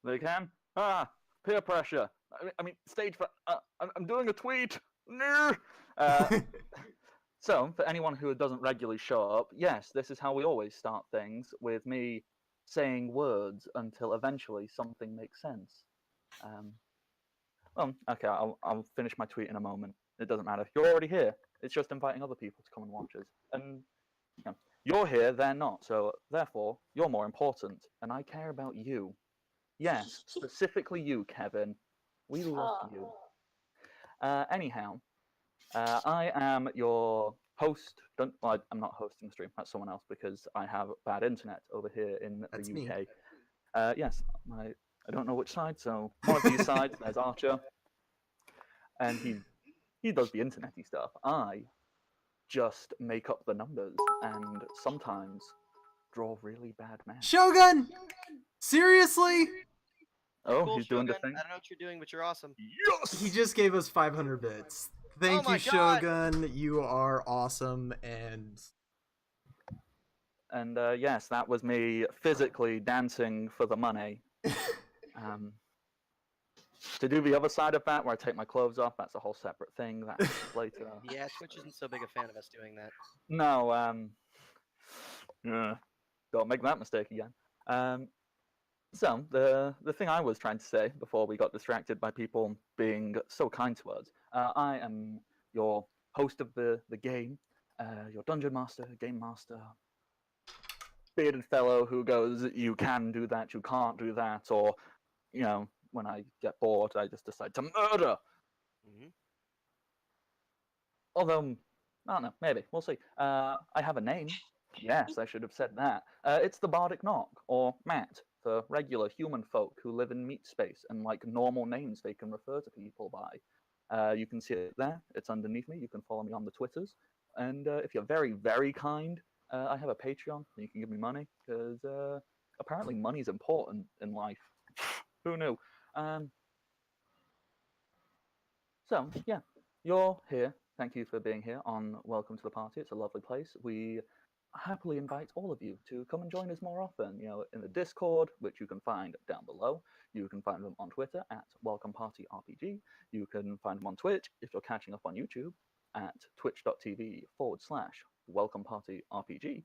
They can. Peer pressure. I mean stage. I'm doing a tweet. No. Uh, so for anyone who doesn't regularly show up, yes, this is how we always start things with me saying words until eventually something makes sense. Um, okay, I'll finish my tweet in a moment. It doesn't matter. You're already here. It's just inviting other people to come and watch us. And you know, you're here, they're not. So therefore, you're more important, and I care about you. Yes, specifically you, Kevin. We love you. Anyhow, I am your host. Well, I'm not hosting the stream. That's someone else because I have bad internet over here in the That's me. UK. Yes, I don't know which side. So one of these sides, there's Archer, and he does the internety stuff. I just make up the numbers and sometimes draw really bad math. Shogun! Seriously? Oh, Cool, he's doing the Shogun. thing. I don't know what you're doing, but you're awesome. Yes. He just gave us 500 bits. Thank Oh my you, God! Shogun. You are awesome, and And yes, that was me physically dancing for the money. Um, to do the other side of that, where I take my clothes off, that's a whole separate thing. That's later. Yeah, Twitch isn't so big a fan of us doing that. No, don't make that mistake again. So the thing I was trying to say before we got distracted by people being so kind to us, I am your host of the game, your dungeon master, game master, bearded fellow who goes, you can do that, you can't do that, or when I get bored, I just decide to murder. Mm-hmm. Although, I don't know, maybe we'll see. I have a name. Yes, I should have said that. It's the Bardic Knock, or Matt, for regular human folk who live in meat space and like normal names they can refer to people by. You can see it there. It's underneath me. You can follow me on the Twitters. And if you're very, very kind, I have a Patreon. You can give me money, because apparently money's important in life. Who knew? So, yeah, you're here. Thank you for being here on Welcome to the Party. It's a lovely place. We happily invite all of you to come and join us more often, in the Discord, which you can find down below. You can find them on Twitter at WelcomePartyRPG. You can find them on Twitch if you're catching up on YouTube at twitch.tv/WelcomePartyRPG.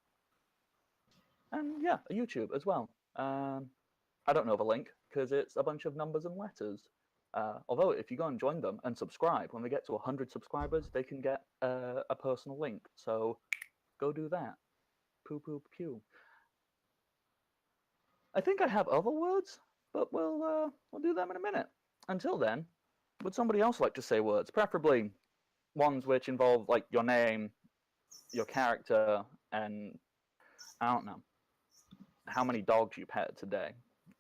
And yeah, a YouTube as well. I don't know the link because it's a bunch of numbers and letters. Although if you go and join them and subscribe, when they get to 100 subscribers, they can get a personal link. So go do that. Poo poo pew. I think I have other words, but we'll do them in a minute. Until then, would somebody else like to say words? Preferably ones which involve like your name, your character, and I don't know how many dogs you pet today.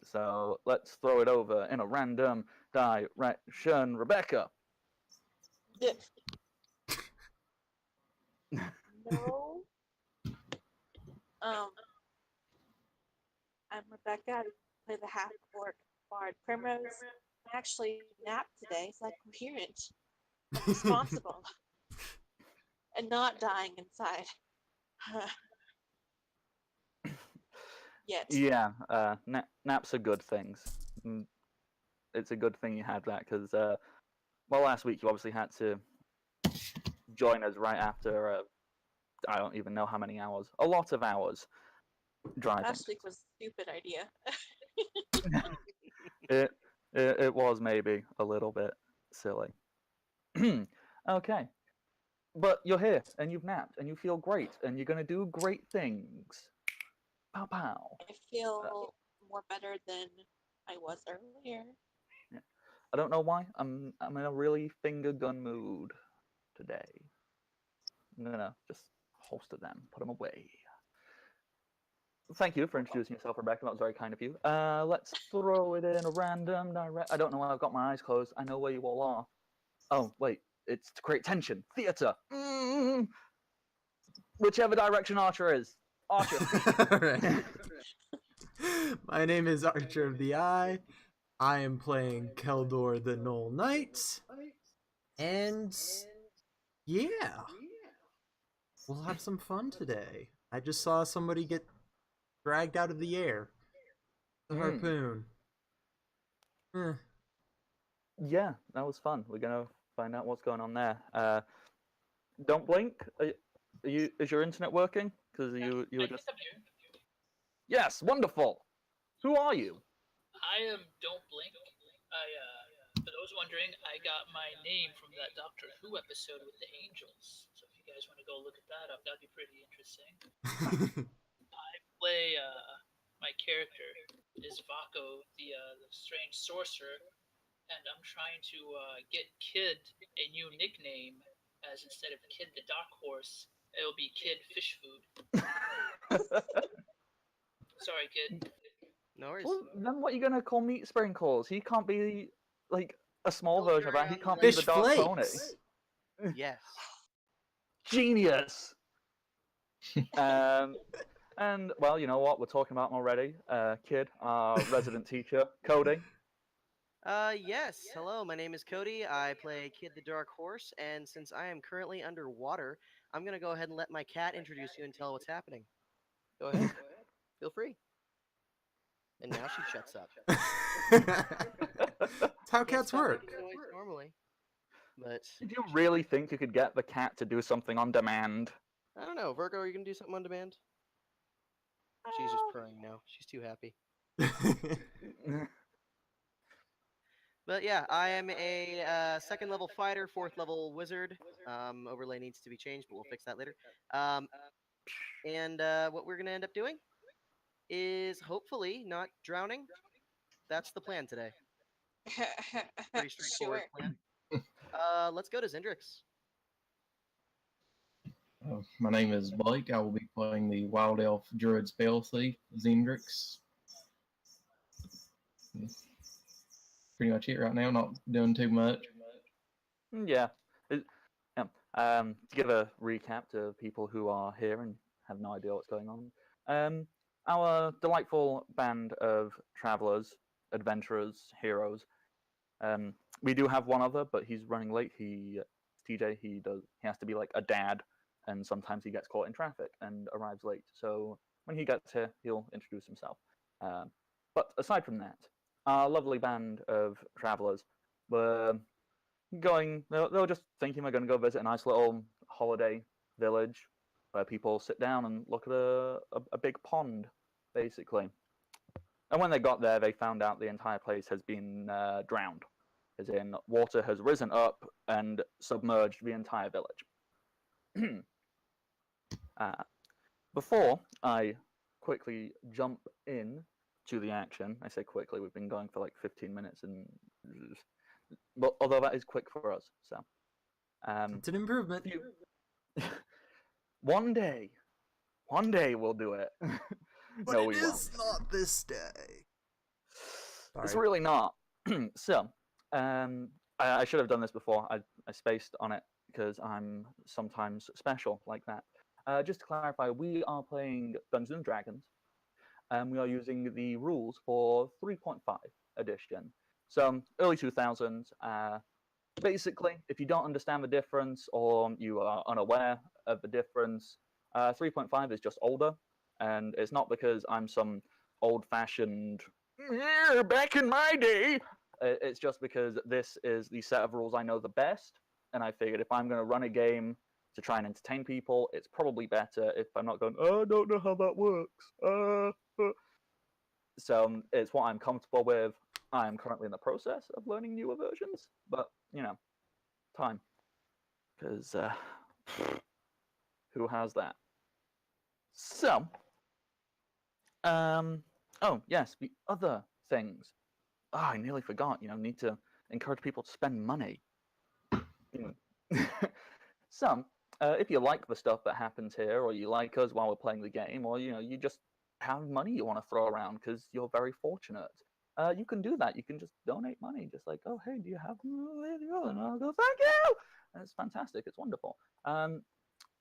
So let's throw it over in a random direction. Rebecca. No. I'm Rebecca. I play the half orc bard Primrose. I actually napped today, so I'm coherent, and responsible, and not dying inside. Yet. Yeah, naps are good things. It's a good thing you had that because, well, last week you obviously had to join us right after, I don't even know how many hours. A lot of hours driving. Last week was a stupid idea. It was maybe a little bit silly. Okay. But you're here, and you've napped, and you feel great, and you're going to do great things. Pow pow. I feel more better than I was earlier. Yeah. I don't know why. I'm in a really finger gun mood today. I'm gonna just holster them, put them away. Thank you for introducing yourself, Rebecca. That was very kind of you. Let's throw it in a random direct. I don't know why I've got my eyes closed. I know where you all are. Oh wait, it's to create tension. Theater. Whichever direction Archer is. Archer. Alright. My name is Archer of the Eye. I am playing Keldor the Knoll Knight. And yeah, we'll have some fun today. I just saw somebody get dragged out of the air. The harpoon. Eh. Yeah, that was fun. We're gonna find out what's going on there. Don't blink. You? Is your internet working? Because you were just. I'm here. Yes, wonderful. Who are you? I am Don't Blink. For those wondering, I got my name from that Doctor Who episode with the angels. So if you guys want to go look at that up, that'd be pretty interesting. Play my character is Vako, the strange sorcerer, and I'm trying to get Kid a new nickname. As instead of Kid the Dark Horse, it'll be Kid Fish Food. Sorry, Kid. No worries. Well, then what are you gonna call Meat Sprinkles? He can't be like a small He'll version of that. carry He on can't the be Fish the Dark Pony. flakes. Yes. Genius. And well, you know what? We're talking about him already. Kid, our resident teacher, Cody. Yes. Hello, my name is Cody. I play Kid the Dark Horse, and since I am currently underwater, I'm gonna go ahead and let my cat introduce you and tell what's happening. Go ahead. Feel free. And now she shuts up. That's how Can't cats stop work. making noise normally. But Did you really think you could get the cat to do something on demand? I don't know, Virgo, are you gonna do something on demand? She's just purring now. She's too happy. But yeah, I am a second level fighter, fourth level wizard. Overlay needs to be changed, but we'll fix that later. And what we're gonna end up doing is hopefully not drowning. That's the plan today. Pretty straightforward Sure. plan. Let's go to Zendrix. My name is Blake. I will be playing the Wild Elf Druid Spell Thief, Zendrix. Pretty much it right now, not doing too much. Yeah. Yeah. To give a recap to people who are here and have no idea what's going on, our delightful band of travelers, adventurers, heroes. We do have one other, but he's running late. TJ. He has to be like a dad, and sometimes he gets caught in traffic and arrives late. So when he gets here, he'll introduce himself. But aside from that, our lovely band of travelers were going. They were just thinking we're going to go visit a nice little holiday village where people sit down and look at a big pond, basically. And when they got there, they found out the entire place has been drowned, as in water has risen up and submerged the entire village. Before I quickly jump in to the action, I say quickly, we've been going for like 15 minutes, and but although that is quick for us, so It's an improvement. one day we'll do it. But No, it we is won't. not this day. It's Sorry. really not. So, I should have done this before. I spaced on it because I'm sometimes special like that. Just to clarify, we are playing Dungeons and Dragons, and we are using the rules for 3.5 edition. So, early 2000s. Basically, if you don't understand the difference or you are unaware of the difference, 3.5 is just older, and it's not because I'm some old-fashioned back in my day. It's just because this is the set of rules I know the best, and I figured if I'm going to run a game to try and entertain people, it's probably better if I'm not going, oh, I don't know how that works. So it's what I'm comfortable with. I'm currently in the process of learning newer versions, but time, because who has that? So, oh yes, the other things. Oh, I nearly forgot. Need to encourage people to spend money. So, if you like the stuff that happens here, or you like us while we're playing the game, or you just have money you want to throw around because you're very fortunate, you can do that. You can just donate money, just like, oh hey, do you have money? And I'll go, thank you. And it's fantastic. It's wonderful.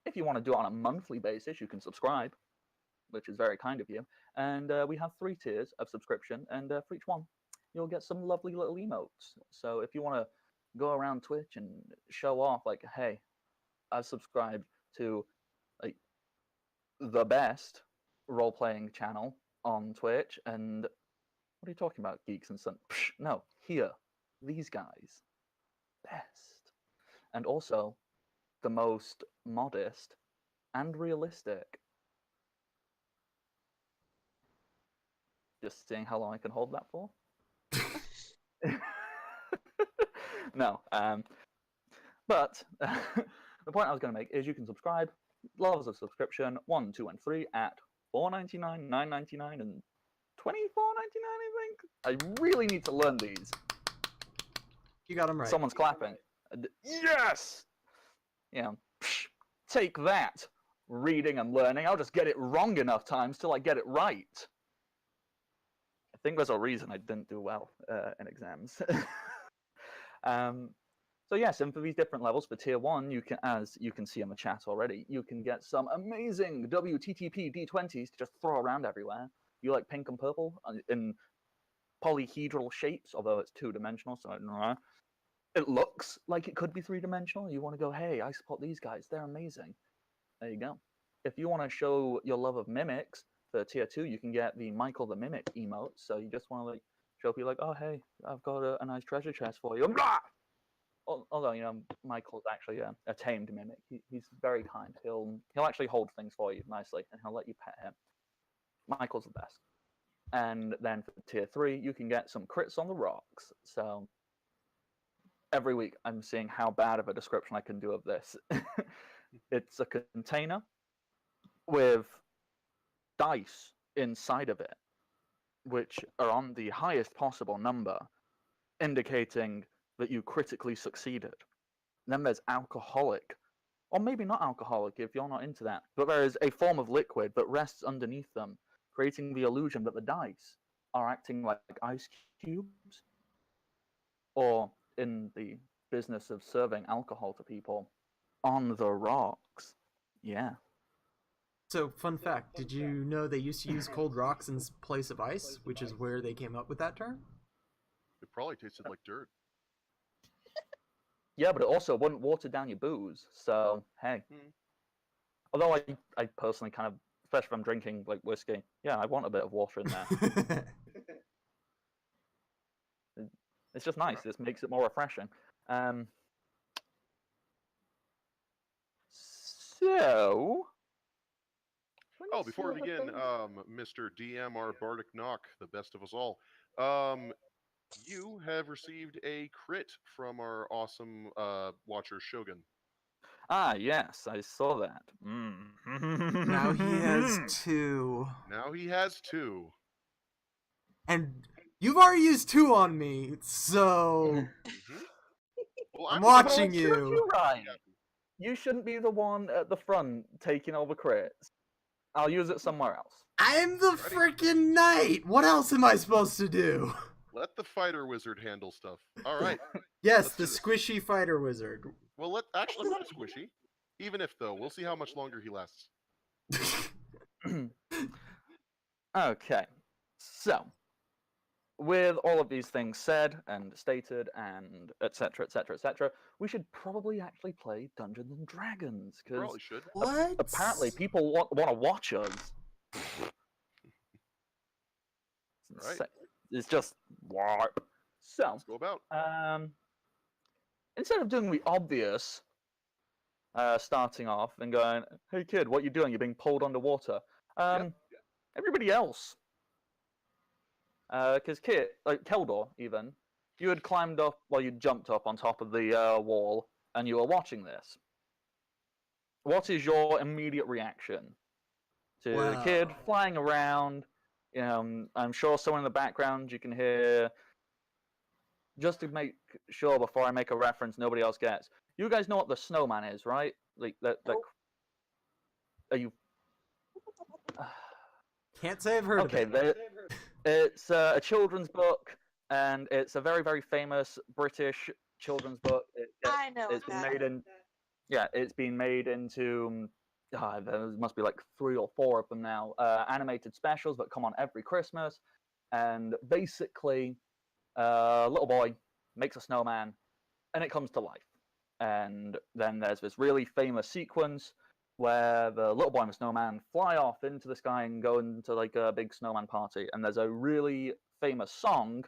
If you want to do it on a monthly basis, you can subscribe, which is very kind of you. And we have 3 tiers of subscription, and for each one, you'll get some lovely little emotes. So if you want to go around Twitch and show off, like, hey, I've subscribed to like the best role-playing channel on Twitch, and what are you talking about, geeks and sun? Psh, no, tier these guys best, and also the most modest and realistic. Just seeing how long I can hold that for. No, but the point I was going to make is you can subscribe. Levels of subscription 1, 2, and 3 at $4.99, $9.99, and $24.99. I think. I really need to learn these. You got them right. Someone's clapping. Yes. Yeah. Take that. Reading and learning. I'll just get it wrong enough times till I get it right. I think there's a reason I didn't do well in exams. So yes, and for these different levels, for tier 1, you can, as you can see in the chat already, you can get some amazing WTTP D20s to just throw around everywhere. You like pink and purple in polyhedral shapes, although it's 2-dimensional, so I don't know. It looks like it could be 3-dimensional. You want to go, hey, I support these guys. They're amazing. There you go. If you want to show your love of mimics, for tier 2, you can get the Michael the Mimic emote. So you just want to like show people like, oh, hey, I've got a nice treasure chest for you. Although, you know, Michael's actually a tamed mimic. He's very kind. He'll actually hold things for you nicely, and he'll let you pet him. Michael's the best. And then for tier 3, you can get some crits on the rocks. So every week I'm seeing how bad of a description I can do of this. It's a container with dice inside of it, which are on the highest possible number, indicating that you critically succeeded. Then there's alcoholic, or maybe not alcoholic if you're not into that, but there is a form of liquid that rests underneath them, creating the illusion that the dice are acting like ice cubes, or in the business of serving alcohol to people, on the rocks. Yeah. So, fun fact, did you know they used to use cold rocks in place of ice, which is where they came up with that term? It probably tasted like dirt. Yeah, but it also wouldn't water down your booze, so hey. Although I personally kind of, especially if I'm drinking like whiskey, yeah, I want a bit of water in there. It's just nice. This makes it more refreshing. So... Oh, before we begin, Mr. DM, our Bardic Knock, the best of us all, you have received a crit from our awesome watcher, Shogun. Ah, yes, I saw that. Mm. Now he has 2. Now he has 2. And you've already used 2 on me, so... Well, I'm watching Well, you. You're right. You shouldn't be the one at the front taking all the crits. I'll use it somewhere else. I'm the freaking knight! What else am I supposed to do? Let the fighter wizard handle stuff. All right. Yes, the squishy fighter wizard. Well, let Squishy. Even if, though, we'll see how much longer he lasts. Okay. So, with all of these things said and stated and etc., etc., etc., we should probably actually play Dungeons and Dragons, because Probably should. What? apparently people want to watch us. Right. It's just warp. So, Let's go about. instead of doing the obvious, starting off and going, "Hey kid, what you doing? You're being pulled underwater." Everybody else, because Kit, like Keldor, even you had climbed up, well, you jumped up on top of the wall, and you were watching this. What is your immediate reaction to the kid Wow. flying around? You know, I'm sure someone in the background you can hear. Just to make sure before I make a reference nobody else gets. You guys know what the snowman is, right? Like that. Are you? Can't say I've heard Okay, of it. it's a children's book, and it's a very, very famous British children's book. I know It's that. been made in, yeah, it's been made into. There must be like 3 or 4 of them now. Animated specials that come on every Christmas, and basically, a little boy makes a snowman, and it comes to life. And then there's this really famous sequence where the little boy and the snowman fly off into the sky and go into like a big snowman party. And there's a really famous song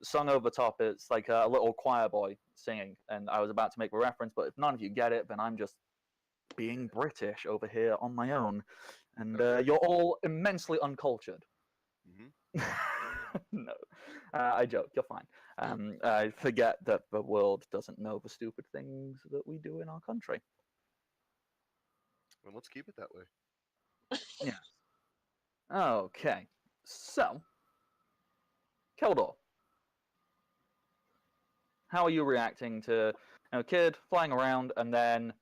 sung over top. It's like a little choir boy singing, and I was about to make a reference, but if none of you get it, then I'm just being British over here on my own, and Okay. you're all immensely uncultured. Hmm. No, I joke. You're fine. I forget that the world doesn't know the stupid things that we do in our country. Well, let's keep it that way. Yeah. Okay. So, Keldor, how are you reacting to a kid flying around and then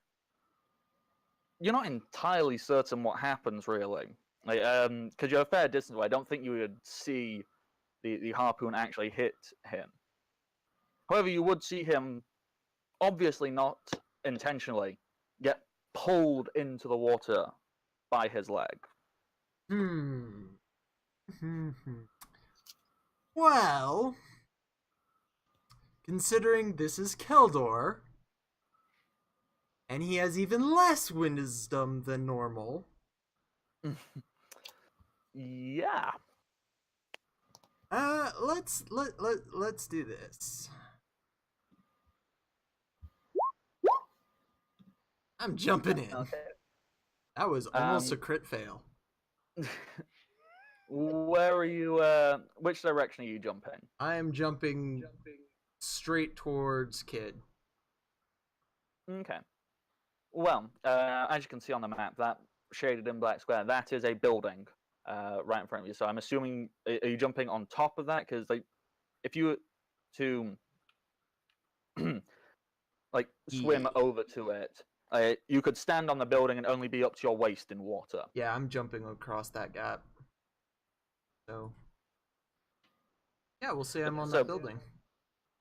you're not entirely certain what happens really? Like, because you're a fair distance away. I don't think you would see the harpoon actually hit him. However, you would see him, obviously not intentionally, get pulled into the water by his leg. Well, considering this is Keldor, and he has even less wisdom than normal. Yeah. Let's do this. I'm jumping in. Okay. That was almost a crit fail. Where are you? Which direction are you jumping? I am jumping straight towards Kid. Okay. Well, as you can see on the map, that shaded in black square, that is a building right in front of you. So I'm assuming, are you jumping on top of that? Because like, if you were to like swim over to it, you could stand on the building and only be up to your waist in water. Yeah, I'm jumping across that gap. So, yeah, we'll say I'm on that building.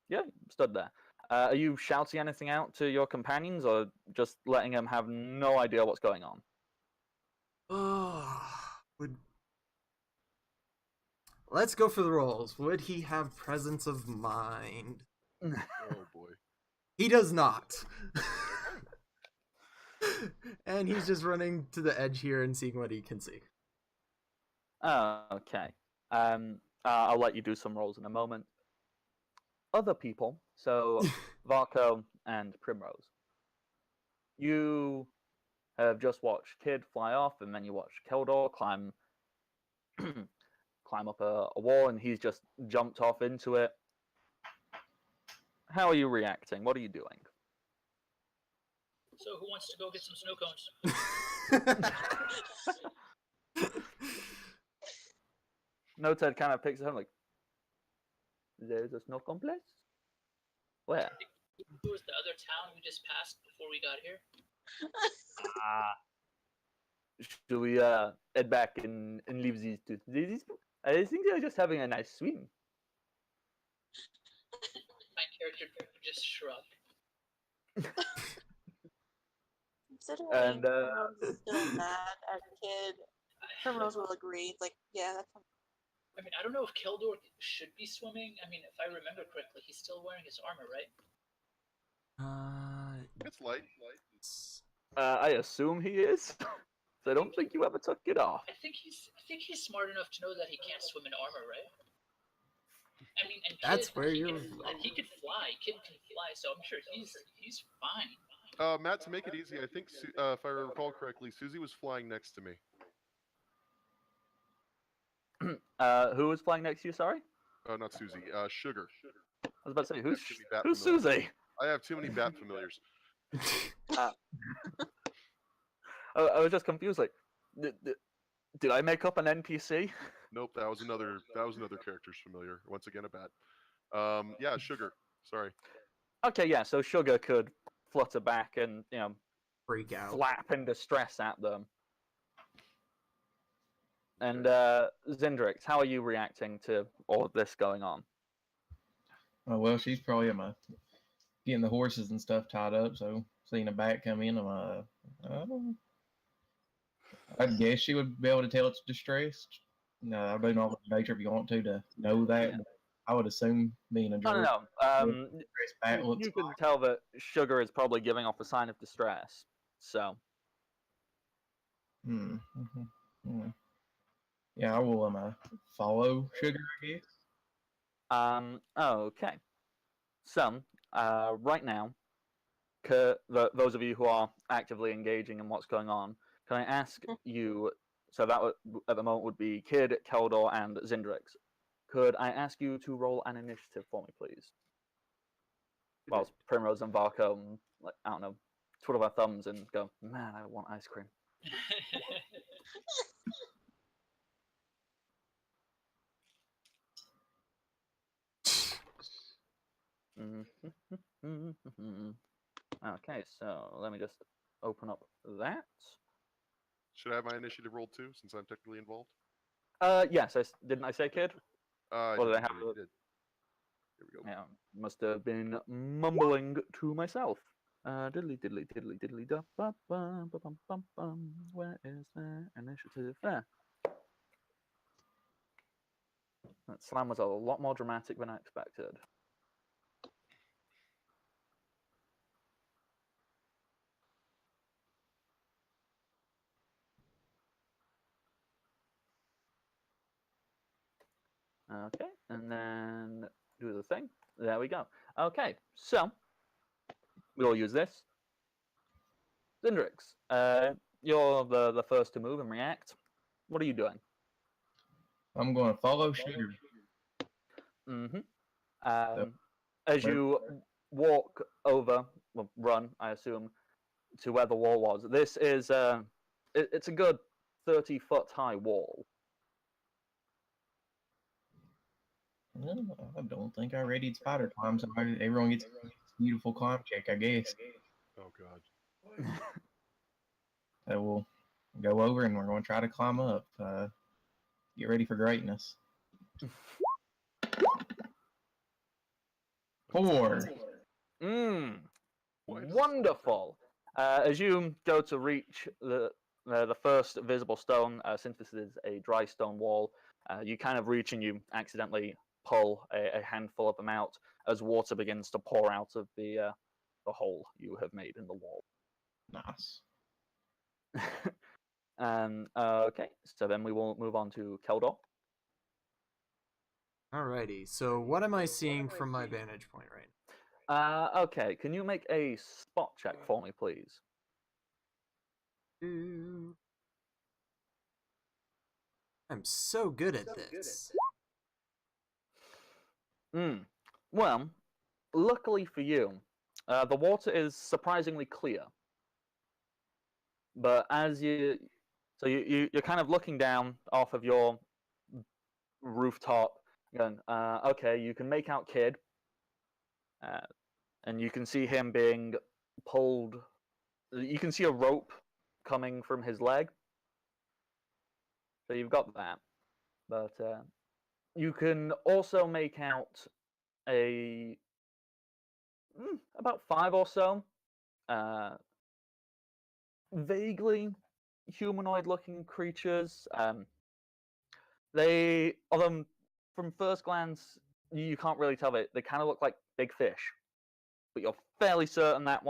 Yeah, stood there. Are you shouting anything out to your companions, or just letting them have no idea what's going on? Let's go for the rolls. Would he have presence of mind? Oh boy. He does not. And he's just running to the edge here and seeing what he can see. Oh, okay. I'll let you do some rolls in a moment. Other people, so Varco and Primrose, you have just watched Kid fly off, and then you watch Keldor climb up a wall, and he's just jumped off into it. How are you reacting? What are you doing? So who wants to go get some snow cones? Noted kind of picks it up like, there's a snow complex? Where? Who was the other town we just passed before we got here? Should we head back and leave these two? I think they're just having a nice swim. My character just shrugged. Considering And, Primrose is still mad at Kid, Primrose will agree. Like, yeah, that's. I mean, I don't know if Keldor should be swimming. I mean, if I remember correctly, he's still wearing his armor, right? It's light. I assume he is. So I don't think you ever took it off. I think he's smart enough to know that he can't swim in armor, right? I mean, and That's Kid, where he you're he could fly. Kid can fly, so I'm sure he's fine. Matt, to make it easy, I think if I recall correctly, Susie was flying next to me. Who was flying next to you, sorry? Oh, not Susie. Sugar. I was about to say, who's familiars. Susie? I have too many bat familiars. I was just confused. Like, did I make up an NPC? Nope, that was another character's familiar. Once again, a bat. Yeah, Sugar. Sorry. Okay, yeah. So Sugar could flutter back and freak out, flap in distress at them. And Zindrix, how are you reacting to all of this going on? Oh, well, she's probably getting the horses and stuff tied up, so seeing a bat come in, I guess she would be able to tell it's distressed. No, I don't know the nature if you want to know that. Yeah. I would assume being a druid. No. You can tell that Sugar is probably giving off a sign of distress. So. Yeah, I will follow Sugar, I guess. Okay. So, right now, those of you who are actively engaging in what's going on, can I ask you? So that at the moment would be Kid, Keldor, and Zindrix. Could I ask you to roll an initiative for me, please? Whilst Primrose and Varco, like, I don't know, twiddle their thumbs and go, man, I want ice cream. Okay, so let me just open up that. Should I have my initiative roll too, since I'm technically involved? Yes, didn't I say Kid? Or did I have you did. Here we go. Yeah, must have been mumbling to myself. Diddly diddly diddly diddly da ba ba ba bum bum bum. Where is the initiative? There. That slam was a lot more dramatic than I expected. Okay, and then do the thing. There we go. Okay, so we'll use this. Zindrix, you're the first to move and react. What are you doing? I'm going to follow Sugar. Mm-hmm. So, As you walk over, well, run, I assume, to where the wall was. This is it's a good 30-foot high wall. well, I don't think I rated spider climb, so everyone gets a beautiful climb check, I guess. Oh god. So we'll go over and we're going to try to climb up. Get ready for greatness. 4. Wonderful. As you go to reach the first visible stone, since this is a dry stone wall, you kind of reach and you accidentally pull a handful of them out as water begins to pour out of the hole you have made in the wall. Nice. Okay, so then we will move on to Keldor. Alrighty, so what am I seeing from my vantage point right now? Okay, can you make a spot check for me, please? I'm so good at this. Well, luckily for you, the water is surprisingly clear. But as you're kind of looking down off of your rooftop, going, okay, you can make out Kid, and you can see him being pulled. You can see a rope coming from his leg. So you've got that, but you can also make out about 5 or so vaguely humanoid-looking creatures. Although from first glance, you can't really tell. They kind of look like big fish, but you're fairly certain that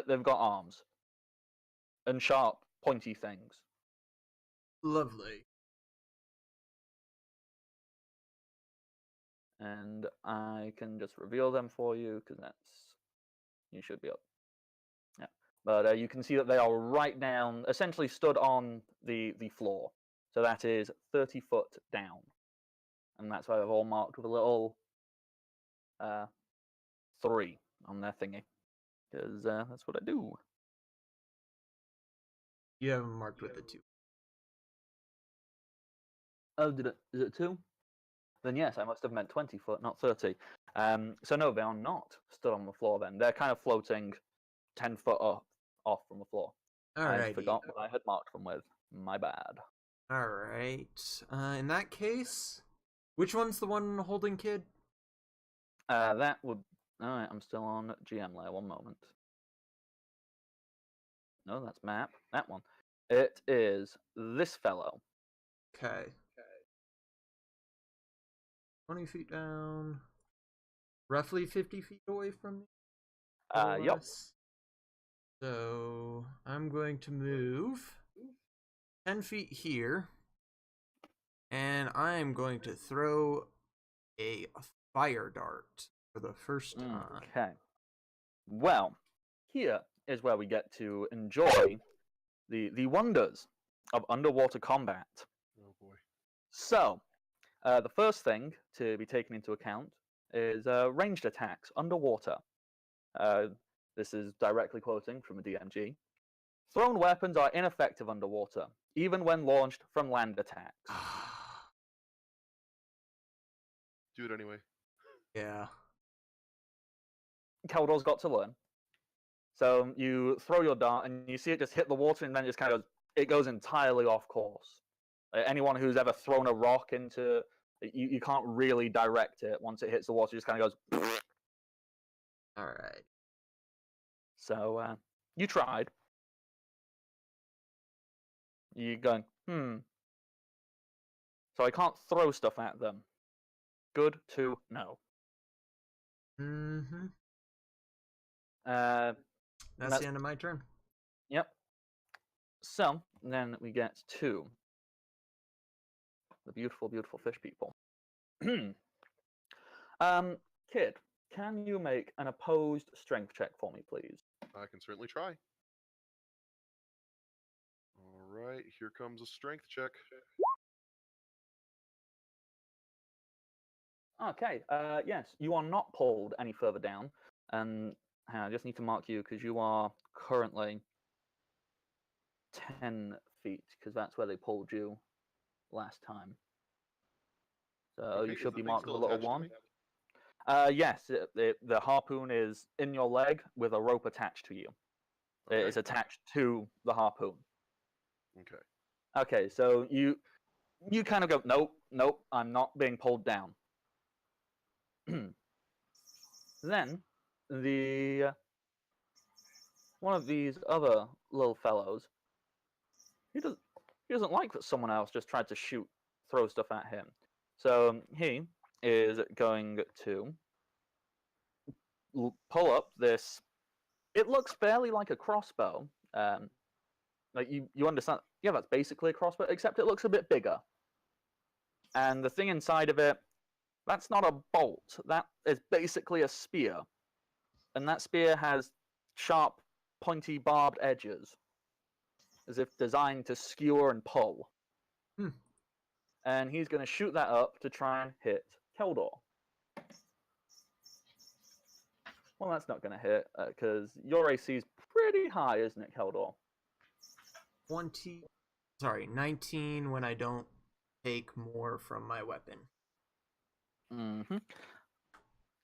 they've got arms and sharp, pointy things. Lovely. And I can just reveal them for you because you should be up. Yeah, but you can see that they are right down, essentially stood on the floor. So that is 30 foot down, and that's why they've all marked with a little 3 on their thingy, because that's what I do. You have them marked with a 2. Oh, is it 2? Then yes, I must have meant 20 foot, not 30. So no, they are not stood on the floor then. They're kind of floating 10 foot off from the floor. I forgot what I had marked them with. My bad. Alright. In that case, which one's the one holding Kid? That would... Alright, I'm still on GM layer. One moment. No, that's map. That one. It is this fellow. Okay. 20 feet down. Roughly 50 feet away from me? Yup. So, I'm going to move 10 feet here. And I am going to throw a fire dart for the first time. Okay. Well, here is where we get to enjoy the wonders of underwater combat. Oh boy. So, the first thing to be taken into account is ranged attacks underwater. This is directly quoting from a DMG. Thrown weapons are ineffective underwater, even when launched from land attacks. Do it anyway. Yeah. Keldor's got to learn. So you throw your dart and you see it just hit the water and then just kind of it goes entirely off course. Anyone who's ever thrown a rock into you can't really direct it once it hits the water. It just kind of goes. All right. So you tried. You're going, So I can't throw stuff at them. Good to know. Mm-hmm. That's That's the end of my turn. Yep. So then we get to the beautiful, beautiful fish people. Kid, can you make an opposed strength check for me, please? I can certainly try. All right, here comes a strength check. Okay. Yes, you are not pulled any further down, and I just need to mark you because you are currently 10 feet, because that's where they pulled you last time. So Okay, you is should the be thing marked with a still little attached to one. me? Yes, the harpoon is in your leg with a rope attached to you. Okay. It's attached to the harpoon. Okay. Okay, so you kind of go, nope, I'm not being pulled down. Then the one of these other little fellows, he doesn't like that someone else just tried to throw stuff at him. So he is going to pull up this. It looks fairly like a crossbow. Like you understand? Yeah, that's basically a crossbow, except it looks a bit bigger. And the thing inside of it, that's not a bolt. That is basically a spear, and that spear has sharp, pointy, barbed edges, as if designed to skewer and pull. And he's going to shoot that up to try and hit Keldor. Well, that's not going to hit, because your AC is pretty high, isn't it, Keldor? 19 when I don't take more from my weapon. Mm-hmm.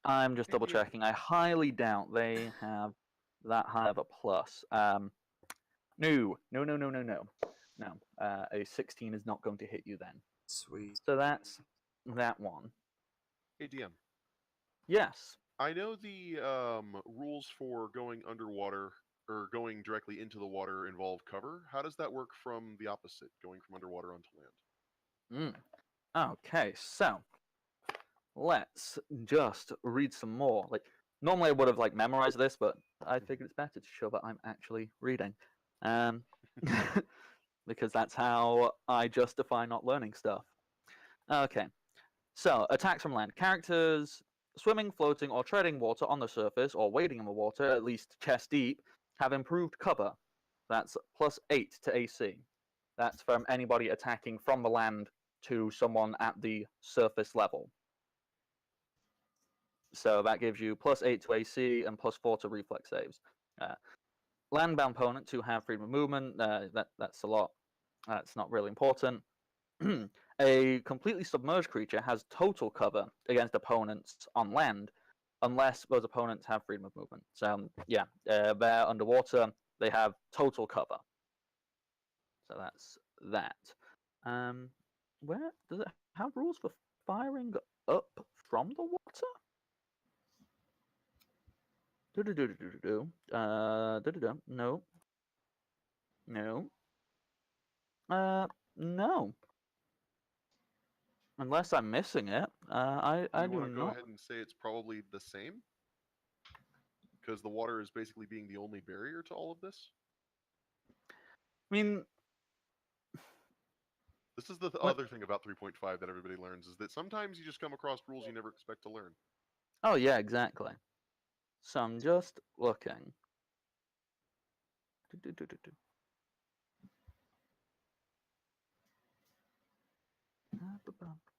I'm just double checking. I highly doubt they have that high of a plus. No. A 16 is not going to hit you then. Sweet. So that's that one. Hey, DM. Yes. I know the rules for going underwater or going directly into the water involve cover. How does that work from the opposite, going from underwater onto land? Okay, so let's just read some more. Like normally I would have memorized this, but I figured it's better to show that I'm actually reading. Because that's how I justify not learning stuff. Okay. So, attacks from land. Characters swimming, floating, or treading water on the surface, or wading in the water, at least chest deep, have improved cover. That's +8 to AC. That's from anybody attacking from the land to someone at the surface level. So that gives you +8 to AC and +4 to reflex saves. Land-bound opponents who have freedom of movement, that's a lot. That's not really important. A completely submerged creature has total cover against opponents on land, unless those opponents have freedom of movement. So yeah, they're underwater. They have total cover. So that's that. Where does it have rules for firing up from the water? No. No. No. Unless I'm missing it. I Do you do want to go not. ahead and say it's probably the same? Because the water is basically being the only barrier to all of this? I mean, This is the What? other thing about 3.5 that everybody learns is that sometimes you just come across rules you never expect to learn. Oh yeah, exactly. So I'm just looking. Do-do-do-do-do.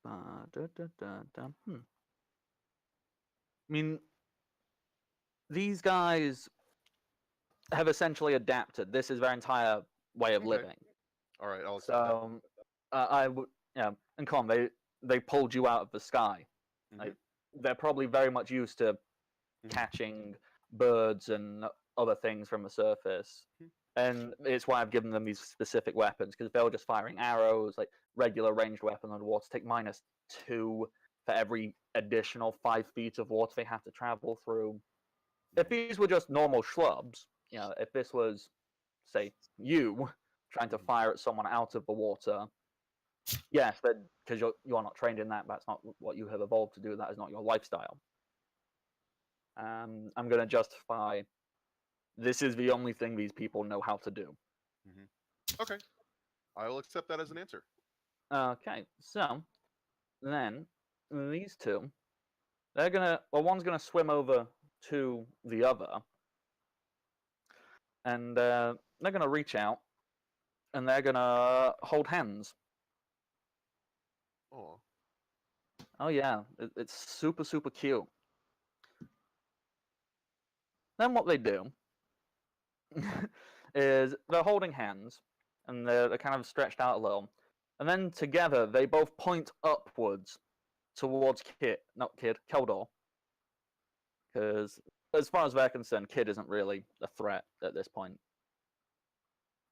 Da-da-da-da-da. I mean, these guys have essentially adapted. This is their entire way of Okay. living. All right, I'll accept that. So I would, yeah. And come on, they pulled you out of the sky. Like, they're probably very much used to catching birds and other things from the surface. And it's why I've given them these specific weapons, because if they were just firing arrows, like regular ranged weapon underwater, take -2 for every additional 5 feet of water they have to travel through. If these were just normal schlubs, if this was, say, you trying to fire at someone out of the water, yes, because you're not trained in that, that's not what you have evolved to do, that is not your lifestyle. I'm going to justify this is the only thing these people know how to do. Okay, I will accept that as an answer. Okay, so then these two, one's gonna swim over to the other, and they're gonna reach out, and they're gonna hold hands. Oh, Oh yeah, it's super super cute. Then what they do is they're holding hands, and they're kind of stretched out a little, and then together they both point upwards towards Keldor. Because as far as they're concerned, Kid isn't really a threat at this point.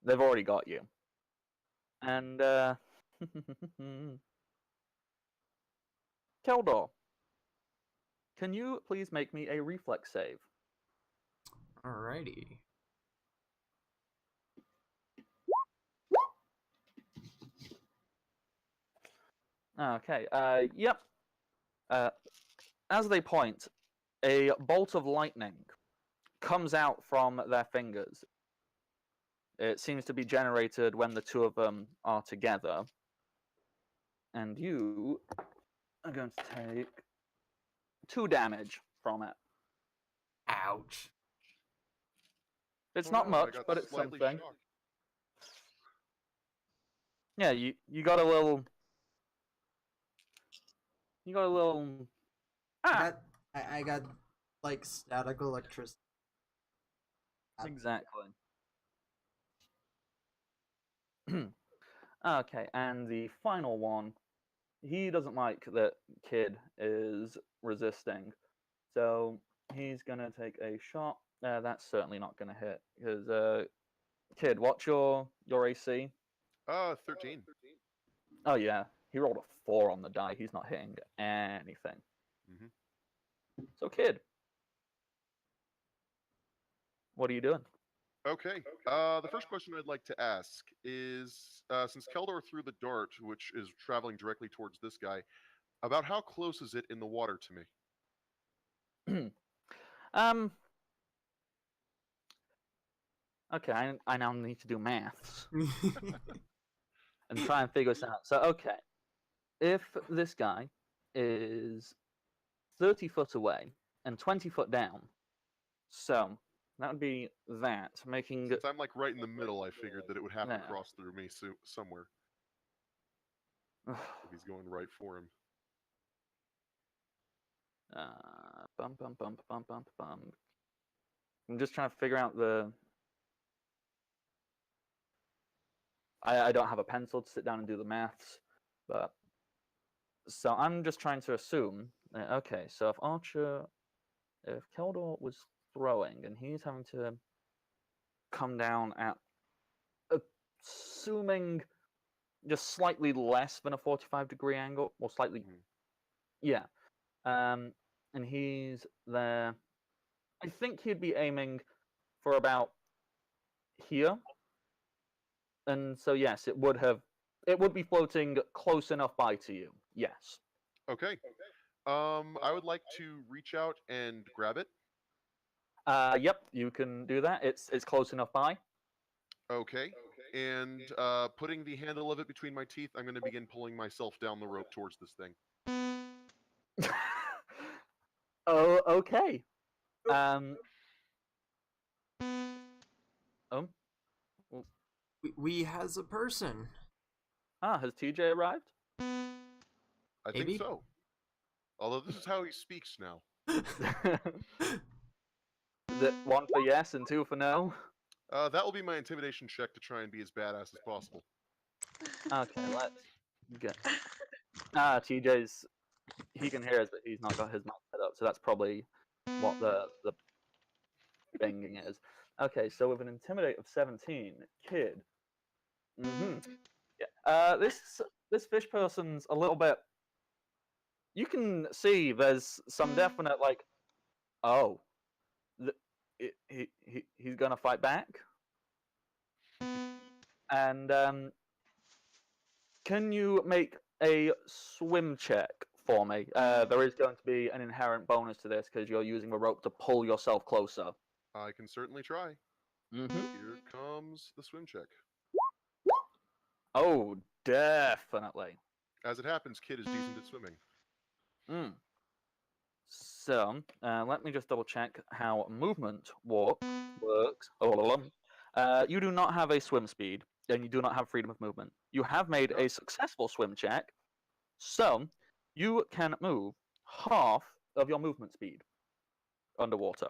They've already got you. And, Keldor, can you please make me a reflex save? Alrighty. Okay, yep. As they point, a bolt of lightning comes out from their fingers. It seems to be generated when the two of them are together. And you are going to take 2 damage from it. Ouch. It's oh not no, I much, got but it's slightly something. shocked. Yeah, you got a little. You got a little. Ah! I got like static electricity. Exactly. Okay, and the final one, he doesn't like that Kid is resisting, so he's gonna take a shot. That's certainly not gonna hit because Kid, what's your AC? 13. Oh yeah, he rolled a 4 on the die. He's not hitting anything. So Kid, what are you doing? Okay. The first question I'd like to ask is, since Keldor threw the dart, which is traveling directly towards this guy, about how close is it in the water to me? Okay, I now need to do maths and try and figure this out. So, okay, if this guy is 30 foot away and 20 foot down, so that would be that, making Since I'm like right in the middle, I figured that it would have to Yeah. cross through me somewhere if he's going right for him. bum, bum, bum, bum, bum, bum. I'm just trying to figure out the. I don't have a pencil to sit down and do the maths, but so I'm just trying to assume. Okay, so if Keldor was throwing and he's having to come down at, assuming just slightly less than a 45-degree angle, or slightly, yeah. And he's there. I think he'd be aiming for about here. And so yes, it would be floating close enough by to you. Yes. Okay. I would like to reach out and grab it. Yep, you can do that. It's close enough by. Okay. and putting the handle of it between my teeth, I'm going to begin pulling myself down the rope towards this thing. Oh, okay. Um. We has a person. Has TJ arrived? I think Maybe. so. Although this is how he speaks now. Is it 1 for yes and 2 for no? That will be my intimidation check to try and be as badass as possible. Okay, let's get. TJ's. He can hear us, but he's not got his mic set up, so that's probably what the banging is. Okay, so with an intimidate of 17, kid. Yeah. This fish person's a little bit. You can see there's some definite like, oh, he's gonna fight back. And can you make a swim check for me? There is going to be an inherent bonus to this because you're using the rope to pull yourself closer. I can certainly try. Mm-hmm. Here comes the swim check. Oh, definitely. As it happens, Kid is decent at swimming. So, let me just double check how movement works. You do not have a swim speed, and you do not have freedom of movement. You have made a successful swim check, so you can move half of your movement speed underwater.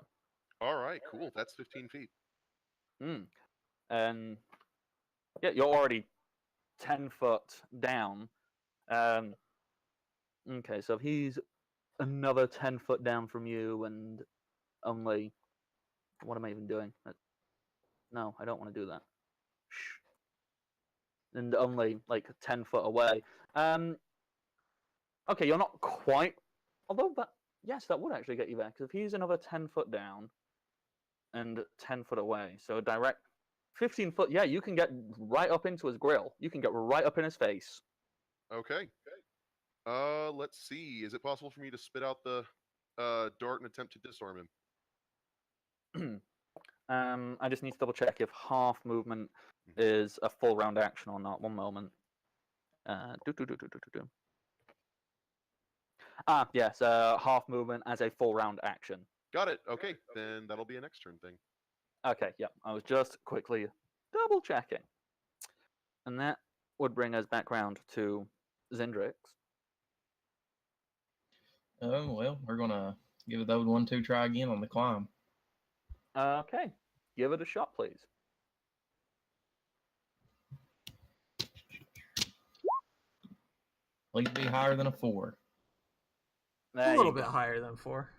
All right, cool. That's 15 feet. And yeah, you're already 10 foot down. Okay, so if he's another 10 foot down from you and only. What am I even doing? No, I don't want to do that. Shh. And only like 10 foot away. Okay, you're not quite. Although that, yes, that would actually get you there. Because if he's another 10 foot down and 10 foot away, so direct 15 foot, yeah, you can get right up into his grill. You can get right up in his face. Okay. Let's see. Is it possible for me to spit out the dart and attempt to disarm him? I just need to double check if half movement is a full round action or not. One moment. Yes, half movement as a full round action. Got it. Okay, then that'll be a next turn thing. Okay, yeah, I was just quickly double checking. And that would bring us back round to Zendrix. Oh, well, we're going to give it the old 1-2 try again on the climb. Okay, give it a shot, please. Please be higher than a 4. A little bit higher than 4.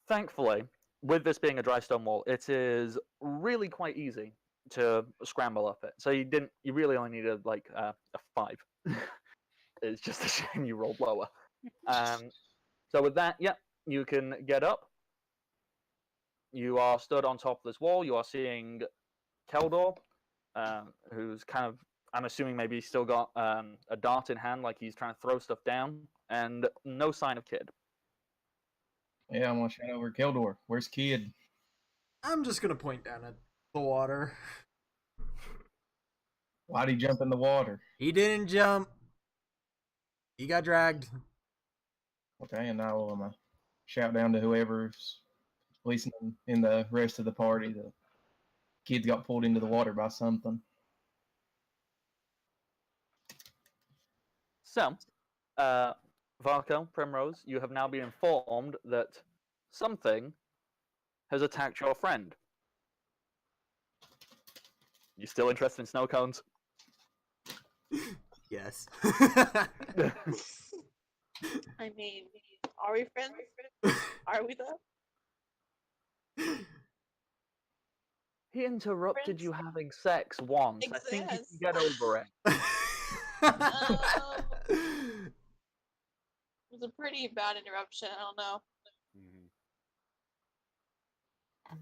Thankfully, with this being a dry stone wall, it is really quite easy to scramble up it. So you really only needed like a 5. It's just a shame you rolled lower. So with that, yeah, you can get up. You are stood on top of this wall. You are seeing Keldor, who's kind of, I'm assuming maybe he's still got a dart in hand, like he's trying to throw stuff down, and no sign of Kid. Yeah, I'm going to shout over Keldor. Where's Kid? I'm just going to point down at the water. Why'd he jump in the water? He didn't jump. He got dragged. Okay, and now I'm going to shout down to whoever's listening in the rest of the party that Kid got pulled into the water by something. So, Varco, Primrose, you have now been informed that something has attacked your friend. You still interested in snow cones? Yes. I mean, are we friends? Are we though? He interrupted Friends? you having sex once. I think you Exists. can get over it. It was a pretty bad interruption. I don't know.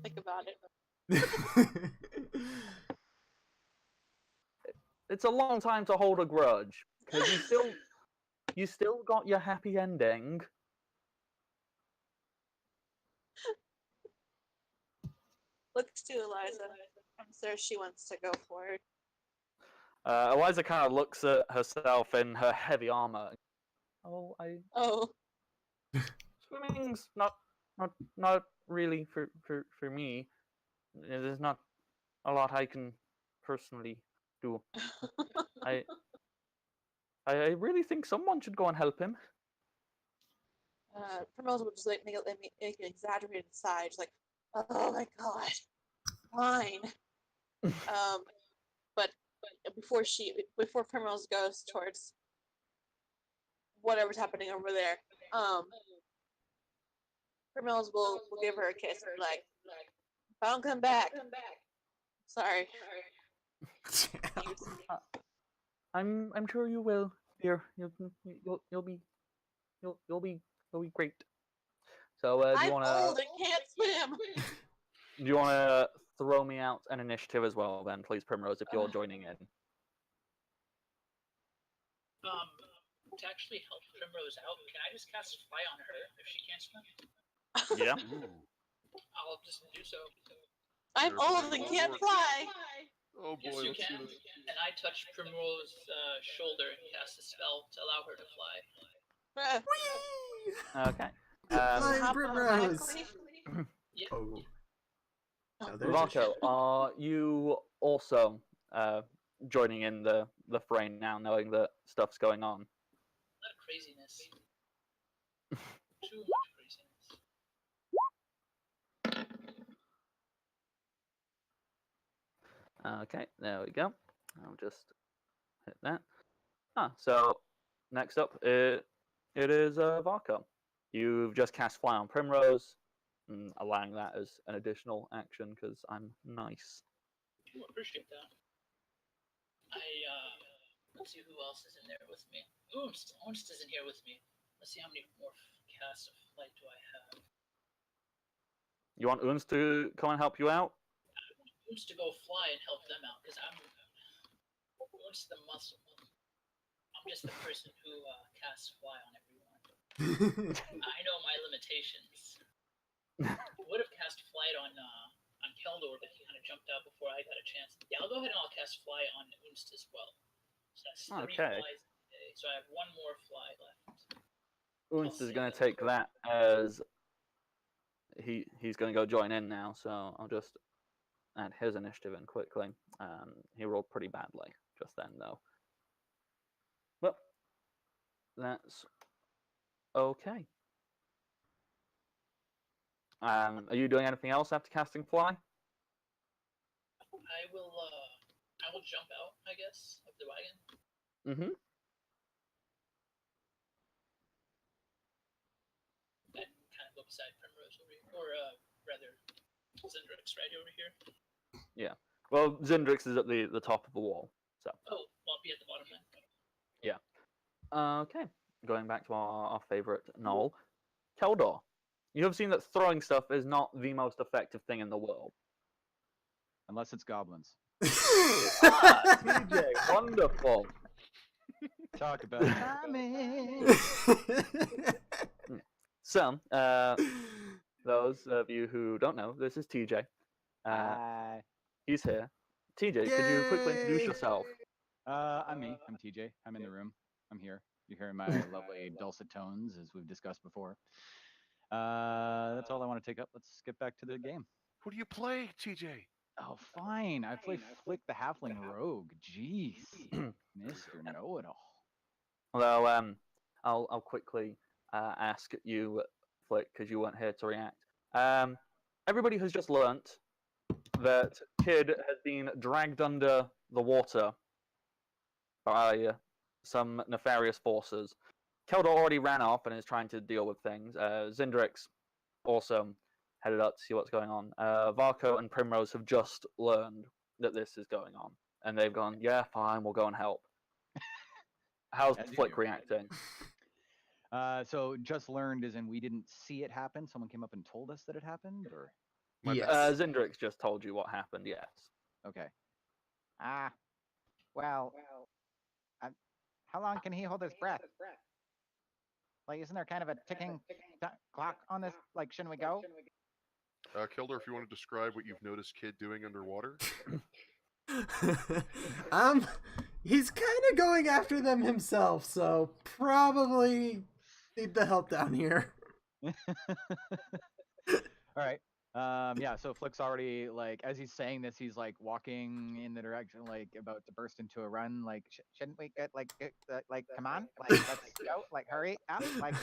Think about it. It's a long time to hold a grudge because you still got your happy ending. Looks to Eliza. I'm sure she wants to go for it. Eliza kind of looks at herself in her heavy armor. Oh, Oh, swimming's not really for me. There's not a lot I can personally do. I I really think someone should go and help him. Primrose would just like make an exaggerated sigh, just like, oh my god, fine. But before Primrose goes towards whatever's happening over there, Primrose will give her a kiss and be like, if I don't come back, sorry. I'm sure you will, dear. You'll be great. So do you I'm wanna old and can't swim. throw me out an initiative as well then, please, Primrose, if you're joining in? To actually help Primrose out, can I just cast Fly on her if she can't swim? Yeah. Ooh. I'll just do so. I'm old and can't fly. Oh Yes, boy, you let's see can. this. And I touch Primrose's shoulder and cast a spell to allow her to fly. Okay. Flying Hop Primrose. automatically. Yeah. Oh. Oh, Now there's a Varko, are you also joining in the fray now, knowing that stuff's going on? A lot of craziness. Too much craziness. Okay, there we go. I'll just hit that. So next up, it is Varko. You've just cast Fly on Primrose, allowing that as an additional action because I'm nice. Ooh, appreciate that. Let's see who else is in there with me. Oonst isn't here with me. Let's see how many more casts of flight do I have. You want Uns to come and help you out? Oonst to go fly and help them out because Oonst the muscle. I'm just the person who casts fly on everyone. I know my limitations. Would have cast flight on Keldor, but he kind of jumped out before I got a chance. Yeah, I'll go ahead and I'll cast fly on Oonst as well. So that's 3 Okay. flies today. So I have 1 more fly left. Uns is going to take that as he's going to go join in now. So I'll just add his initiative in quickly. He rolled pretty badly just then, though. But that's okay. Are you doing anything else after casting fly? I will jump out, I guess, of the wagon. Mm-hmm. And kind of go beside Primrose over here, or rather, Zendrix right over here. Yeah. Well, Zendrix is at the top of the wall. So. Oh, well, I'll be at the bottom then. Yeah. Okay. Going back to our favorite Knoll, Keldor. You have seen that throwing stuff is not the most effective thing in the world. Unless it's goblins. TJ, wonderful. Talk about timing. So, those of you who don't know, this is TJ. Hi. He's here. TJ, could you quickly introduce Yay! yourself? I'm me. I'm TJ. I'm in the room. I'm here. You're hearing my lovely dulcet tones, as we've discussed before. That's all I want to take up. Let's get back to the game. Who do you play, TJ? Oh, fine. I play Flick the Halfling Rogue. Jeez. Mr. Know-It-All. Although, I'll quickly ask you, Flick, because you weren't here to react. Everybody has just learnt that Kid has been dragged under the water by some nefarious forces. Keldor already ran off and is trying to deal with things. Zindrix also headed up to see what's going on. Varko and Primrose have just learned that this is going on. And they've gone, yeah, fine, we'll go and help. How's As you Flick do. reacting? So just learned as in we didn't see it happen. Someone came up and told us that it happened, or Yes. Zindrix just told you what happened, yes. okay. Well, how long can he hold his breath? Like, isn't there kind of a ticking clock on this? Like, shouldn't we go? Keldor, if you want to describe what you've noticed Kid doing underwater. He's kind of going after them himself, so probably need the help down here. All right. Yeah, so Flick's already, like, as he's saying this, he's, like, walking in the direction, like, about to burst into a run, like, shouldn't we get, like, come on? Like, let's go, like, hurry up, like...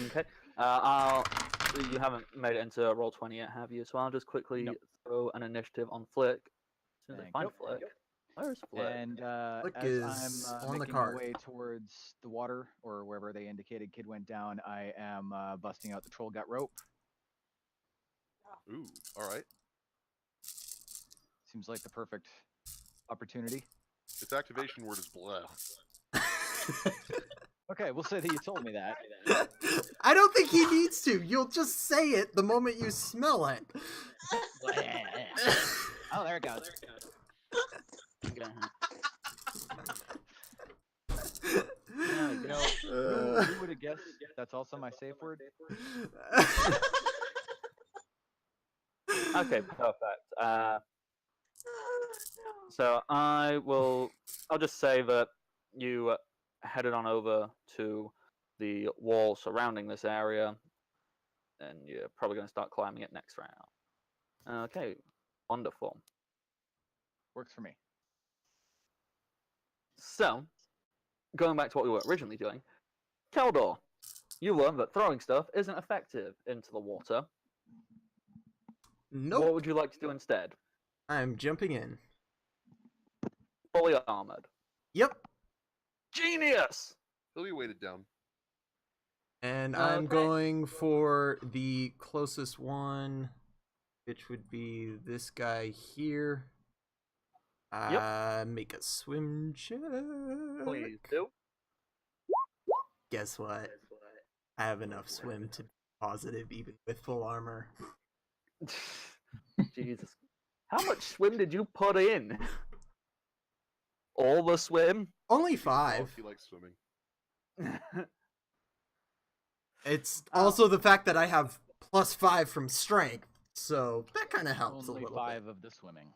Okay. You haven't made it into Roll20 yet, have you? So I'll just quickly Nope. throw an initiative on Flick. As soon as I Thank find you. Flick. Where's Flick? And Flick as is I'm on the making my card. way towards the water, or wherever they indicated Kid went down, I am busting out the troll gut rope. Ooh, all right. Seems like the perfect opportunity. Its activation word is bleh. Okay, we'll say that you told me that. I don't think he needs to. You'll just say it the moment you smell it. Oh, there it goes. Yeah, you know, who would have guessed that's also my safe word? Okay, perfect. So I'll just say that you headed on over to the wall surrounding this area, and you're probably going to start climbing it next round. Okay, wonderful. Works for me. So, going back to what we were originally doing, Keldor, you learned that throwing stuff isn't effective into the water. Nope. What would you like to do instead? I'm jumping in. Fully armored. Yep. Genius! He'll be weighted down. And I'm going for the closest one, which would be this guy here. Make a swim check. Please do. Guess what? I have enough swim to be positive even with full armor. Jesus. How much swim did you put in? All the swim? Only Oh, 5. he likes swimming. It's also the fact that I have +5 from strength, so that kind of helps Only a little 5 bit. of the swimming.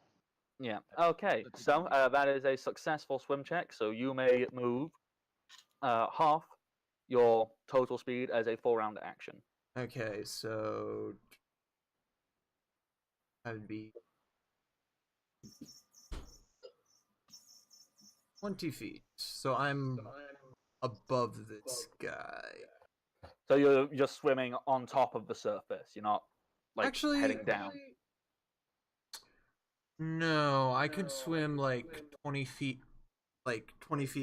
Yeah. Okay. That's So that is a successful swim check. So you may move half your total speed as a full round action. Okay, so that would be 20 feet. So I'm above this guy. So you're just swimming on top of the surface. You're not like Actually, heading down. No, I could swim like 20 feet,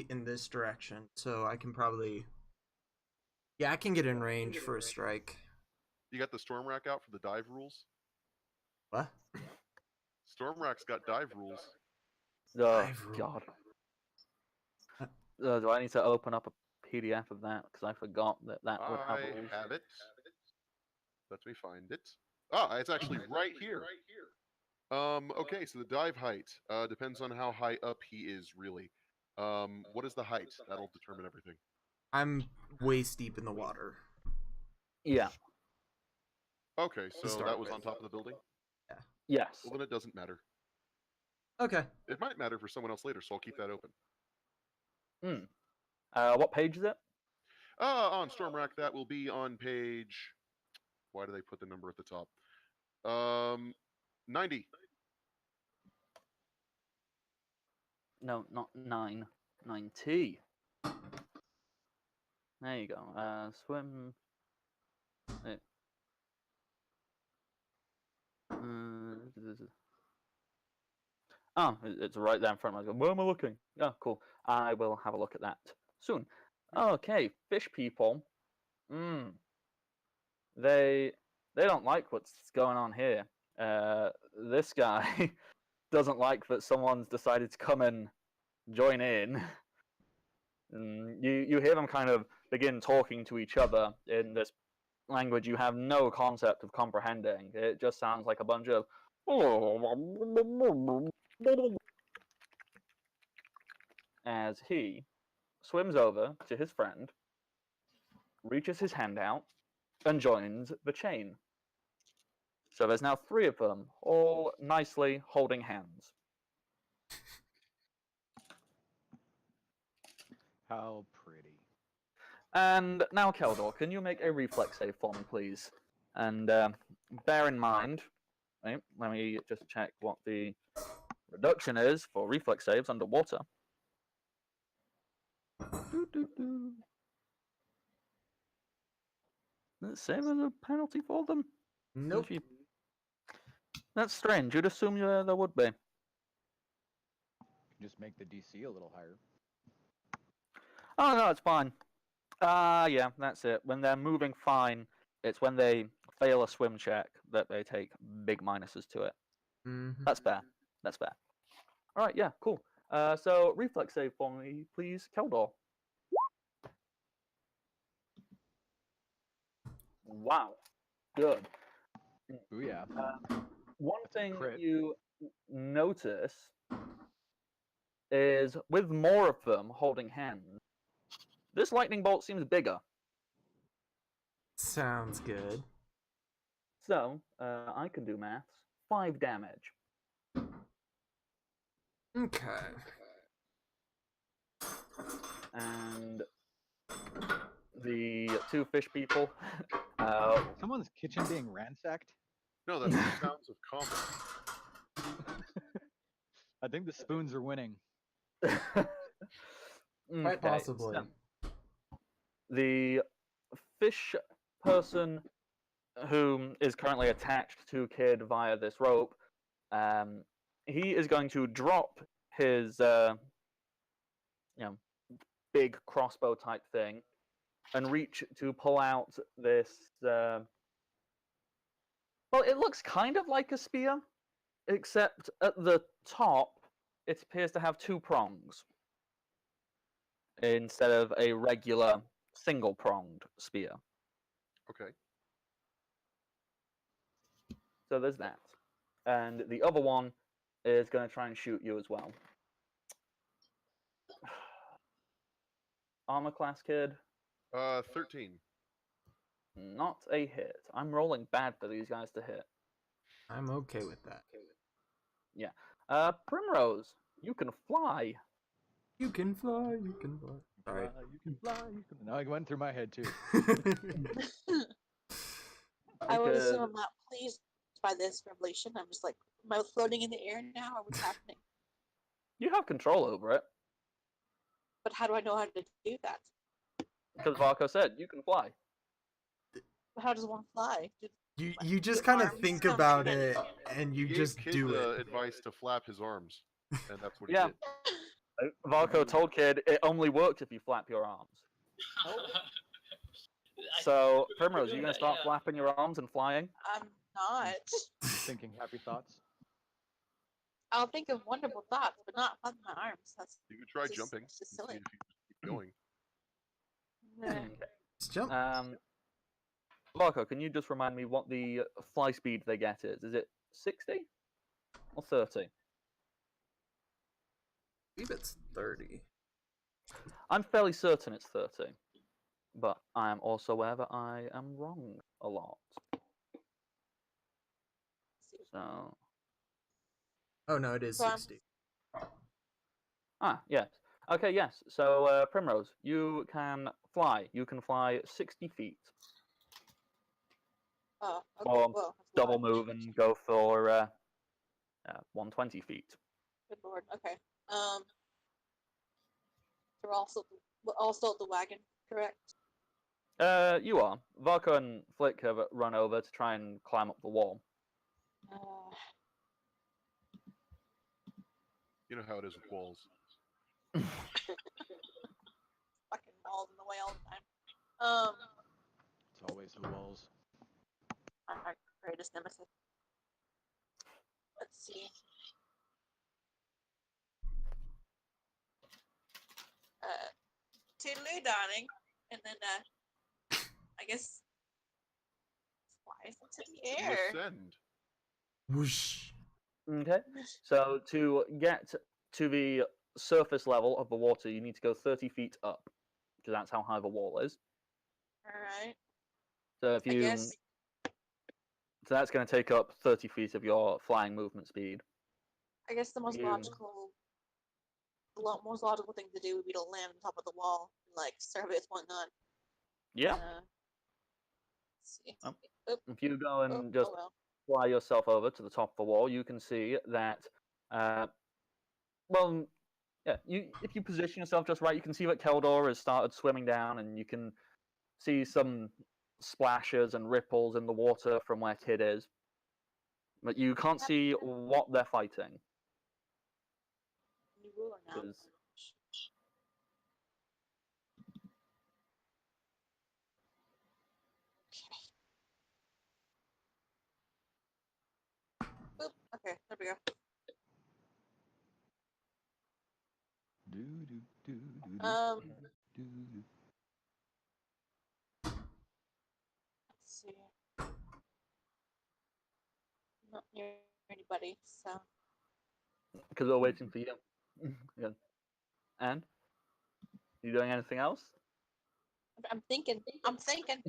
in this direction. So I can probably, yeah, I can get in range for a strike. You got the storm rack out for the dive rules? What? Storm rack's got dive rules. Oh, Dive rule. God. Do I need to open up a PDF of that? Because I forgot that would have I rules. have it. Let me find it. Ah, it's actually right here. Okay, so the dive height depends on how high up he is, really. What is the height? That'll determine everything. I'm waist deep in the water. Yeah. Okay, so start that was with. on top of the building? Yes. Well, then it doesn't matter. Okay. It might matter for someone else later, so I'll keep that open. What page is it? On storm rack, that will be on page... Why do they put the number at the top? 90. No, not 9. 90. There you go. Swim. Oh, it's right there in front of me. I go, where am I looking? Yeah, cool. I will have a look at that soon. Okay, fish people. They don't like what's going on here. This guy doesn't like that someone's decided to come and join in. You hear them kind of begin talking to each other in this language you have no concept of comprehending. It just sounds like a bunch of as he swims over to his friend, reaches his hand out, and joins the chain. So there's now 3 of them, all nicely holding hands. How pretty. And now, Keldor, can you make a reflex save for me, please? And bear in mind, right, let me just check what the reduction is for reflex saves underwater. Does it save as a penalty for them? Nope. That's strange. You'd assume there would be. Just make the DC a little higher. Oh, no, it's fine. Yeah, that's it. When they're moving fine, it's when they fail a swim check that they take big minuses to it. Mm-hmm. That's fair. That's fair. All right, yeah, cool. So reflex save for me, please, Keldor. Wow, good. Booyah. One That's a thing crit. you notice is with more of them holding hands, this lightning bolt seems bigger. Sounds good. So I can do maths. 5 damage. Okay. And the 2 fish people. Someone's kitchen being ransacked? No, that's the sounds of combat. I think the spoons are winning. Quite possibly. So the fish person who is currently attached to Kid via this rope, he is going to drop his big crossbow type thing and reach to pull out this well, it looks kind of like a spear, except at the top it appears to have 2 prongs instead of a regular single pronged spear. Okay. So there's that. And the other one is going to try and shoot you as well. Armor class, Kid. 13. Not a hit. I'm rolling bad for these guys to hit. I'm okay with that. Yeah. Primrose, you can fly. You can fly, you can fly. Sorry. You can fly, you can... No, it went through my head too. I would assume Because- I'm not pleased by this revelation. I'm just like, am I floating in the air now, or what's happening? You have control over it. But how do I know how to do that? Because Varko said you can fly. How does one fly? You just With kind of arms think so about many. it and you He just gave Kid do the it. advice to flap his arms, and that's what he Yeah. did. Varko told Kid it only works if you flap your arms. I- So, Primrose, you doing going to that, start yeah. flapping your arms and flying? I'm not. Thinking happy thoughts. I'll think of wonderful thoughts, but not flapping my arms. That's You could try just- jumping it's and just see silly. if you keep going. Just jump. Varko, can you just remind me what the fly speed they get is? Is it 60 or 30? I believe it's 30. I'm fairly certain it's 30, but I am also aware that I am wrong a lot. So, Oh no, it is So I'm- 60. yes. Okay, yes. So, Primrose, you can fly. You can fly 60 feet. Oh, okay. Or Well, that's a double lot. move and go for 120 feet. Good lord. Okay. We're also at the wagon, correct? You are. Varko and Flick have run over to try and climb up the wall. Uh, You know how it is with walls. fucking walls in the way all the time. It's always the walls. My greatest nemesis. Let's see. Toodaloo, darling, and then I guess flies into the air. Descend. Whoosh. Okay. So to get to the surface level of the water, you need to go 30 feet up, because that's how high the wall is. All right. So if I you, guess. so that's going to take up 30 feet of your flying movement speed. I guess the most You- logical most logical thing to do would be to land on top of the wall, and, like surface whatnot. Yeah. Let's see. Oh. Oop, If you go oh, and just oh well. fly yourself over to the top of the wall, you can see that. Well, yeah. If you position yourself just right, you can see that Keldor has started swimming down, and you can see some splashes and ripples in the water from where Kid is. But you can't see what they're fighting. New ruler now. 'Cause- Oop, okay, there we go. Do, do, do, do, do, Um, do, do. let's see. Not near anybody, so Because we're waiting for you. Yeah. And you doing anything else? I'm thinking. I'm thinking.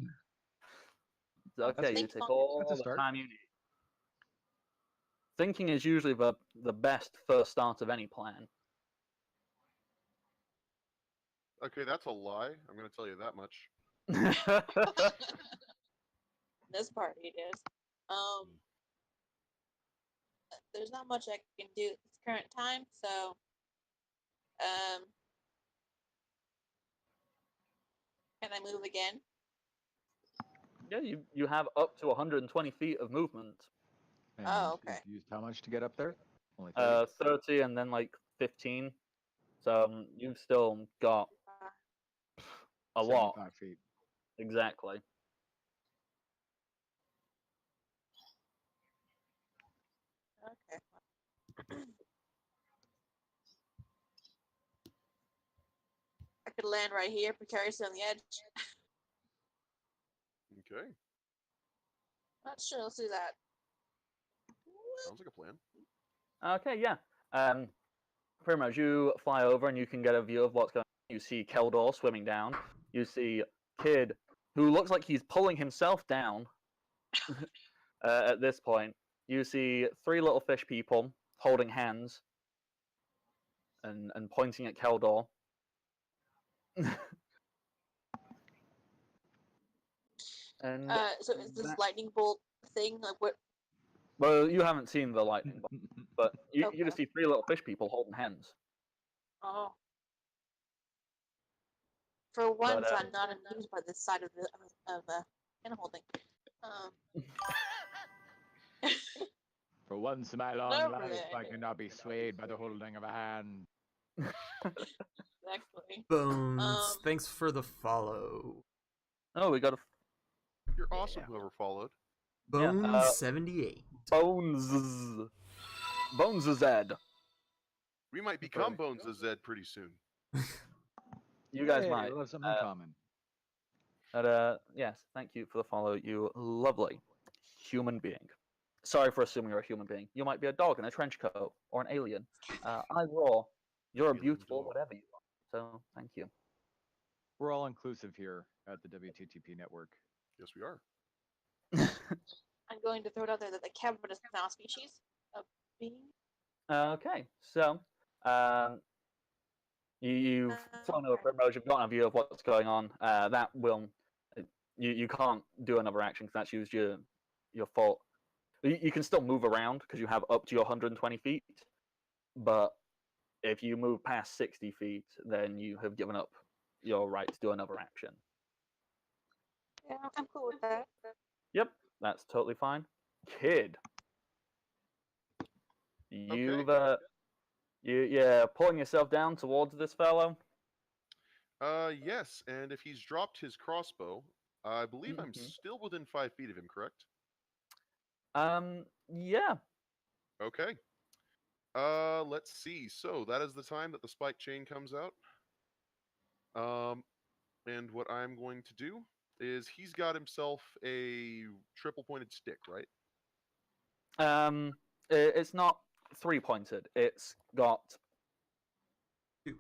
It's okay, you Think take fun. all That's a the start. time you need. Thinking is usually the best first start of any plan. Okay, that's a lie. I'm going to tell you that much. This party it is. There's not much I can do at this current time, so can I move again? Yeah, you have up to 120 feet of movement. And Oh, okay. you've used how much to get up there? Only 30? 30 and then like 15. So you've still got a lot. 75 feet. Exactly. Okay. I could land right here, precariously on the edge. Okay, Not sure. Let's do that. sounds like a plan. Okay, yeah. Pretty much you fly over and you can get a view of what's going on. You see Keldor swimming down. You see Kid, who looks like he's pulling himself down at this point. You see 3 little fish people holding hands and pointing at Keldor. And So is this that- lightning bolt thing like what? well, you haven't seen the lightning bolt, but you Okay. just see 3 little fish people holding hands. Oh. For once, But, I'm not amused by this side of the hand holding. For once in my long Lovely. life, I cannot be swayed by the holding of a hand. Exactly. Bones, thanks for the follow. oh, we got a You're awesome, whoever followed. Yeah, Bones 78. Bones. Bones is Ed. We might become Bones of Zed pretty soon. You guys Yay, might. we'll have something in common. But yes, thank you for the follow, you lovely human being. Sorry for assuming you're a human being. You might be a dog in a trench coat or an alien. I raw. You're a Alien beautiful dog. whatever you are. So thank you. We're all inclusive here at the WTTP network. Yes, we are. I'm going to throw it out there that the cabinet is now a species of being. Okay, so you've flown over Primrose. You've gotten a view of what's going on. That will you can't do another action because that's used your fault. You can still move around because you have up to your 120 feet, but if you move past 60 feet, then you have given up your right to do another action. Yeah, I'm cool with that. Yep, that's totally fine. Kid, you've pulling yourself down towards this fellow. Yes, and if he's dropped his crossbow, I believe I'm Mhm. still within 5 feet of him, correct? Yeah. Okay. Let's see. So that is the time that the spike chain comes out. And what I'm going to do is he's got himself a triple pointed stick, right? It's not 3-pointed. It's got. 2.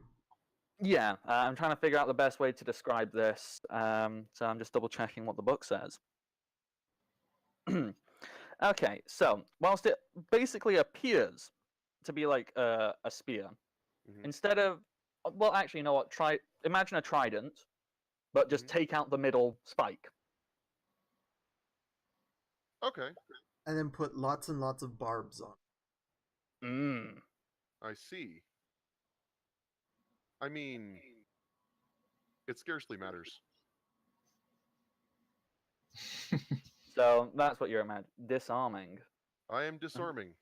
Yeah, I'm trying to figure out the best way to describe this. So I'm just double checking what the book says. Okay, so whilst it basically appears to be like a spear, Mhm. instead of, well, actually, you know what? Imagine a trident, but just Mhm. take out the middle spike. Okay, And then put lots and lots of barbs on. Mm. I see. I mean, it scarcely matters. So that's what you're disarming. I am disarming.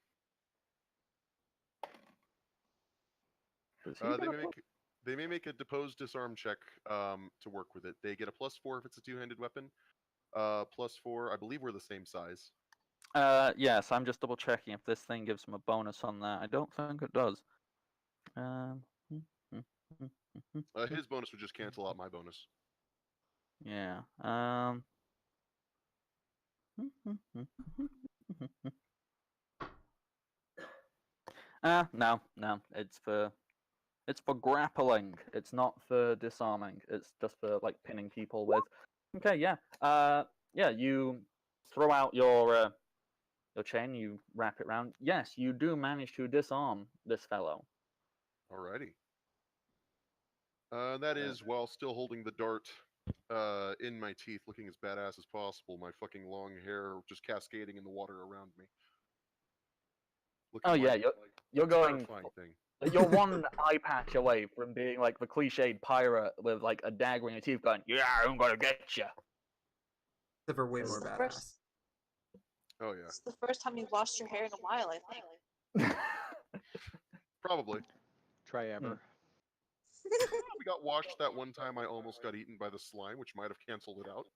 Is he They gonna may make they may make a depose disarm check to work with it. They get a +4 if it's a two-handed weapon. +4. I believe we're the same size. Yes, I'm just double checking if this thing gives him a bonus on that. I don't think it does. Um, His bonus would just cancel out my bonus. yeah. No. It's for grappling. It's not for disarming. It's just for like pinning people with. Okay, yeah. Yeah. You throw out your chain. You wrap it around. Yes, you do manage to disarm this fellow. Alrighty. That is while still holding the dart in my teeth, looking as badass as possible. My fucking long hair just cascading in the water around me. Looking Oh yeah, like you're a going. terrifying thing. You're one eye patch away from being like the cliched pirate with like a dagger in your teeth, going, "Yeah, I'm gonna get you." Except for way This more is the badass. first- Oh yeah, It's the first time you've washed your hair in a while, I think. probably. Try ever. We got washed that one time. I almost got eaten by the slime, which might have canceled it out.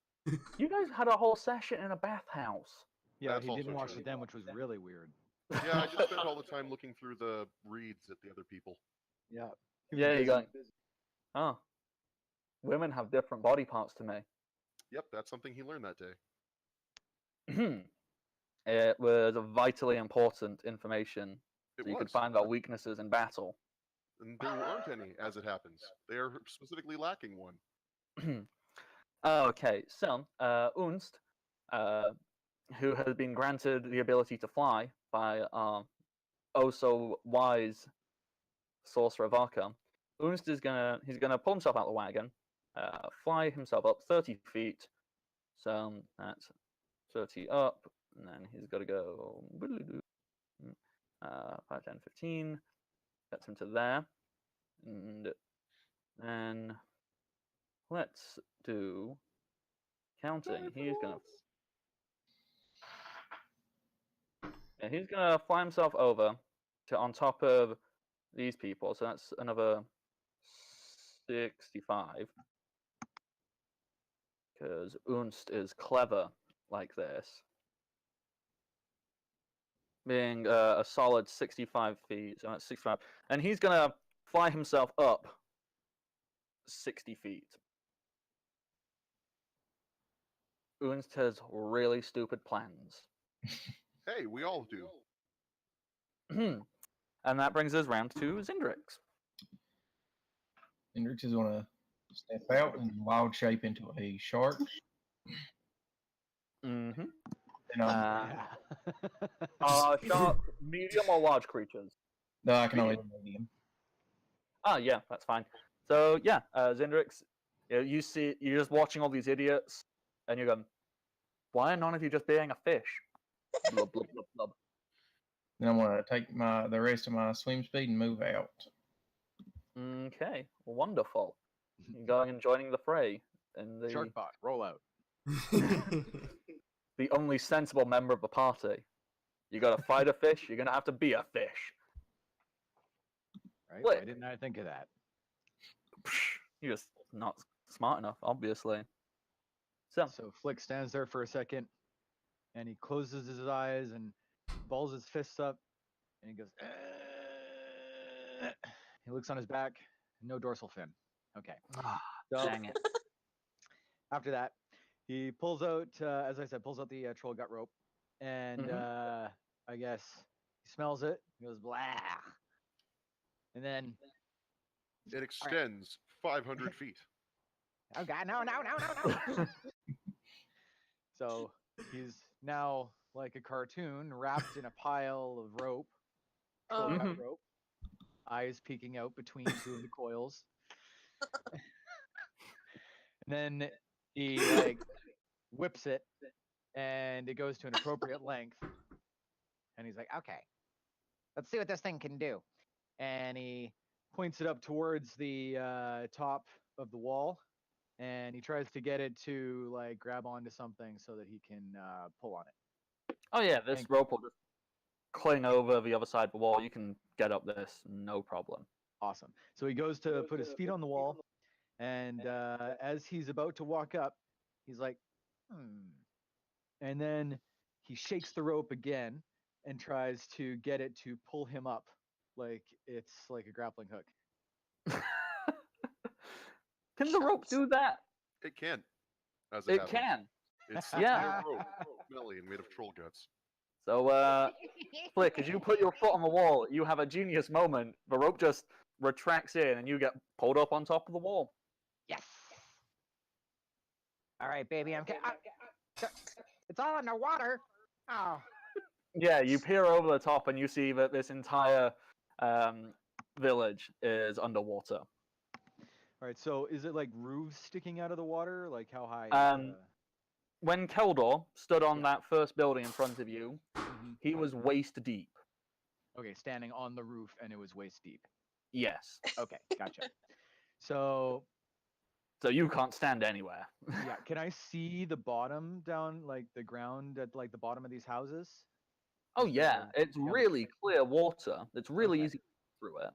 You guys had a whole session in a bathhouse. Yeah, That's he didn't also wash true. it then, which was really weird. Yeah, I just spent all the time looking through the reeds at the other people. Yeah. He was Yeah, you're busy. going. Oh, women have different body parts to me. Yep, that's something he learned that day. It was a vitally important information, It so you could was. find our weaknesses in battle. And there aren't any, as it happens. They are specifically lacking one. Okay, so Unst, who has been granted the ability to fly by oh so wise sorcerer Varka, Unst is he's gonna pull himself out of the wagon, fly himself up 30 feet. So that's 30 up, and then he's got to go 5, 10, 15. Gets him to there, and then let's do counting. He's gonna fly himself over to on top of these people. So that's another 65. Because Unst is clever like this. Being a solid 65 feet, so that's 65. And he's gonna fly himself up 60 feet. Unst has really stupid plans. Hey, we all do. And that brings us round to Zindrix. Hendrix is going to step out and wild shape into a shark. Mm-hmm. And Shark, medium or large creatures? no, I can only do medium. Oh, yeah, that's fine. So, yeah, Zindrix, you're just watching all these idiots, and you're going, why are none of you just being a fish? Blub, blub, blub, blub. Then I'm going to take the rest of my swim speed and move out. Okay, wonderful. You're going and joining the fray. And Sharkbot, roll out. the only sensible member of the party. You gotta fight a fish, you're gonna have to be a fish. Right? What? Why didn't I think of that? You're just not smart enough, obviously. So, Flick stands there for a second, and he closes his eyes and balls his fists up, and he goes. He looks on his back. No dorsal fin. Okay. So dang it. after that, he pulls out, as I said, pulls out the troll gut rope, and I guess he smells it. He goes blah, and then It extends 500 feet. oh god, no. So he's now like a cartoon wrapped in a pile of rope, troll gut rope. eyes peeking out between two of the coils. And then he like whips it, and it goes to an appropriate length. And he's like, "Okay, let's see what this thing can do." And he points it up towards the top of the wall, and he tries to get it to like grab onto something so that he can pull on it. Oh yeah, this Thank- rope will just cling over the other side of the wall. You can get up this, no problem. Awesome. So he goes to put his feet on the wall, and as he's about to walk up, he's like, and then he shakes the rope again and tries to get it to pull him up like it's like a grappling hook. Can the rope do that? It can. As It happens. can. It's Yeah. a rope, smelly and made of troll guts. So, Flick, as you put your foot on the wall, you have a genius moment. The rope just retracts in, and you get pulled up on top of the wall. Yes. All right, baby, it's all underwater. Oh. Yeah, you peer over the top, and you see that this entire village is underwater. All right, so is it like roofs sticking out of the water? Like how high? When Keldor stood on that first building in front of you, he was waist deep. Okay, standing on the roof, and it was waist deep. Yes. Okay, gotcha. So you can't stand anywhere. yeah, can I see the bottom down, like the ground at like the bottom of these houses? Oh yeah, it's Yeah. really clear water. It's really Okay. easy to get through it.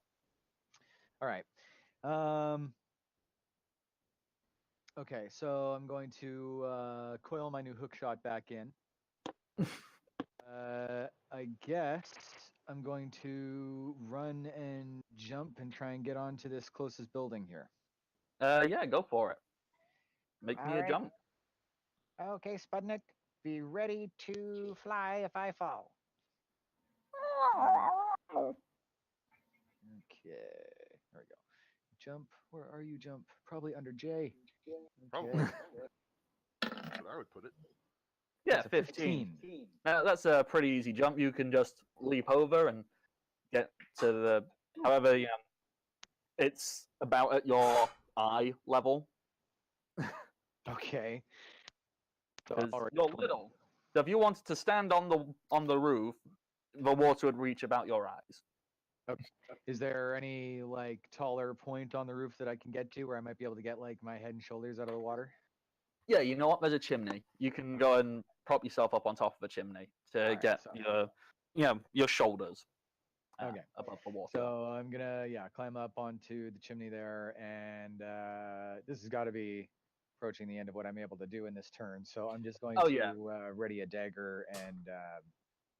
All right. Okay, so I'm going to coil my new hook shot back in. I guess I'm going to run and jump and try and get onto this closest building here. Yeah, go for it. Make me a Alright. jump. Okay, Spudnik, be ready to fly if I fall. Okay, there we go. Jump. Where are you? Jump. Probably under J. Probably. Okay. That's what I would put it. Yeah, That's a 15. That's a pretty easy jump. You can just leap over and get to the. However, yeah, it's about at your eye level. Okay. So Because I'm already you're 20. little. So if you wanted to stand on the roof, the water would reach about your eyes. Okay. Is there any like taller point on the roof that I can get to where I might be able to get like my head and shoulders out of the water? Yeah, you know what? There's a chimney. You can go and prop yourself up on top of a chimney to Alright, get so- your shoulders Okay. above the water. So I'm gonna climb up onto the chimney there, and this has got to be approaching the end of what I'm able to do in this turn. So I'm just going to ready a dagger and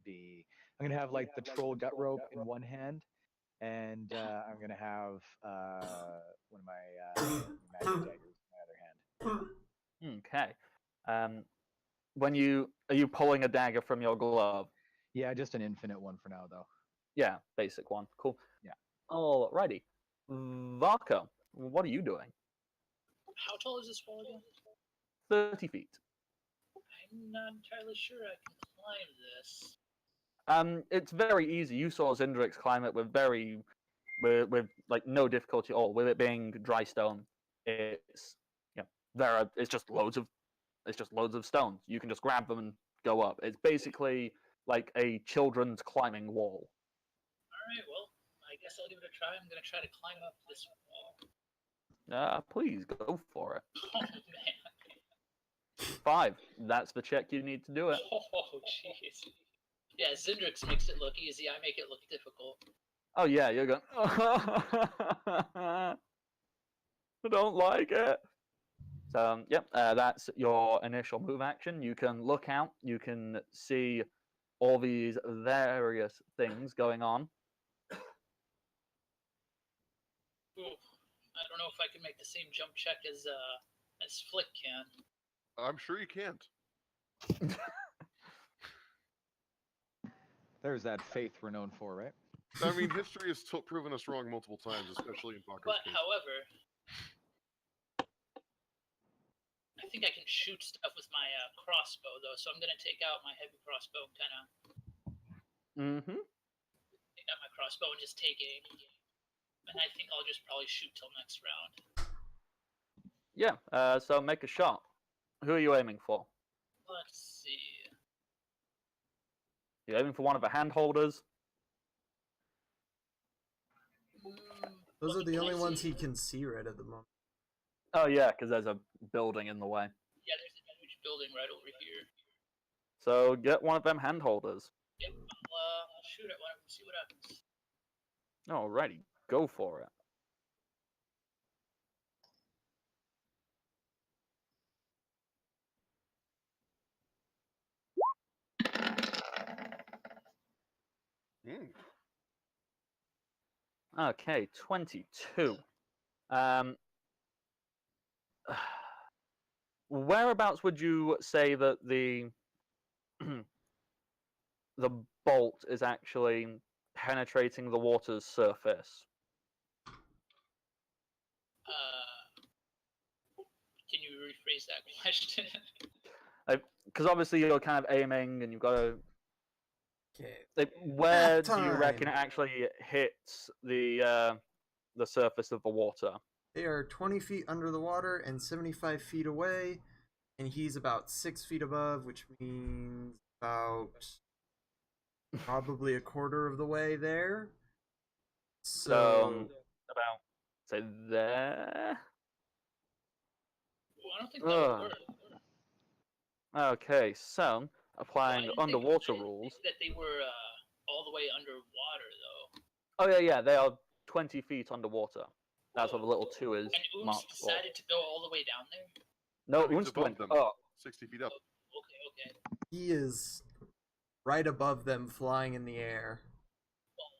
I'm gonna have like the troll gut rope in one hand, and I'm gonna have one of my magic daggers in my other hand. Okay. Are you pulling a dagger from your glove? Yeah, just an infinite one for now, though. Yeah, basic one. Cool. Yeah. Alrighty. Varko, what are you doing? How tall is this wall again? 30 feet. I'm not entirely sure I can climb this. It's very easy. You saw Zindrix climb it with like no difficulty at all. With it being dry stone, it's it's just loads of stones. You can just grab them and go up. It's basically like a children's climbing wall. Alright, well, I guess I'll give it a try. I'm gonna try to climb up this wall. Please go for it. Oh, man. 5. That's the check you need to do it. Oh, jeez. Yeah, Zindrix makes it look easy. I make it look difficult. Oh yeah, you're going. I don't like it. So yep, that's your initial move action. You can look out. You can see all these various things going on. Ooh, I don't know if I can make the same jump check as Flick can. I'm sure you can't. There's that faith we're known for, right? I mean, history has proven us wrong multiple times, especially in Bako's But case. however, I think I can shoot stuff with my crossbow though, so I'm gonna take out my heavy crossbow and kind of take out my crossbow and just take aim. And I think I'll just probably shoot till next round. Yeah. So make a shot. Who are you aiming for? Let's see. You aiming for one of the hand holders? Those are What the can I only ones see? he can see right at the moment. Oh yeah, because there's a building in the way. Yeah, there's a huge building right over here. So get one of them hand holders. Yep, I'll shoot at one of them, see what happens. Alrighty, go for it. Mm. Okay, 22. Whereabouts would you say that the the bolt is actually penetrating the water's surface? Can you rephrase that question? Because obviously you're kind of aiming, and you've got to. Okay. Where do you reckon it time. actually hits the surface of the water? They are 20 feet under the water and 75 feet away, and he's about 6 feet above, which means about probably a quarter of the way there. So About say there. Well, I don't think that would work. Okay, so Well, I applying didn't think, underwater I didn't rules. think that they were all the way underwater, though. Oh yeah, they are 20 feet underwater. That's what the little 2 is And Ooms marked for. decided to go all the way down there? No, he's Unst above went them. up. 60 feet up. Okay. he is right above them, flying in the air.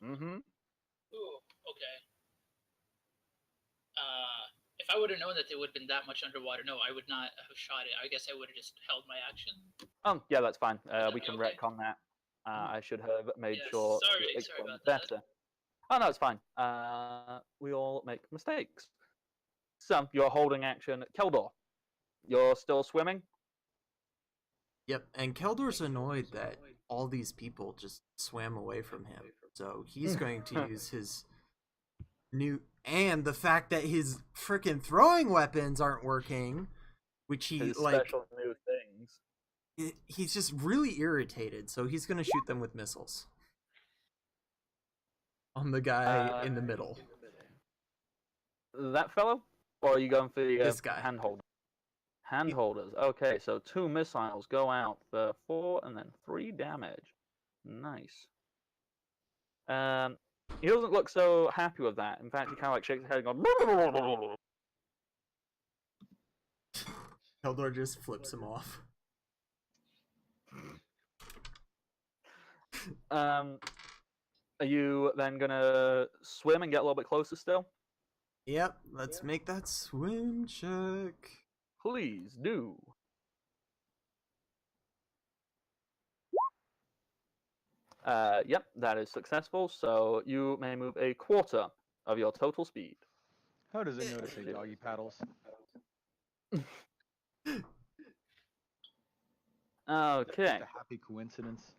Mm-hmm. Ooh, okay. If I would have known that they would have been that much underwater, no, I would not have shot it. I guess I would have just held my action. Oh yeah, that's fine. that We be can okay? retcon that. I should have made Yes, sure sorry to about explain that. better. Oh no, it's fine. We all make mistakes. So you're holding action, Keldor. You're still swimming. Yep, and Keldor's annoyed that all these people just swam away from him. So he's going to use his new, and the fact that his freaking throwing weapons aren't working, which he His like special new things. he's just really irritated, so he's going to shoot them with missiles on the guy in the middle. That fellow, or are you going for the This guy. handhold? Handholders. Okay, so 2 missiles go out for 4 and then 3 damage. Nice. He doesn't look so happy with that. In fact, he kind of like shakes his head and goes. Keldor just flips him off. Are you then gonna swim and get a little bit closer still? Yep, let's make that swim check. Please do. Yep, that is successful. So you may move a quarter of your total speed. How does it know to say doggy paddles? Okay. Just a happy coincidence.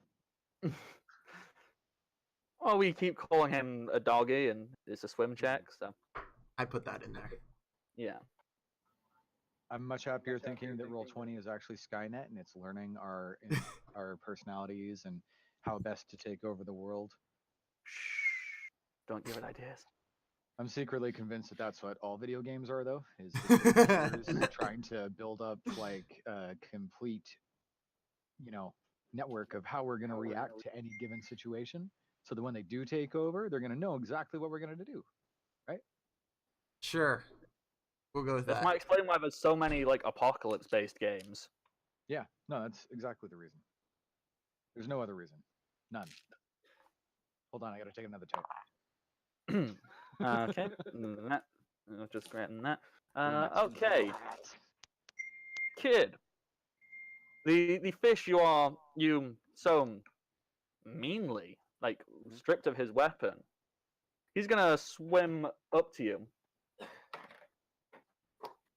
Well, we keep calling him a doggy, and it's a swim check, so I put that in there. yeah. I'm much happier thinking that Roll20 is actually Skynet and it's learning our our personalities and how best to take over the world. Shh. Don't give it ideas. I'm secretly convinced that that's what all video games are, though, is computers trying to build up like a complete, network of how we're going to react to any given situation, so that when they do take over, they're going to know exactly what we're going to do. Right? Sure. We'll go with This that. might explain why there's so many like apocalypse-based games. Yeah. No, that's exactly the reason. There's no other reason. None. Hold on, I got to take another take. Okay. That. Just grabbing that. Okay. Kid. The fish you so meanly like stripped of his weapon. He's gonna swim up to you.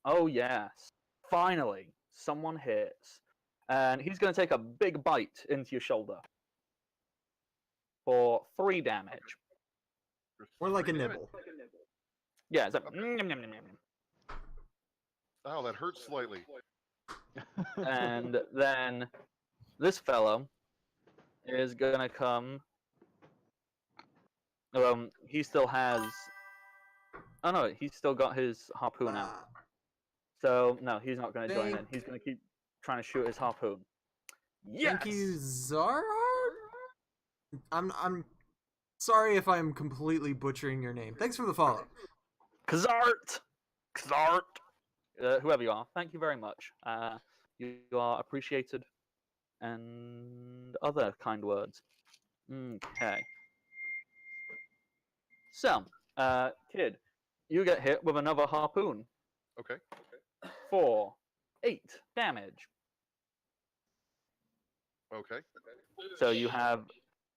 Oh yes, finally someone hits, and he's gonna take a big bite into your shoulder for 3 damage. More like a Damn it. nibble. Yeah, it's like, Ow, that hurts slightly. and then this fellow is gonna come. He still has. Oh no, he's still got his harpoon out. Ah, So no, he's not gonna join in. Thank- He's gonna keep trying to shoot his harpoon. Yes. Thank you, Zara. I'm sorry if I'm completely butchering your name. Thanks for the follow. Kazart. Whoever you are, thank you very much. You are appreciated, and other kind words. Okay. So, kid, you get hit with another harpoon Okay. for 8 damage. Okay. So you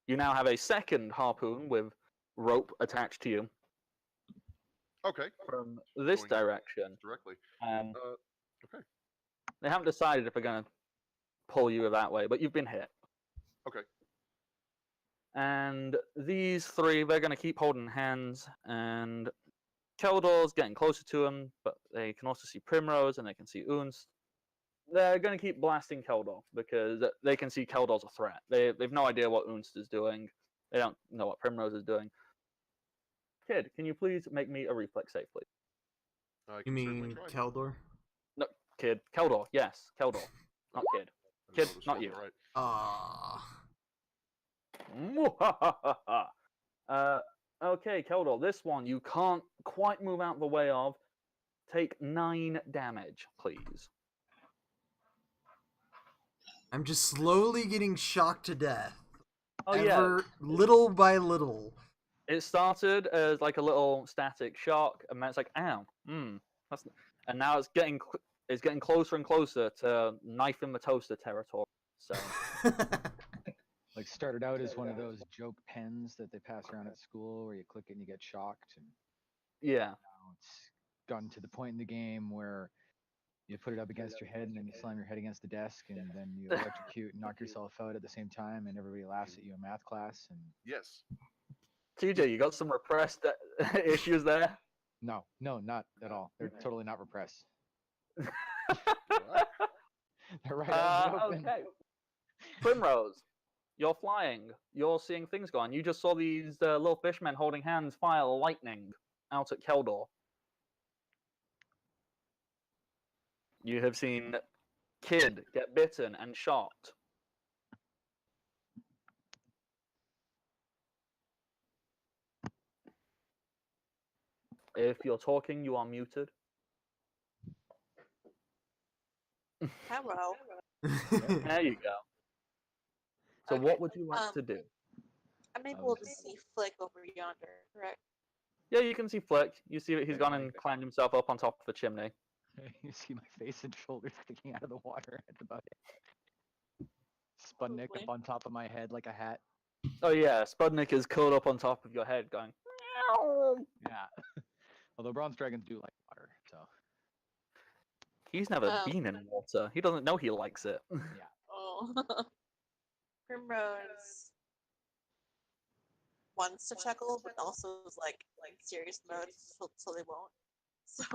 now have a second harpoon with rope attached to you Okay. from this Going direction. Directly. Um, Okay. they haven't decided if they're going to pull you that way, but you've been hit. Okay. And these three, they're going to keep holding hands, and Keldor's getting closer to him, but they can also see Primrose and they can see Oons. They're going to keep blasting Keldor because they can see Keldor's a threat. They've no idea what Oonst is doing. They don't know what Primrose is doing. Kid, can you please make me a reflex save, please? I You can certainly mean try. Keldor? No, Kid. Keldor, yes. Keldor. Not Kid. I Kid, know this not roll's you. alright. Okay, Keldor, this one you can't quite move out the way of. Take 9 damage, please. I'm just slowly getting shocked to death. Oh yeah, Little by little. it started as like a little static shock, and then it's like, ow, that's... and now it's getting closer and closer to knife in the toaster territory. So Like started out as one of those joke pens that they pass around at school where you click it and you get shocked, and yeah, now it's gotten to the point in the game where you put it up against your head and then you slam your head against the desk and then you electrocute and knock yourself out at the same time, and everybody laughs at you in math class. And Yes. TJ, you got some repressed issues there. no, not at all. They're totally not repressed. What? They're right out in the open. Okay, Primrose, you're flying. You're seeing things go on. You just saw these little fishmen holding hands fire lightning out at Keldor. You have seen Kid get bitten and shot. If you're talking, you are muted. Hello. There you go. So Okay, what would you like to do? I'm able to see Flick over yonder, correct? Yeah, you can see Flick. You see that he's gone and climbed himself up on top of the chimney. You see my face and shoulders sticking out of the water. That's about it. Sputnik Probably. up on top of my head like a hat. Oh yeah, Spudnik is curled up on top of your head going, meow. Yeah. Although bronze dragons do like water, so He's never been in water. He doesn't know he likes it. yeah. Oh. Primrose wants to chuckle, but also is like serious mode, so they won't. So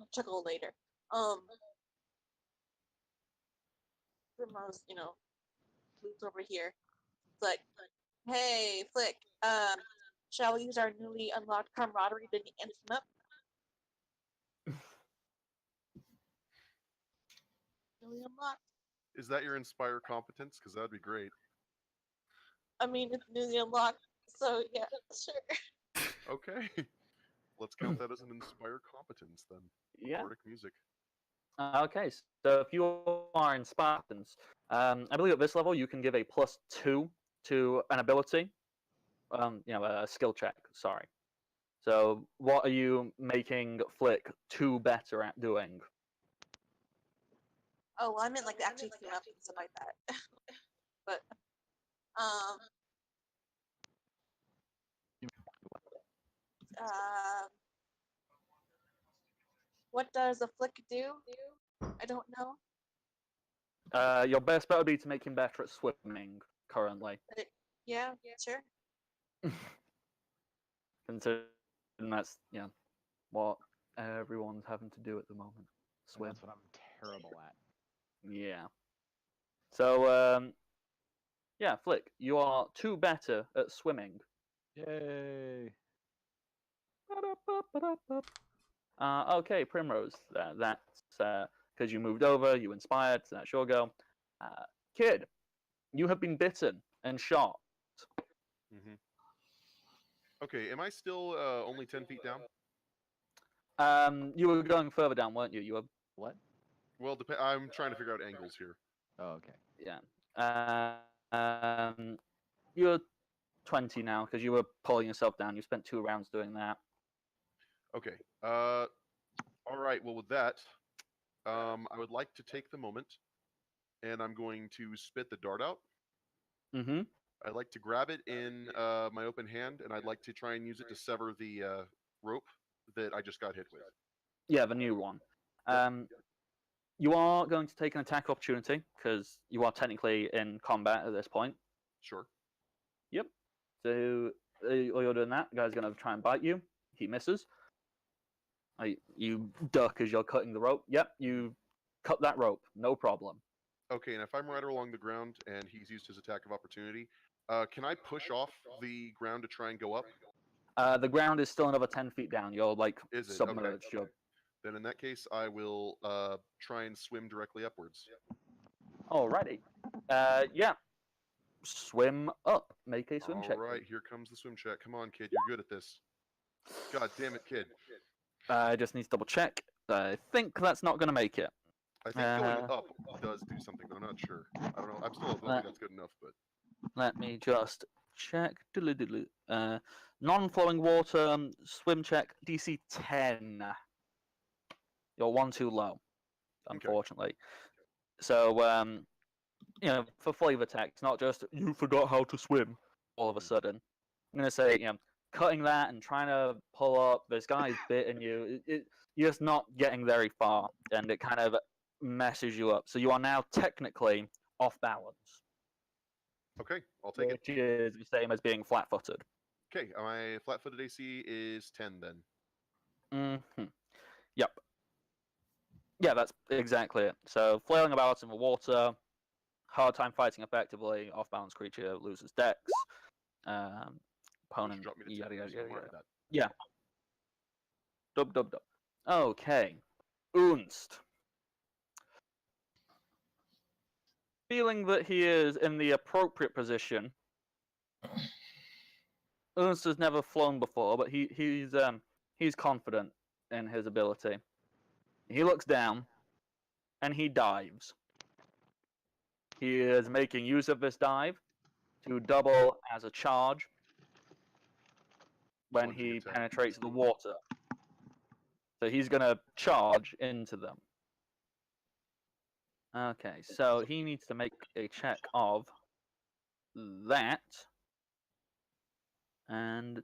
I'll chuckle later. Primrose, moves over here. It's like, hey, Flick, shall we use our newly unlocked camaraderie to amp him up? Newly unlocked. Is that your inspire competence? Because that'd be great. I mean, it's newly unlocked, so yeah, sure. Okay. Let's count that as an inspire competence then. Yeah. Bardic music. Okay, so if you are in Spartans, I believe at this level you can give a +2 to an ability. A skill check, sorry. So what are you making Flick 2 better at doing? Oh, well, I meant like actually team up and stuff like that. But what does a Flick do? I don't know. Your best bet would be to make him better at swimming currently. Yeah, sure. considering that's what everyone's having to do at the moment. And Swim. that's what I'm terrible at. Yeah. So yeah, Flick, you are 2 better at swimming. Yay! Okay, Primrose. That's because you moved over, you inspired, so that's your go. Kid, you have been bitten and shot. Mm-hmm. Okay, am I still only 10 feet down? You were going further down, weren't you? You were. What? Well, I'm trying to figure out angles here. Oh, okay. Yeah. You're 20 now because you were pulling yourself down. You spent 2 rounds doing that. Okay. All right. Well, with that, I would like to take the moment, and I'm going to spit the dart out. Mm-hmm. I'd like to grab it in my open hand, and I'd like to try and use it to sever the rope that I just got hit with. Yeah, the new one. Yep. You are going to take an attack opportunity because you are technically in combat at this point. Sure. Yep. So while you're doing that, the guy's going to try and bite you. He misses. You duck as you're cutting the rope. Yep, you cut that rope. No problem. Okay, and if I'm right along the ground and he's used his attack of opportunity, can I push off the ground to try and go up? The ground is still another 10 feet down. You're like Is it? submerged. Okay. Then in that case, I will try and swim directly upwards. Alrighty. Yeah. Swim up. Make a swim check. All right, here comes the swim check. Come on, kid, you're good at this. God damn it, kid. I just need to double check. I think that's not going to make it. I think going up does do something, but I'm not sure. I don't know. I'm still don't think that's good enough, but Let me just check. Non-flowing water, swim check, DC 10. You're 1 too low, unfortunately. So, for flavor text, not just you forgot how to swim all of a sudden. I'm going to say, cutting that and trying to pull up, this guy's bitten you. You're just not getting very far, and it kind of messes you up. So you are now technically off balance. okay, I'll take it. Which is the same as being flat-footed. Okay, my flat-footed AC is 10 then. Mm-hmm. Yep. Yeah, that's exactly it. So flailing about in the water, hard time fighting effectively, off-balance creature loses dex. Opponent, Drop me to 10, yada yada so yada mark yada. that. Yeah. Dub. Okay. Unst. Feeling that he is in the appropriate position. Unst has never flown before, but he's confident in his ability. He looks down, and he dives. He is making use of this dive to double as a charge when Plunging he attack. penetrates the water. So he's going to charge into them. Okay, so he needs to make a check of that. And...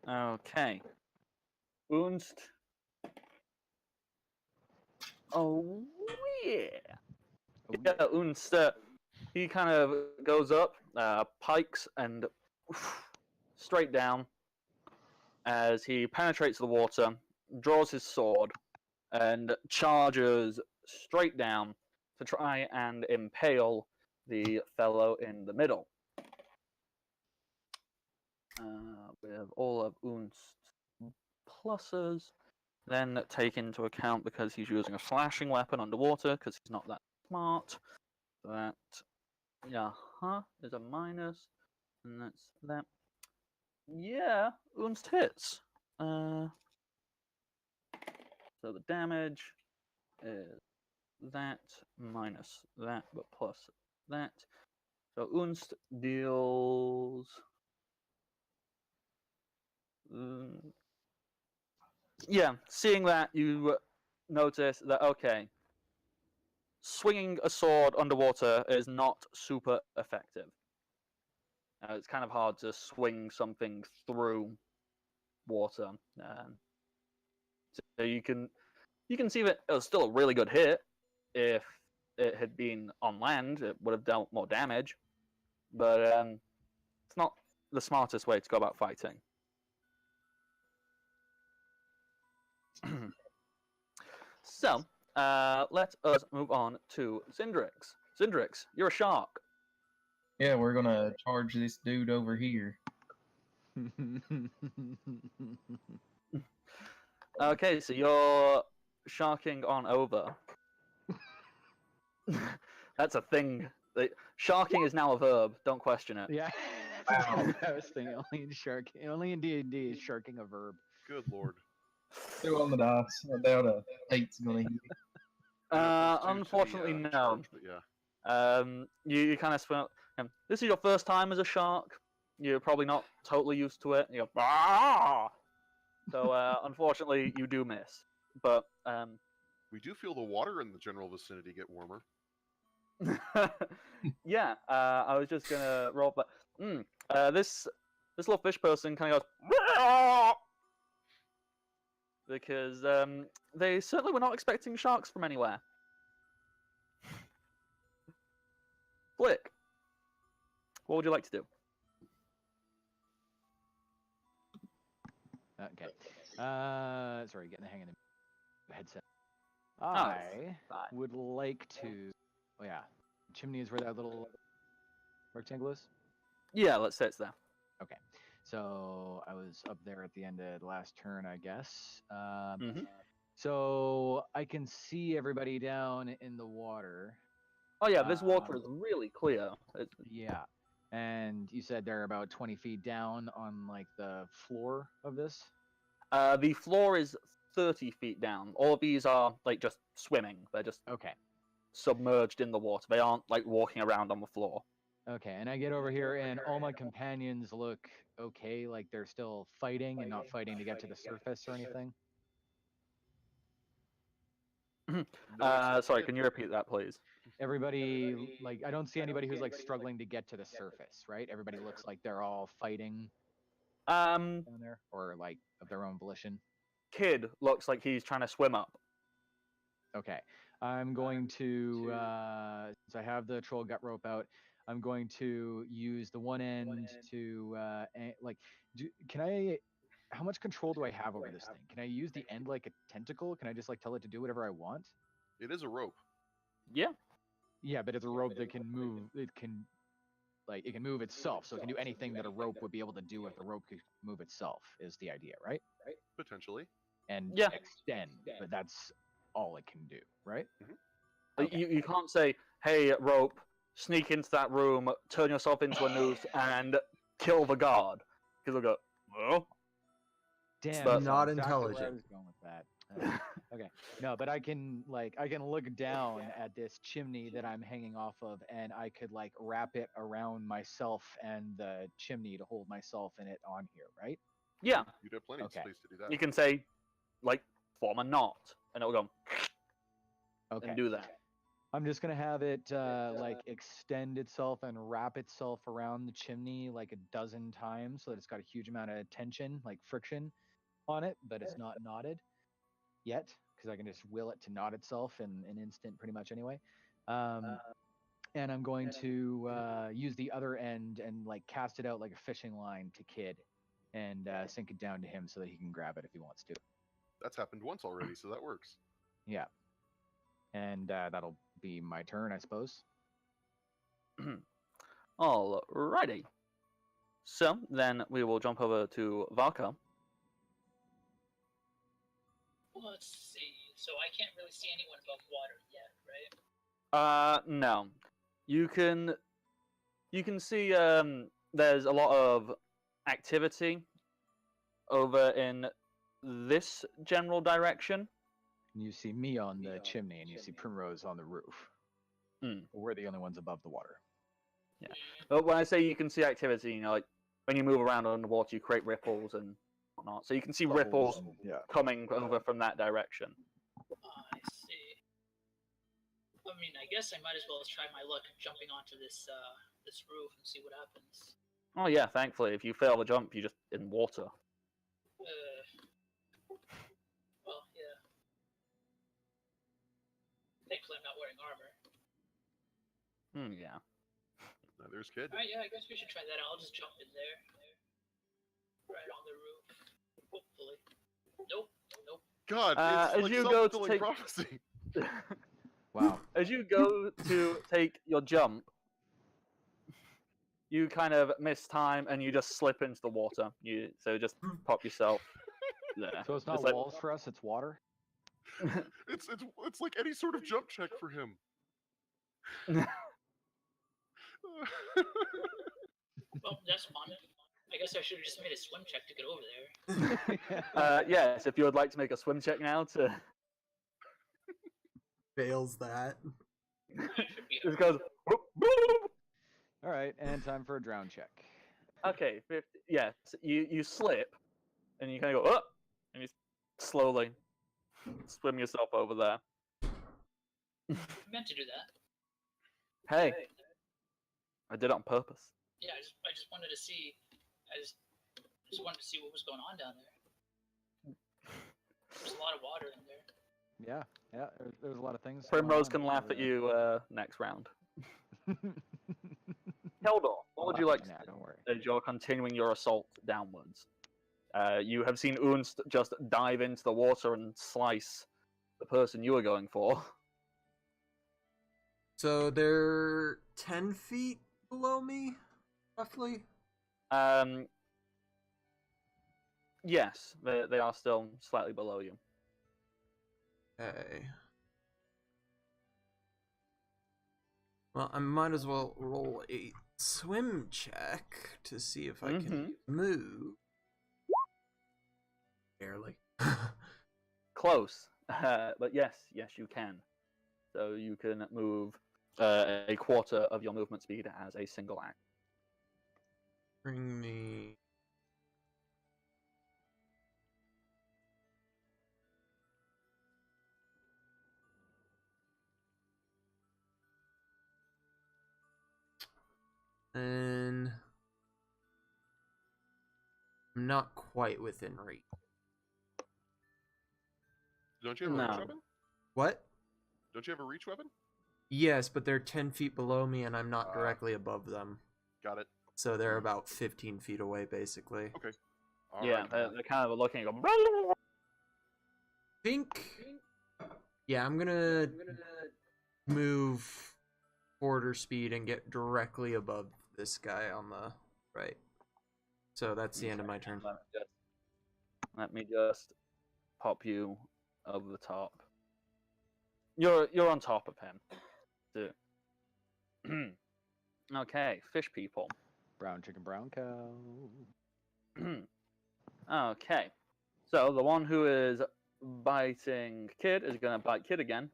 okay. Unst. Oh, yeah. Yeah, Unst, he kind of goes up, pikes, and straight down as he penetrates the water, draws his sword, and charges straight down to try and impale the fellow in the middle. With all of Unst's pluses, then take into account because he's using a slashing weapon underwater because he's not that smart. That, is a minus, and that's that. Yeah, Unst hits. So the damage is that minus that, but plus that. So Unst deals. Yeah, seeing that, you notice that, okay, swinging a sword underwater is not super effective. It's kind of hard to swing something through water. So you can see that it was still a really good hit if it had been on land, it would have dealt more damage. But it's not the smartest way to go about fighting. So, let us move on to Cindrix. Cindrix, you're a shark. Yeah, we're gonna charge this dude over here. Okay, so you're sharking on over. That's a thing. Sharking is now a verb. Don't question it. Yeah. Wow. I was thinking only in D&D is sharking a verb. Good lord. Throw on the dice. I doubt a 8's gonna hit. Yeah, +2 to the, Unfortunately, no. charge, but yeah. You kind of swim. This is your first time as a shark. You're probably not totally used to it. You go, "Ah!" So unfortunately, you do miss. But We do feel the water in the general vicinity get warmer. yeah, I was just gonna roll, but this little fish person kind of goes because they certainly were not expecting sharks from anywhere. Flick, what would you like to do? Okay. Sorry, getting the hang of the headset. Oh, I fine. would like to. Oh yeah, chimney is where that little rectangle is. Yeah, let's say it's there. Okay, so I was up there at the end of the last turn, I guess. Mhm. So I can see everybody down in the water. Oh yeah, this water is really clear. Yeah, and you said they're about 20 feet down on like the floor of this. The floor is 30 feet down. All of these are like just swimming. They're just Okay. submerged in the water. They aren't like walking around on the floor. Okay, and I get over here, and all my companions look okay, like they're still fighting and not fighting to get to the surface or anything. Sorry, can you repeat that, please? Everybody, like, I don't see anybody who's like struggling to get to the surface, right? Everybody looks like they're all fighting down there, or like of their own volition. Kid looks like he's trying to swim up. Okay, I'm going to, since I have the troll gut rope out, I'm going to use the one end to, like, can I, how much control do I have over this thing? Can I use the end like a tentacle? Can I just like tell it to do whatever I want? It is a rope. Yeah. Yeah, but it's a rope that can move. It can, like, it can move itself. So it can do anything that a rope would be able to do if the rope could move itself. Is the idea, right? Potentially. And Yeah. extend, but that's all it can do, right? Okay. You can't say, "Hey, rope, sneak into that room, turn yourself into a noose, and kill the guard," because they'll go, "Oh." Damn, But- that's Not exactly where I intelligent. was going with that. Okay, no, but I can look down at this chimney that I'm hanging off of, and I could like wrap it around myself and the chimney to hold myself in it on here, right? Yeah. You'd have plenty Okay. of space to do that. You can say, like, form a knot, and it'll go Okay. and do that. I'm just gonna have it like extend itself and wrap itself around the chimney like a dozen times, so that it's got a huge amount of tension, like friction, on it, but it's not knotted yet, because I can just will it to knot itself in an instant, pretty much anyway. And I'm going to use the other end and like cast it out like a fishing line to Kid, and sink it down to him so that he can grab it if he wants to. That's happened once already, so that works. Yeah. And that'll be my turn, I suppose. Alrighty. So then we will jump over to Valka. Let's see. So I can't really see anyone above water yet, right? No. You can see there's a lot of activity over in this general direction. You see me on the chimney, and you see Primrose on the roof. We're the only ones above the water. Yeah. But when I say you can see activity, you know, like when you move around underwater, you create ripples and whatnot. So you can see ripples Yeah. coming over from that direction. I see. I mean, I guess I might as well try my luck jumping onto this this roof and see what happens. Oh yeah, thankfully, if you fail the jump, you're just in water. Well, yeah. Thankfully, I'm not wearing armor. Yeah. Now, there's kid. Alright, yeah, I guess we should try that. I'll just jump in there. Right on the roof. Hopefully. Nope. Nope. God, As it's like you go to self-fulfilling take- prophecy. Wow. As you go to take your jump, you kind of miss time and you just slip into the water. So just pop yourself there. So it's not Just like- walls for us, it's water? It's like any sort of jump check for him. Well, that's fun. I guess I should have just made a swim check to get over there. Yes, if you would like to make a swim check now to Fails that. Should be just goes. Boop, boop. All right, and time for a drown check. Okay, 50, yeah. So you slip, and you kind of go up, and you slowly swim yourself over there. I meant to do that. Hey, I did it on purpose. Yeah, I just wanted to see. I just wanted to see what was going on down there. There's a lot of water in there. Yeah, there's a lot of things. Primrose going can on laugh over at you next round. Keldor, what would you like to Nah, do don't worry. as you're continuing your assault downwards? You have seen Unst just dive into the water and slice the person you were going for. So they're 10 feet below me, roughly? Yes, they are still slightly below you. Okay. Well, I might as well roll a swim check to see if I can move. Barely. Close, but yes, you can. So you can move a quarter of your movement speed as a single act. Bring me. And I'm not quite within reach. Don't you have a No. reach weapon? What? Don't you have a reach weapon? Yes, but they're 10 feet below me and I'm not Ah. directly above them. Got it. So they're about 15 feet away, basically. Okay. Yeah, Alright. they're kind of looking and go. Think. Yeah, I'm gonna move quarter speed and get directly above this guy on the right. So that's the end of my turn. Let me just pop you over the top. You're on top of him. Too. Okay, fish people. Brown chicken, brown cow. Okay, so the one who is biting Kid is going to bite Kid again.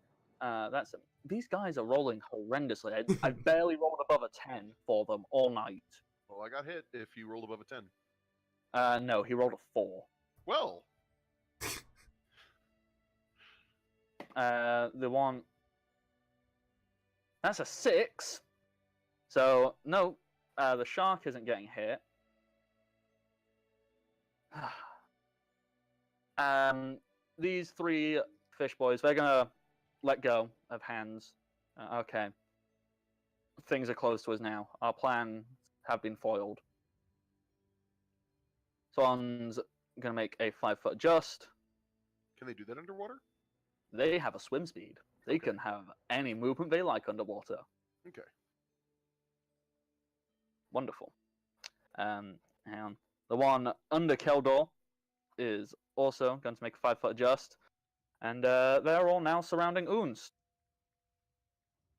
These guys are rolling horrendously. I barely rolled above a 10 for them all night. Well, I got hit if you rolled above a 10. No, he rolled a 4. Well, The one that's a 6. So no, the shark isn't getting hit. These 3 fish boys, they're gonna let go of hands. Okay, things are close to us now. Our plans have been foiled. Swan's gonna make a 5-foot adjust. can they do that underwater? They have a swim speed. They can have any movement they like underwater. Okay. Wonderful. Hang on. The one under Keldor is also going to make a 5-foot adjust. And they're all now surrounding Unst.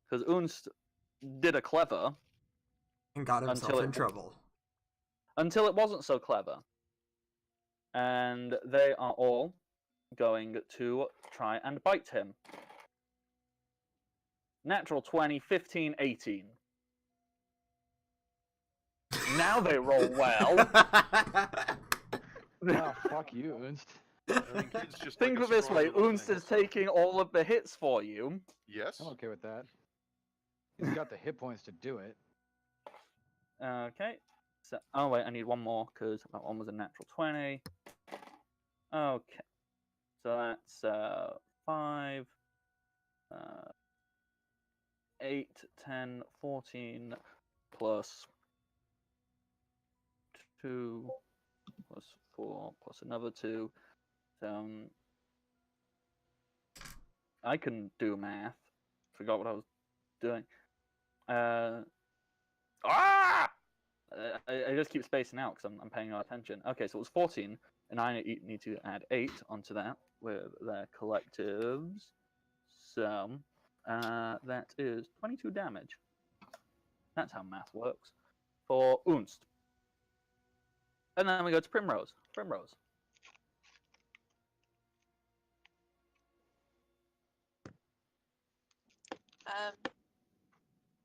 Because Unst did a clever And got himself Until in it- trouble. until it wasn't so clever. And they are all going to try and bite him. Natural 20, 15, 18. Now they roll well. Oh, fuck you, Unst. I mean, kid's just Think like of a it this way, strong little Unst thing, is so- taking all of the hits for you. Yes. I'm okay with that. He's got the hit points to do it. Okay. So, oh wait, I need one more because that one was a natural 20. Okay. So that's 5, 8, 10, 14 plus 2 plus 4 plus another 2. I can do math. Forgot what I was doing. I just keep spacing out because I'm paying no attention. Okay, so it was 14, and I need to add 8 onto that with their collectives. So that is 22 damage. That's how math works for Unst. And then we go to Primrose. Primrose.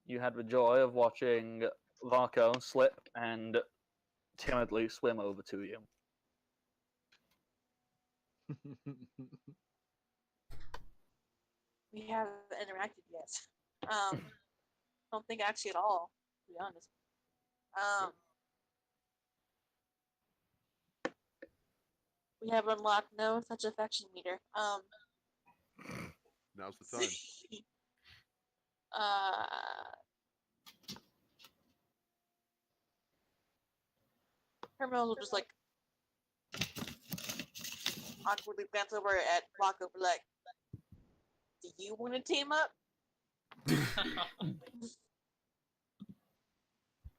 You had the joy of watching Varko slip and timidly swim over to you. We haven't interacted yet. I don't think actually at all, to be honest. We have unlocked no such affection meter. Now's the time. Hermel will just like awkwardly glance over at Flocko, like, "Do you want to team up?"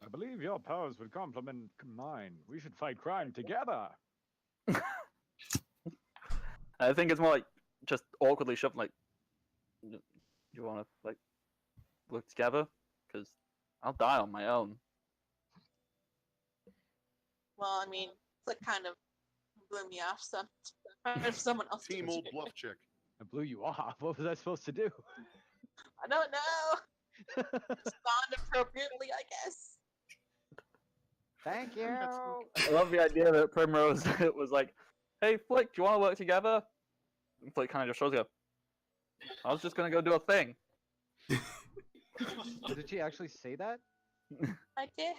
I believe your powers would complement mine. We should fight crime together. I think it's more like just awkwardly shoved, like, you want to like work together? Because I'll die on my own. Well, I mean, Flick kind of blew me off, so if someone else Team did old it. bluff chick. I blew you off. What was I supposed to do? I don't know. Respond appropriately, I guess. Thank you. I love the idea that Primrose was like, "Hey, Flick, do you want to work together?" And Flick kind of just shows you. I was just gonna go do a thing. Did she actually say that? I did.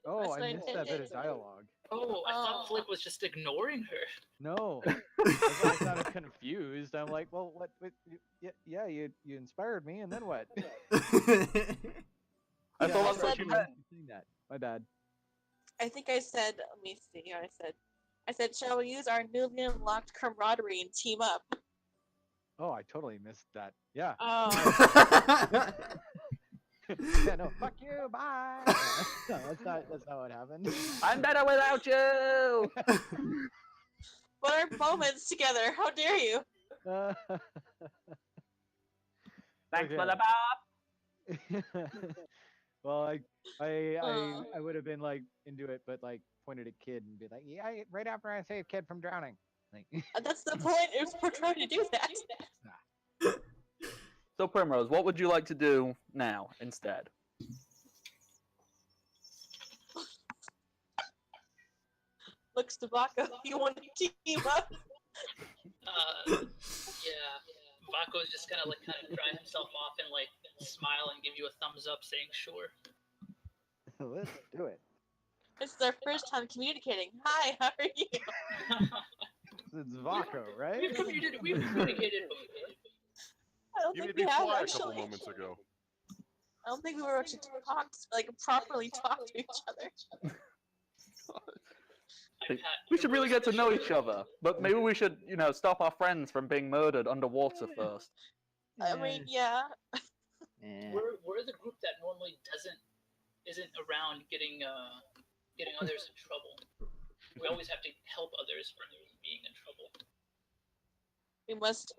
Oh, That's what I missed that bit did. of dialogue. Oh, I Oh. thought Flick was just ignoring her. No, I sounded confused. I'm like, well, what yeah, you inspired me, and then what? I Yeah, thought that's what said- you meant. that. My bad. I think I said, let me see here. I said, shall we use our newly unlocked camaraderie and team up? Oh, I totally missed that. Yeah. Oh, Yeah, no, fuck you, bye. No, that's not what happened. I'm better without you. what are moments together? How dare you? Thanks for Okay. the pop. Well, I would have been like into it, but like pointed at kid and be like, yeah, right after I saved kid from drowning. Like, That's the point. We're trying to do that. So Primrose, what would you like to do now instead? Looks to Baka. You want to team up? Yeah. Vako's just gonna like kind of dry himself off and like smile and give you a thumbs up, saying sure. let's do it. This is our first time communicating. Hi, how are you? It's Vako, right? We've communicated before. I don't You think made we me have fly a couple actually. moments ago. I don't think we were actually properly talk to each other. We should really get to know each other, but maybe we should, stop our friends from being murdered underwater first. I mean, yeah. We're the group that normally isn't around getting others in trouble. We always have to help others from being in trouble. We must.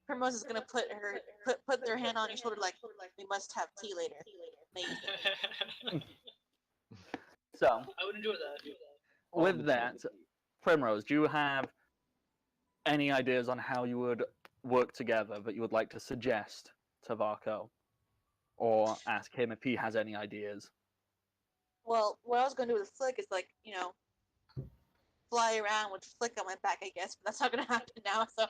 Primrose is gonna put their hand on your shoulder like we must have tea later. Amazing. So, I would enjoy that. with that, Primrose, do you have any ideas on how you would work together that you would like to suggest to Varko? Or ask him if he has any ideas? Well, what I was gonna do with Flick is fly around with Flick on my back, I guess, but that's not gonna happen now. So,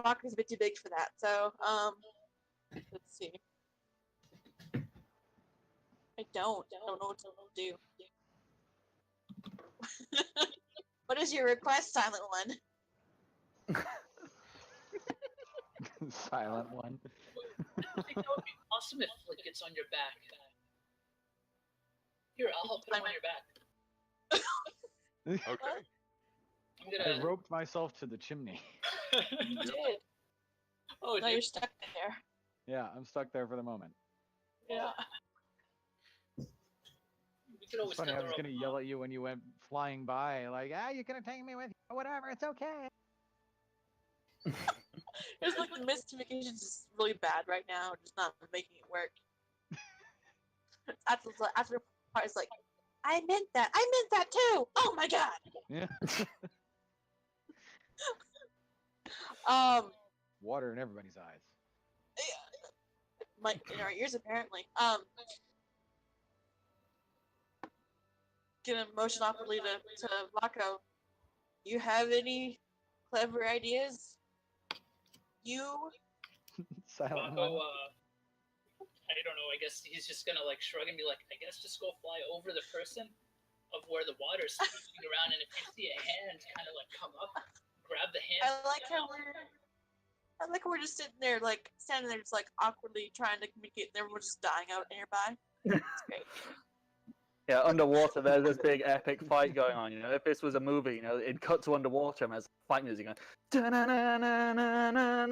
Rock is a bit too big for that. So, let's see. I don't know what to do. What is your request, Silent One? Silent one. I think that would be awesome if Flick gets on your back. Here, I'll help put him on your back. Okay. I'm I gonna. roped myself to the chimney. You did. Oh, Now dude. you're stuck there. Yeah, I'm stuck there for the moment. Yeah. We could It's always funny, cut I the was rope gonna yell at you when you went flying by, like, you gonna take me with you, whatever, it's okay. It's like the mystification is just really bad right now, just not making it work. After the part, it's like, I meant that too. Oh my god. Yeah. Water in everybody's eyes. In our ears apparently. Gonna motion awkwardly to Mako. You have any clever ideas? You? Silent Mako, one. I don't know. I guess he's just gonna like shrug and be like, I guess just go fly over the person of where the water's splashing around, and if you see a hand kind of like come up, grab the hand. I like how we're just sitting there, like standing there, just like awkwardly trying to communicate, and everyone's just dying out nearby. It's great. Yeah, underwater, there's this big epic fight going on. You know, if this was a movie, you know, it'd cut to underwater and there's fight music going, "Da-na-na-na-na-na,"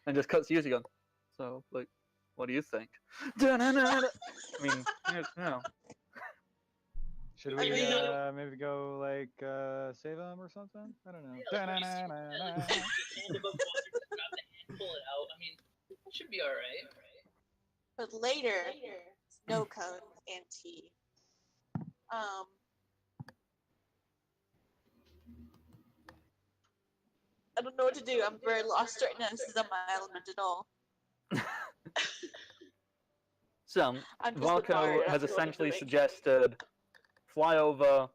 and just cuts to you going. So, like, what do you think? Da-na-na-na. I mean, you know. Should I we mean- maybe go like save him or something? I don't know. Yeah, like, maybe swim and, like, put your hand above water to grab the hand, pull it out. I mean, it should be all right. But later, snow cones and tea. I don't know what to do. I'm very lost right now. This is not my element at all. So, I'm just the bard, Varco I don't has know what I'm essentially doing. suggested fly over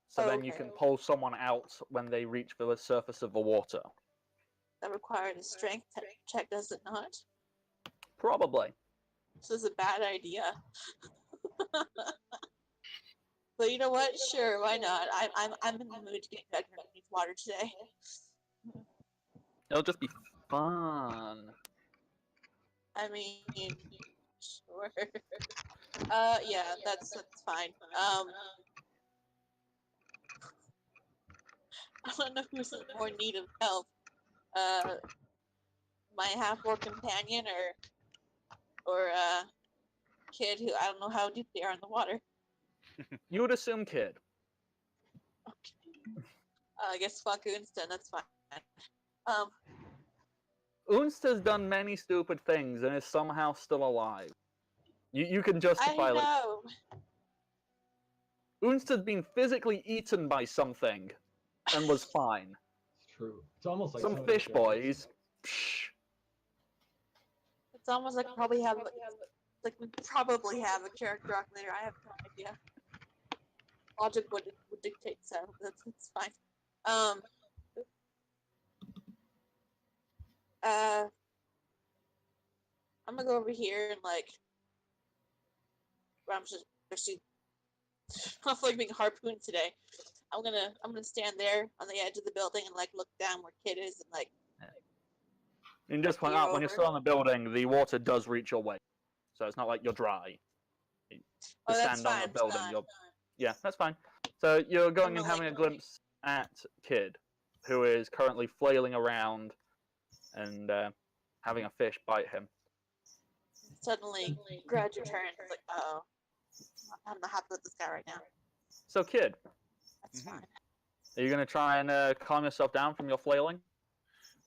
so Oh, then you okay. can pull someone out when they reach the surface of the water. That required a strength check, does it not? Probably. This is a bad idea. But you know what? Sure, why not? I'm in the mood to get back underneath water today. It'll just be fun. I mean, sure. Yeah, that's fine. I don't know who's in more need of help. My half-orc companion or kid who I don't know how deep they are in the water. You would assume kid. Okay. I guess fuck Unston, that's fine. Unsta's done many stupid things and is somehow still alive. You can I justify like know. Unsta's been physically eaten by something and was fine. It's true. It's almost like Some of the fish characters. boys. Psh, It's almost like probably have like we probably have a character arc later. I have no idea. Logic would dictate so. That's fine. I'm gonna go over here and like. I'm just actually. I feel like being harpooned today. I'm gonna stand there on the edge of the building and like look down where Kid is and like. you can just point Peer out when you're over. still on the building, the water does reach your waist, so it's not like you're dry. You Oh, that's stand on fine. the It's building, not. you're yeah, that's fine. So you're going I'm and not, having a like- glimpse at Kid, who is currently flailing around and having a fish bite him. Suddenly, grudge returns. It's like, oh, I'm not happy with this guy right now. So Kid, That's Mhm. fine. are you going to try and calm yourself down from your flailing?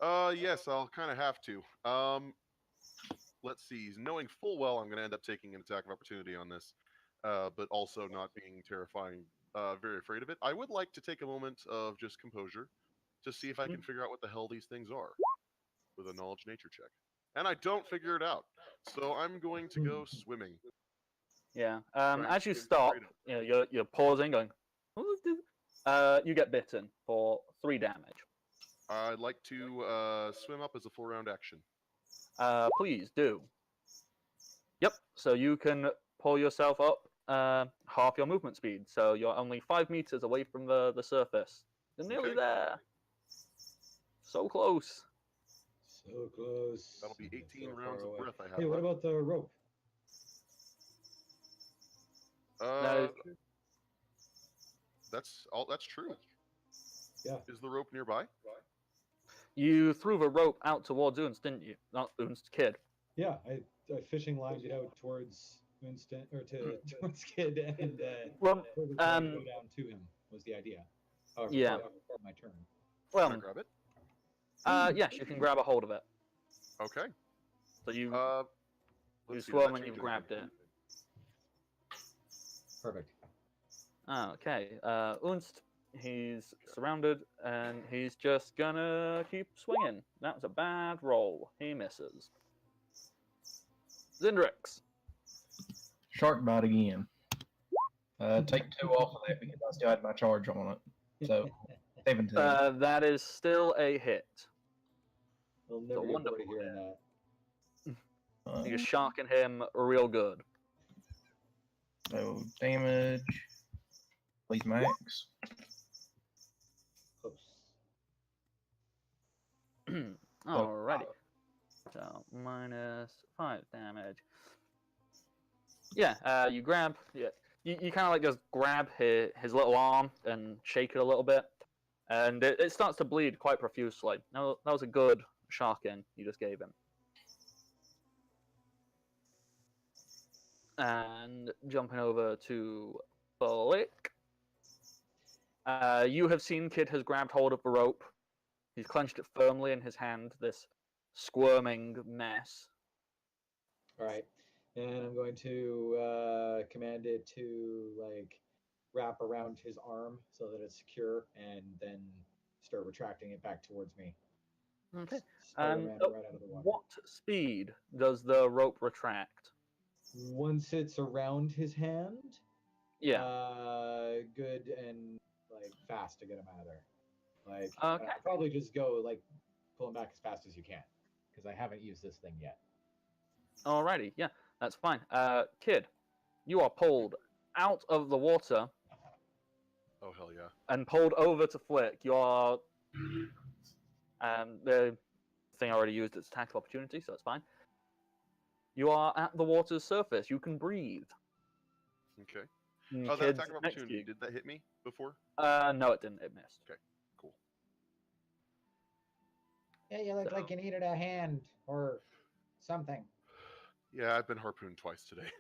Yes, I'll kind of have to. Let's see. Knowing full well I'm going to end up taking an attack of opportunity on this, but also not being terrifying, very afraid of it. I would like to take a moment of just composure to see if I can figure out what the hell these things are with a knowledge nature check. And I don't figure it out. So I'm going to go swimming. Yeah. Right, As you it's stop, afraid of- you know, you're pausing, going. You get bitten for 3 damage. I'd like to swim up as a 4-round action. Please do. Yep. So you can pull yourself up half your movement speed. So you're only 5 meters away from the surface. You're nearly Okay. there. So close. So close. That'll be and yet 18 so rounds far of away. breath I have Hey, what left. about the rope? That is true. That's all. That's true. Yeah. Is the rope nearby? You threw the rope out towards Unst, didn't you? Not Unst, Kid. Yeah, I fishing lined it out towards Winston or towards Kid and Well, told it to go down to him was the idea. However, Yeah. my turn. Can I Well, grab it? yes, you can grab a hold of it. Okay. So you Let's see, does swim that and you've change grabbed it. anything? Perfect. Okay. Unst, he's surrounded and he's just gonna keep swinging. That was a bad roll. He misses. Zindrix. Shark bite again. Take 2 off of that because I still had my charge on it. So 17. That is still a hit. We'll never get bored wonderful of hearing that. You're sharking him real good. So damage. Please max. Close. Alrighty. So -5 damage. Yeah, you grab. Yeah, you kind of like just grab his little arm and shake it a little bit, and it starts to bleed quite profusely. Now that was a good sharking you just gave him. And jumping over to Flick. You have seen Kid has grabbed hold of the rope. He's clenched it firmly in his hand, this squirming mess. All right, and I'm going to command it to like wrap around his arm so that it's secure, and then start retracting it back towards me. Okay. Spider-Man right out of the water. What speed does the rope retract? Once it's around his hand, Yeah. good and like fast to get him out of there. Like, Okay. I'll probably just go like pull him back as fast as you can, because I haven't used this thing yet. Alrighty. Yeah, that's fine. Kid, you are pulled out of the water Oh hell yeah! and pulled over to Flick. You are. The thing I already used its attack of opportunity, so it's fine. You are at the water's surface. You can breathe. Okay. And Oh, that Kid's attack of next to opportunity. you. Did that hit me before? No, it didn't. It missed. Okay. Cool. Yeah, you look like you needed a hand or something. Yeah, I've been harpooned twice today.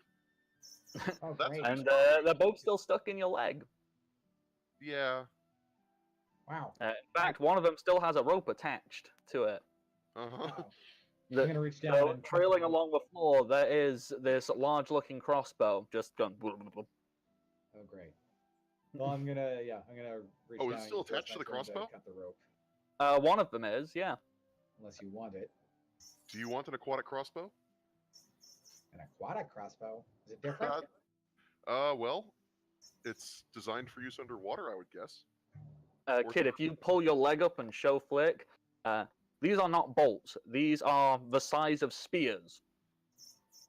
Oh, That's great. And they're both still stuck in your leg. Yeah. Wow. In fact, one of them still has a rope attached to it. Uh-huh. Wow. I'm gonna reach down So, and trailing along the floor, there is this large-looking crossbow just going. Oh, great. Well, I'm gonna reach Oh, down. it's still and use attached to my the turn crossbow? cut the rope, One of them is, yeah. unless you want it. Do you want an aquatic crossbow? An aquatic crossbow. Is it different? Well, it's designed for use underwater, I would guess. Kid, if you pull your leg up and show Flick, these are not bolts. These are the size of spears,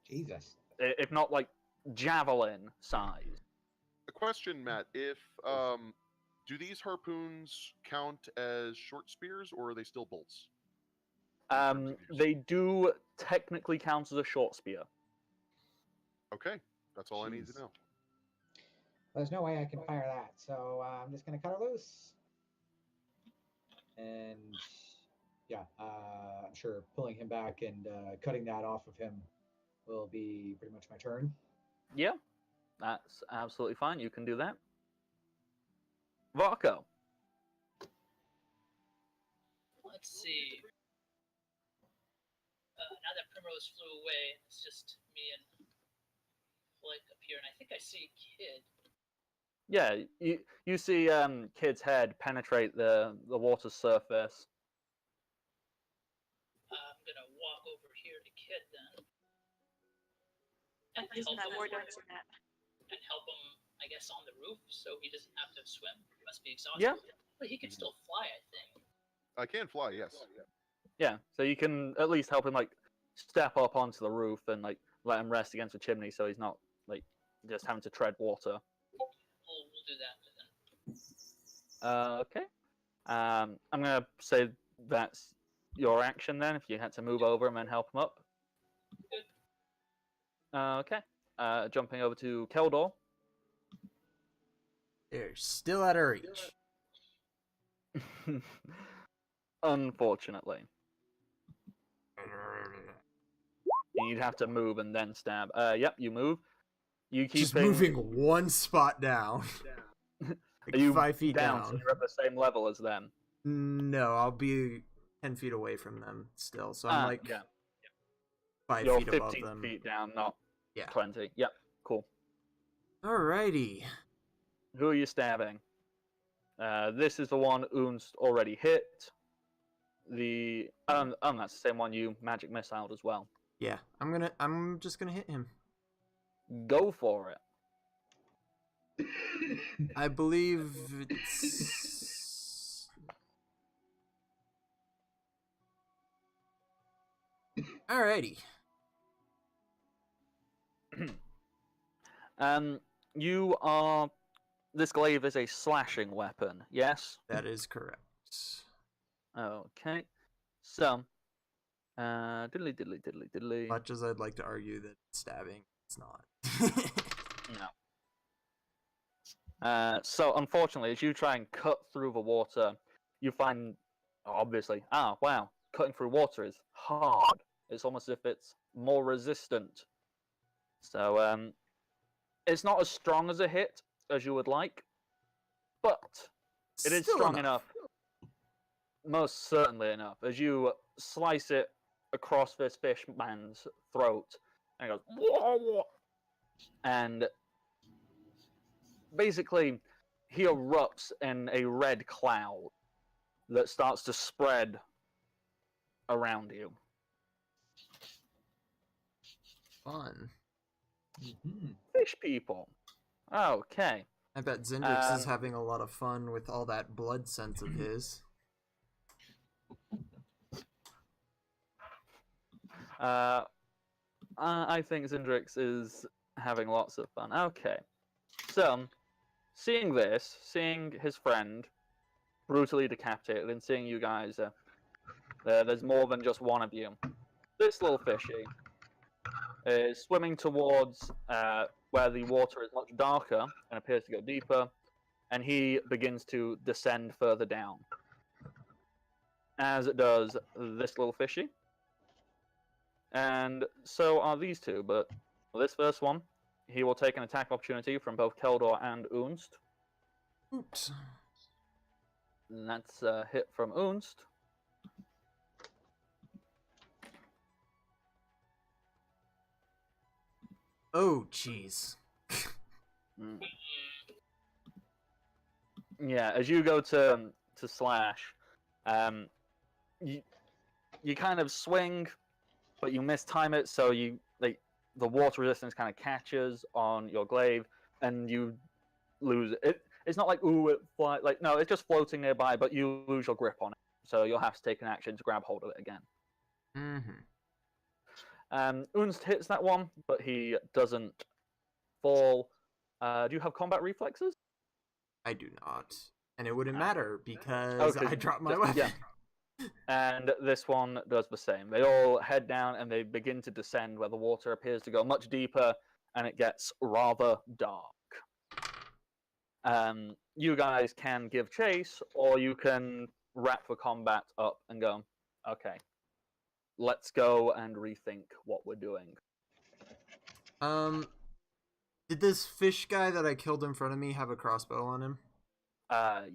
Jesus. if not like javelin size. A question, Matt. If do these harpoons count as short spears, or are they still bolts? terms of use? They do technically count as a short spear. Okay, that's all I need to Jeez. know. There's no way I can fire that, so I'm just gonna cut her loose. And yeah, I'm sure pulling him back and cutting that off of him will be pretty much my turn. Yeah, that's absolutely fine. You can do that. Varco. Let's see. Now that Primrose flew away, it's just me and Flick up here, and I think I see Kid. Yeah, you see Kid's head penetrate the water's surface. I'm gonna walk over here to Kid then, and Using help that him, word, don't you, Matt? and help him, I guess, on the roof, so he doesn't have to swim. He must be exhausted. Yeah. But he can still fly, I think. I can fly, yes. Yeah, so you can at least help him like step up onto the roof and like let him rest against the chimney, so he's not like just having to tread water. We'll do that then. Okay. I'm gonna say that's your action then, if you had to move over him and help him up. Okay. Jumping over to Keldor. They're still out of reach. Unfortunately. You'd have to move and then stab. Yep, you move. You keep Just moving one spot down. Are Like you 5 feet down, down. so you're at the same level as them? No, I'll be 10 feet away from them still. So I'm like yeah. 5 You're feet above 15 them. feet down, not Yeah. 20. Yep, cool. Alrighty. Who are you stabbing? This is the one Unst already hit. That's the same one you magic missiled as well. Yeah, I'm just gonna hit him. Go for it. I believe it's... Alrighty. You are... This glaive is a slashing weapon, yes? That is correct. Okay. So... diddly. Much as I'd like to argue that stabbing, it's not. No. So, unfortunately, as you try and cut through the water, you find... Obviously, wow. Cutting through water is hard. It's almost as if it's more resistant. So, it's not as strong as a hit as you would like, but it is Still strong enough. Most certainly enough. As you slice it across this fishman's throat, and it goes, whoa, and basically he erupts in a red cloud that starts to spread around you. Fun. Fish people. Okay. I bet Zendrix is having a lot of fun with all that blood sense of his. I think Zendrix is having lots of fun. Okay. So, seeing his friend brutally decapitated, and seeing you guys, there's more than just one of you. This little fishy is swimming towards where the water is much darker and appears to go deeper, and he begins to descend further down. As it does this little fishy. And so are these two, but this first one, he will take an attack opportunity from both Keldor and Unst. Oops. And that's a hit from Unst. Oh, jeez. Yeah, as you go to slash, you kind of swing, but you mistime it, so the water resistance kind of catches on your glaive, and you lose it. It's not like it fly, no, it's just floating nearby, but you lose your grip on it, so you'll have to take an action to grab hold of it again. Unst hits that one, but he doesn't fall. Do you have combat reflexes? I do not. And it wouldn't matter because I dropped my weapon. Yeah. And this one does the same. They all head down and they begin to descend where the water appears to go much deeper and it gets rather dark. You guys can give chase, or you can wrap the combat up and go, okay, let's go and rethink what we're doing. Did this fish guy that I killed in front of me have a crossbow on him?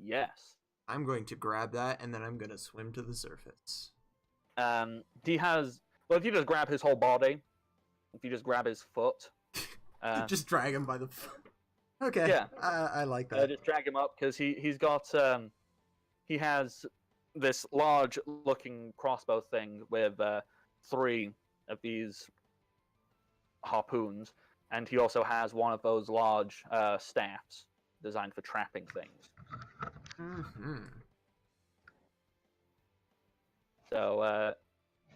Yes. I'm going to grab that, and then I'm going to swim to the surface. He has... Well, if you just grab his whole body, if you just grab his foot... just drag him by the foot. Okay, yeah. I like that. Just drag him up, because he's got... he has this large-looking crossbow thing with 3 of these harpoons, and he also has one of those large staffs designed for trapping things. So,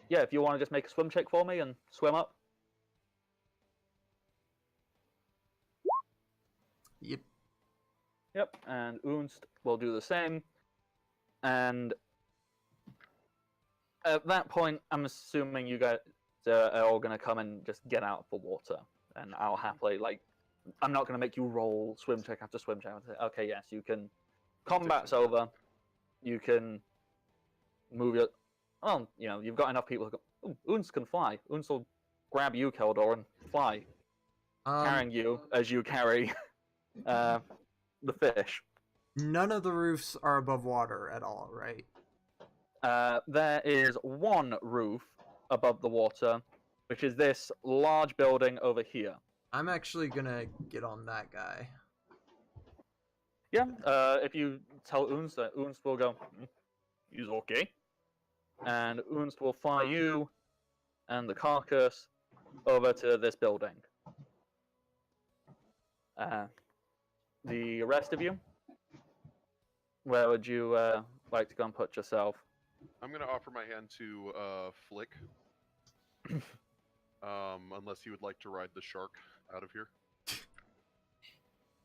yeah, if you want to just make a swim check for me and swim up. Yep, and Unst will do the same. And At that point, I'm assuming you guys are all going to come and just get out of the water, and I'll happily I'm not going to make you roll swim check after swim check. Okay, yes, you can. Combat's over. You can move your. Well, you've got enough people. Uns can fly. Uns will grab you, Keldor, and fly, carrying you as you carry the fish. None of the roofs are above water at all, right? There is one roof above the water, which is this large building over here. I'm actually gonna get on that guy. Yeah, if you tell Uns that, Uns will go, he's okay. And Uns will fly you and the carcass over to this building. The rest of you, where would you like to go and put yourself? I'm going to offer my hand to Flick. Unless he would like to ride the shark out of here.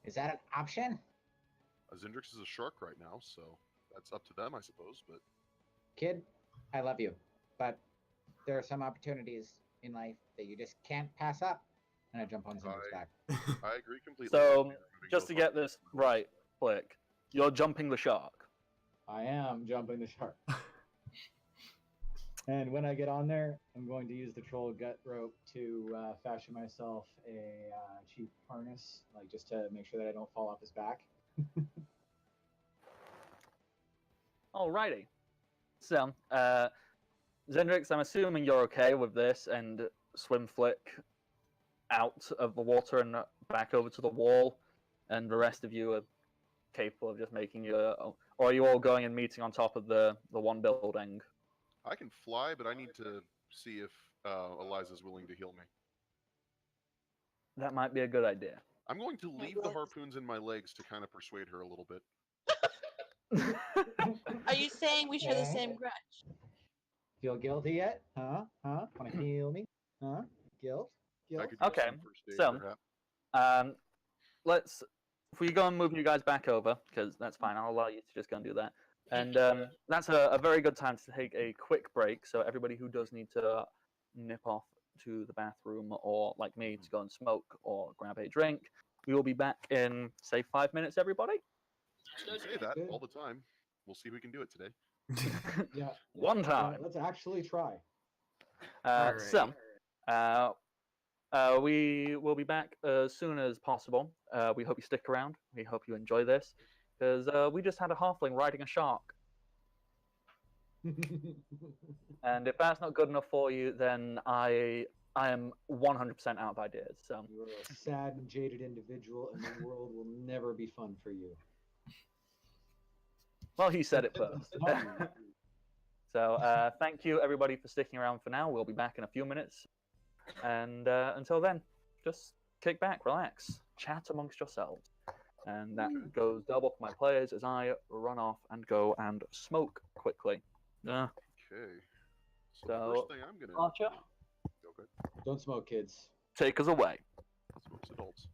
Is that an option? Zendrix is a shark right now, so that's up to them, I suppose. But Kid, I love you, but there are some opportunities in life that you just can't pass up. And I jump on Zendrix's back. I agree completely. So, just to get this right, Flick, you're jumping the shark. I am jumping the shark. And when I get on there, I'm going to use the troll gut rope to fashion myself a cheap harness, like just to make sure that I don't fall off his back. Alrighty. So, Zendrix, I'm assuming you're okay with this and swim Flick out of the water and back over to the wall, and the rest of you are capable of just making your. Or are you all going and meeting on top of the one building? I can fly, but I need to see if Eliza's willing to heal me. That might be a good idea. I'm going to leave the harpoons in my legs to kind of persuade her a little bit. Are you saying we share the same grudge? Feel guilty yet? Huh? Want to heal me? Huh? Guilt? Okay, so let's. If we go and move you guys back over, because that's fine, I'll allow you to just go and do that. And that's a very good time to take a quick break. So everybody who does need to nip off to the bathroom, or like me, to go and smoke or grab a drink, we will be back in, say, 5 minutes, everybody. I say that all the time. We'll see if we can do it today. Yeah. One time. Let's actually try. So, we will be back as soon as possible. We hope you stick around. We hope you enjoy this. Because we just had a halfling riding a shark. And if that's not good enough for you, then I am 100% out of ideas. So You are a sad and jaded individual, and the world will never be fun for you. Well, he said it first. So thank you, everybody, for sticking around for now. We'll be back in a few minutes. And until then, just kick back, relax, chat amongst yourselves. And that goes double for my players as I run off and go and smoke quickly. Okay. So the first thing I'm gonna Archer, okay. Don't smoke, kids. take us away. Smokes adults.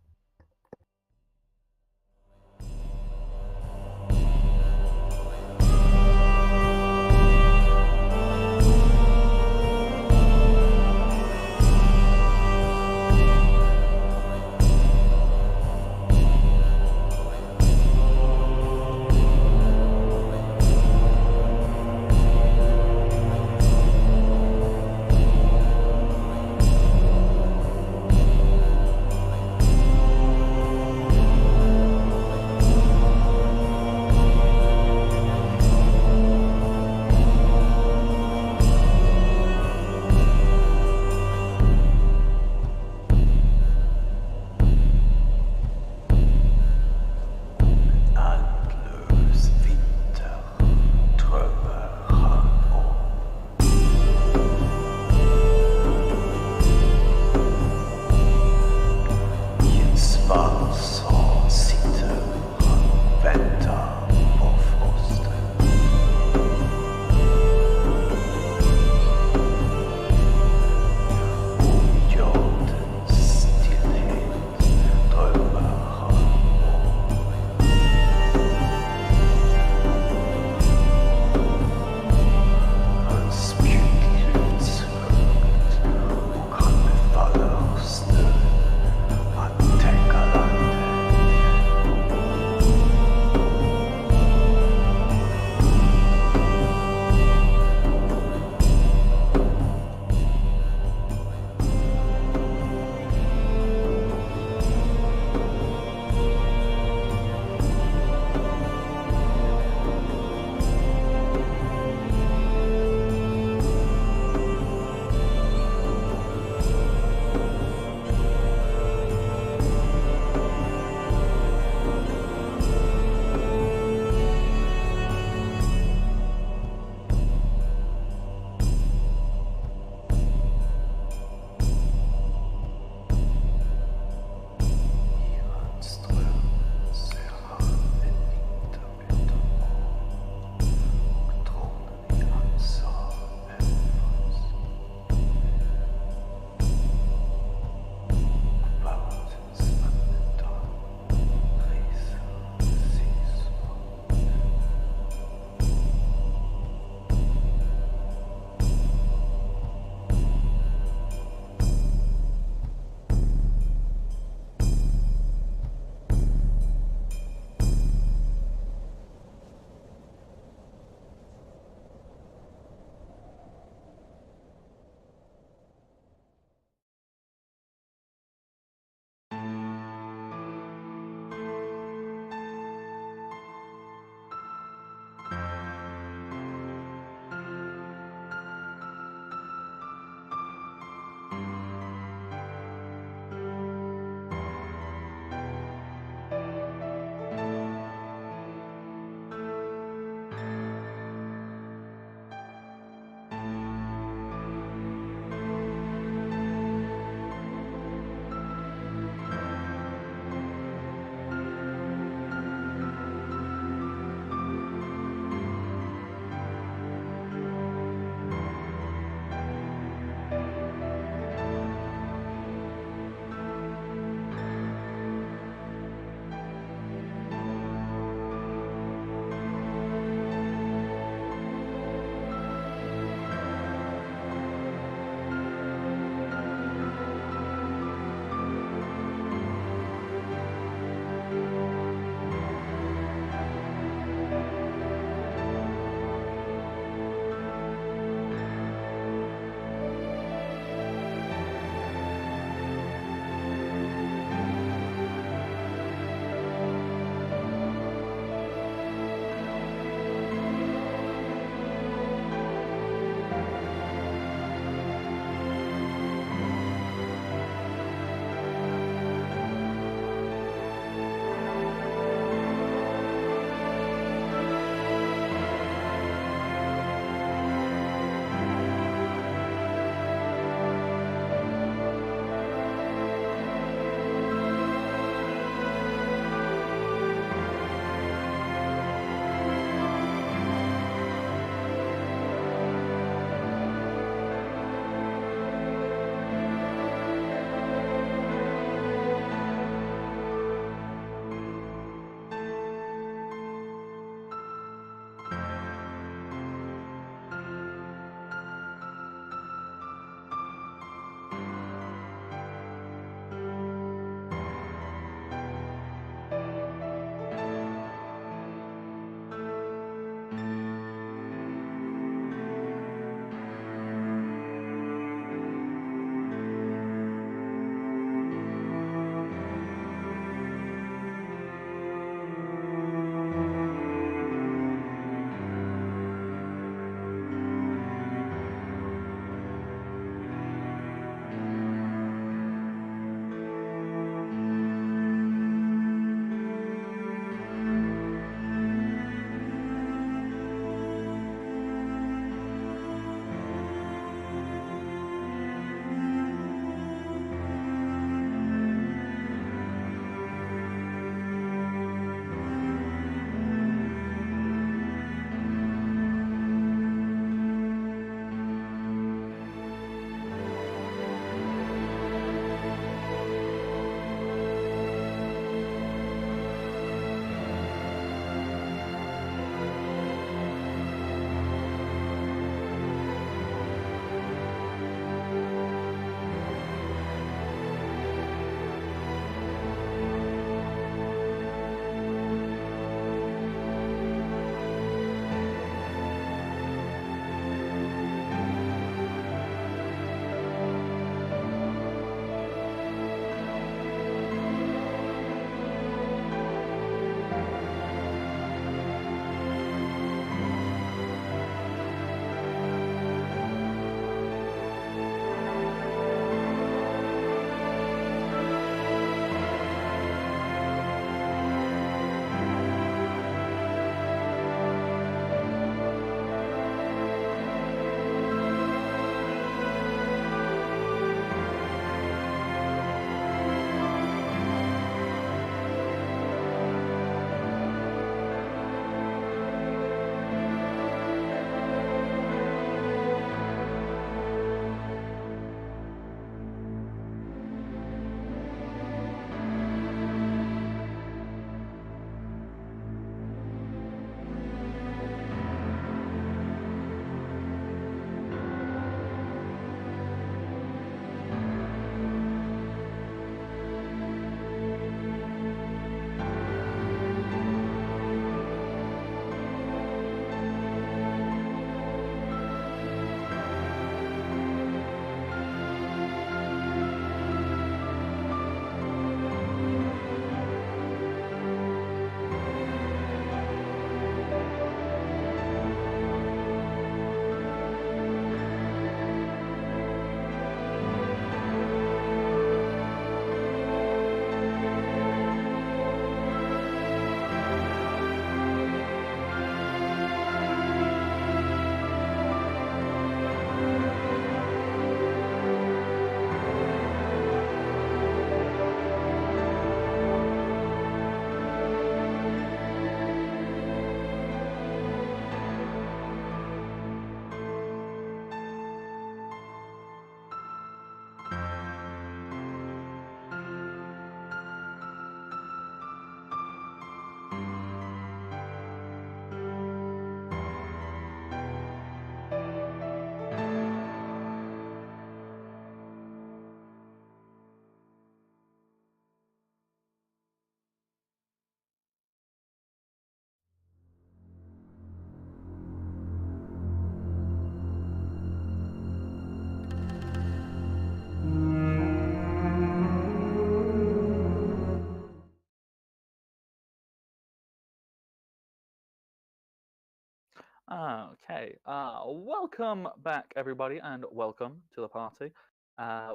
Okay. Welcome back, everybody, and welcome to the party.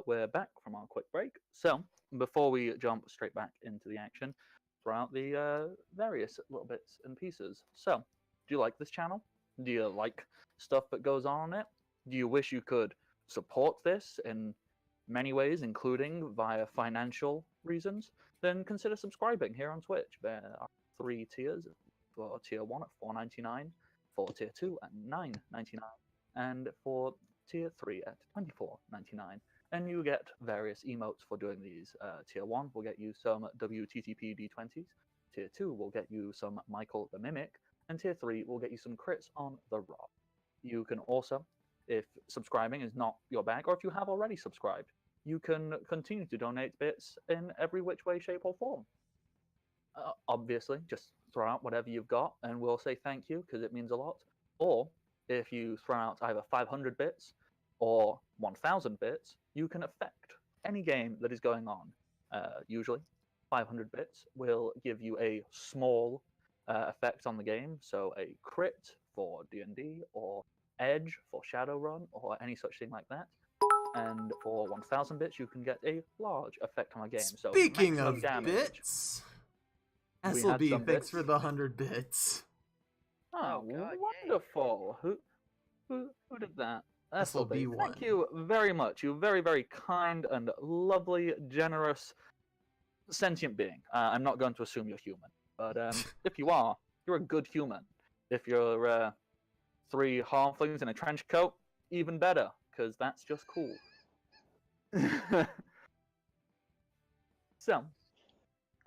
We're back from our quick break. So, before we jump straight back into the action, throw out the various little bits and pieces. So, do you like this channel? Do you like stuff that goes on it? Do you wish you could support this in many ways, including via financial reasons? Then consider subscribing here on Twitch. There are 3 tiers for tier 1 at $4.99. For tier 2 at $9.99, and for tier 3 at $24.99. And you get various emotes for doing these. Tier 1 will get you some WTTP D20s, tier 2 will get you some Michael the Mimic, and tier 3 will get you some crits on the Rob. You can also, if subscribing is not your bag, or if you have already subscribed, you can continue to donate bits in every which way, shape, or form. Obviously, just throw out whatever you've got and we'll say thank you because it means a lot. Or if you throw out either 500 bits or 1000 bits, you can affect any game that is going on. Usually 500 bits will give you a small effect on the game, so a crit for D&D or edge for Shadowrun or any such thing like that. And for 1000 bits you can get a large effect on a game. Speaking so of damage. bits, We had SLB, some thanks bits. for the 100 bits. Oh, God, yay. wonderful! Who did that? SLB SLB. won. Thank you very much. You very, very kind and lovely, generous, sentient being. I'm not going to assume you're human, but if you are, you're a good human. If you're 3 halflings in a trench coat, even better, because that's just cool. So,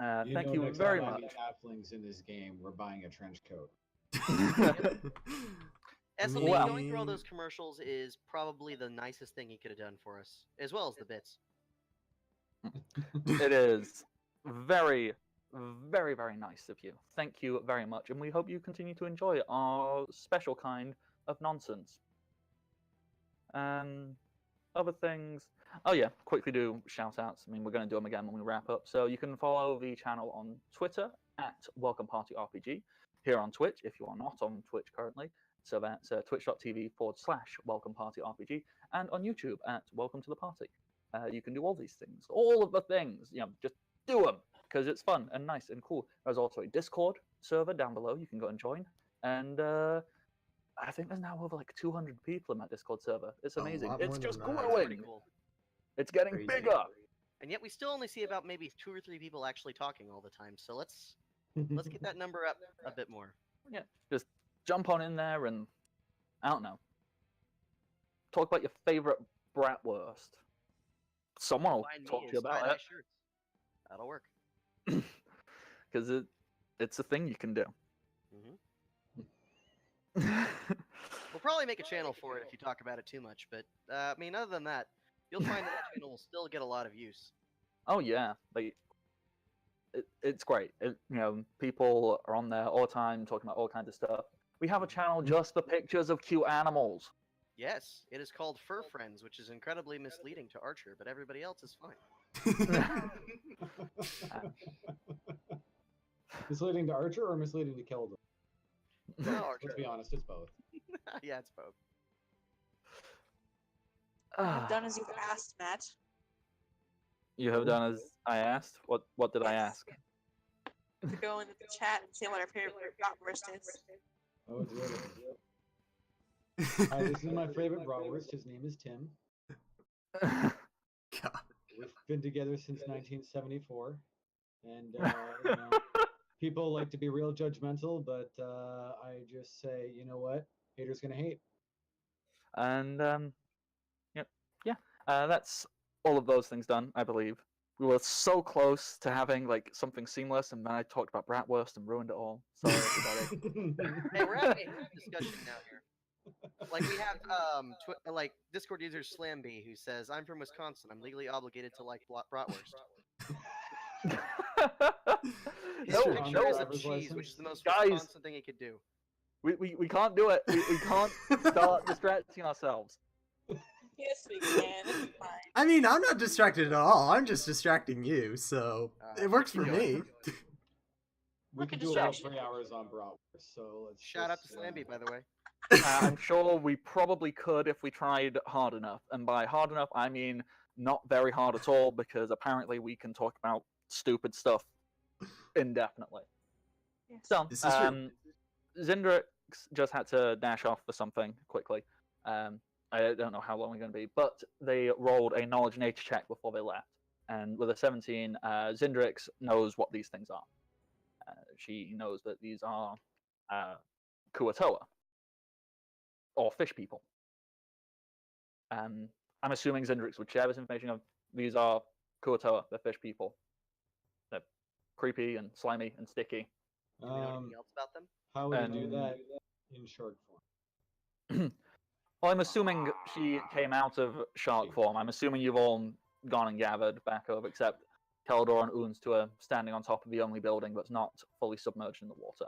thank you next very time I much. meet halflings in this game, we're buying a trench coat. SLB, Well- going through all those commercials is probably the nicest thing he could have done for us, as well as the bits. It is very, very, very nice of you. Thank you very much, and we hope you continue to enjoy our special kind of nonsense. Other things. Oh yeah, quickly do shout outs. I mean, we're going to do them again when we wrap up. So you can follow the channel on Twitter at Welcome Party RPG. Here on Twitch, if you are not on Twitch currently. So that's twitch.tv/Welcome Party RPG, and on YouTube at Welcome to the Party. You can do all these things, all of the things. Just do them because it's fun and nice and cool. There's also a Discord server down below you can go and join, and I think there's now over like 200 people in that Discord server. It's A amazing. lot It's more just than that. growing. Pretty cool. It's getting Crazy. bigger. And yet we still only see about maybe 2 or 3 people actually talking all the time. So let's get that number up a bit more. Yeah, just jump on in there and I don't know. Talk about your favorite bratwurst. Someone will Find me talk to as you about tie-dye it shirts. That'll work. because it's a thing you can do. We'll probably make a channel for it if you talk about it too much, but I mean, other than that, you'll find that channel will still get a lot of use. Oh yeah, it's great. People are on there all the time talking about all kinds of stuff. We have a channel just for pictures of cute animals. Yes, it is called Fur Friends, which is incredibly misleading to Archer, but everybody else is fine. Misleading to Archer or misleading to Keldor? No, Archer. Let's be honest, it's both. Yeah, it's both. I've done as you've asked, Matt. You have done as I asked. What did I Yes. ask? To go into the chat and see what our favorite bratwurst is. Oh, it's really Hi, this is my favorite bratwurst. His name is Tim. God. We've been together since 1974, and people like to be real judgmental, but I just say, you know what? Haters gonna hate. And that's all of those things done, I believe. We were so close to having like something seamless, and then I talked about bratwurst and ruined it all. Sorry, everybody. Hey, we're having a discussion now here. Like we have like Discord user Slamby who says, "I'm from Wisconsin. I'm legally obligated to like bratwurst." His No, picture no, is of driver's cheese, license. which is the most Guys. Wisconsin thing he could do. we can't do it. We can't start distracting ourselves. Yes, we can. It's fine. I mean, I'm not distracted at all. I'm just distracting you, so it works for keep me. going. We Look could at do about distraction. 3 hours on bratwurst, so let's Shout out to just, Slamby, by the way. I'm sure we probably could if we tried hard enough. And by hard enough, I mean not very hard at all, because apparently we can talk about stupid stuff indefinitely. Yes. So, This is true. Zindrix just had to dash off for something quickly. I don't know how long we're going to be, but they rolled a knowledge nature check before they left. And with a 17, Zindrix knows what these things are. She knows that these are Kuatoa, or fish people. I'm assuming Zindrix would share this information of these are Kuatoa, they're fish people. They're creepy and slimy and sticky. Do we know anything else about them? How would you do And- that in short form? Well, I'm assuming she came out of shark form. I'm assuming you've all gone and gathered back over, except Keldor and Unstua are standing on top of the only building that's not fully submerged in the water.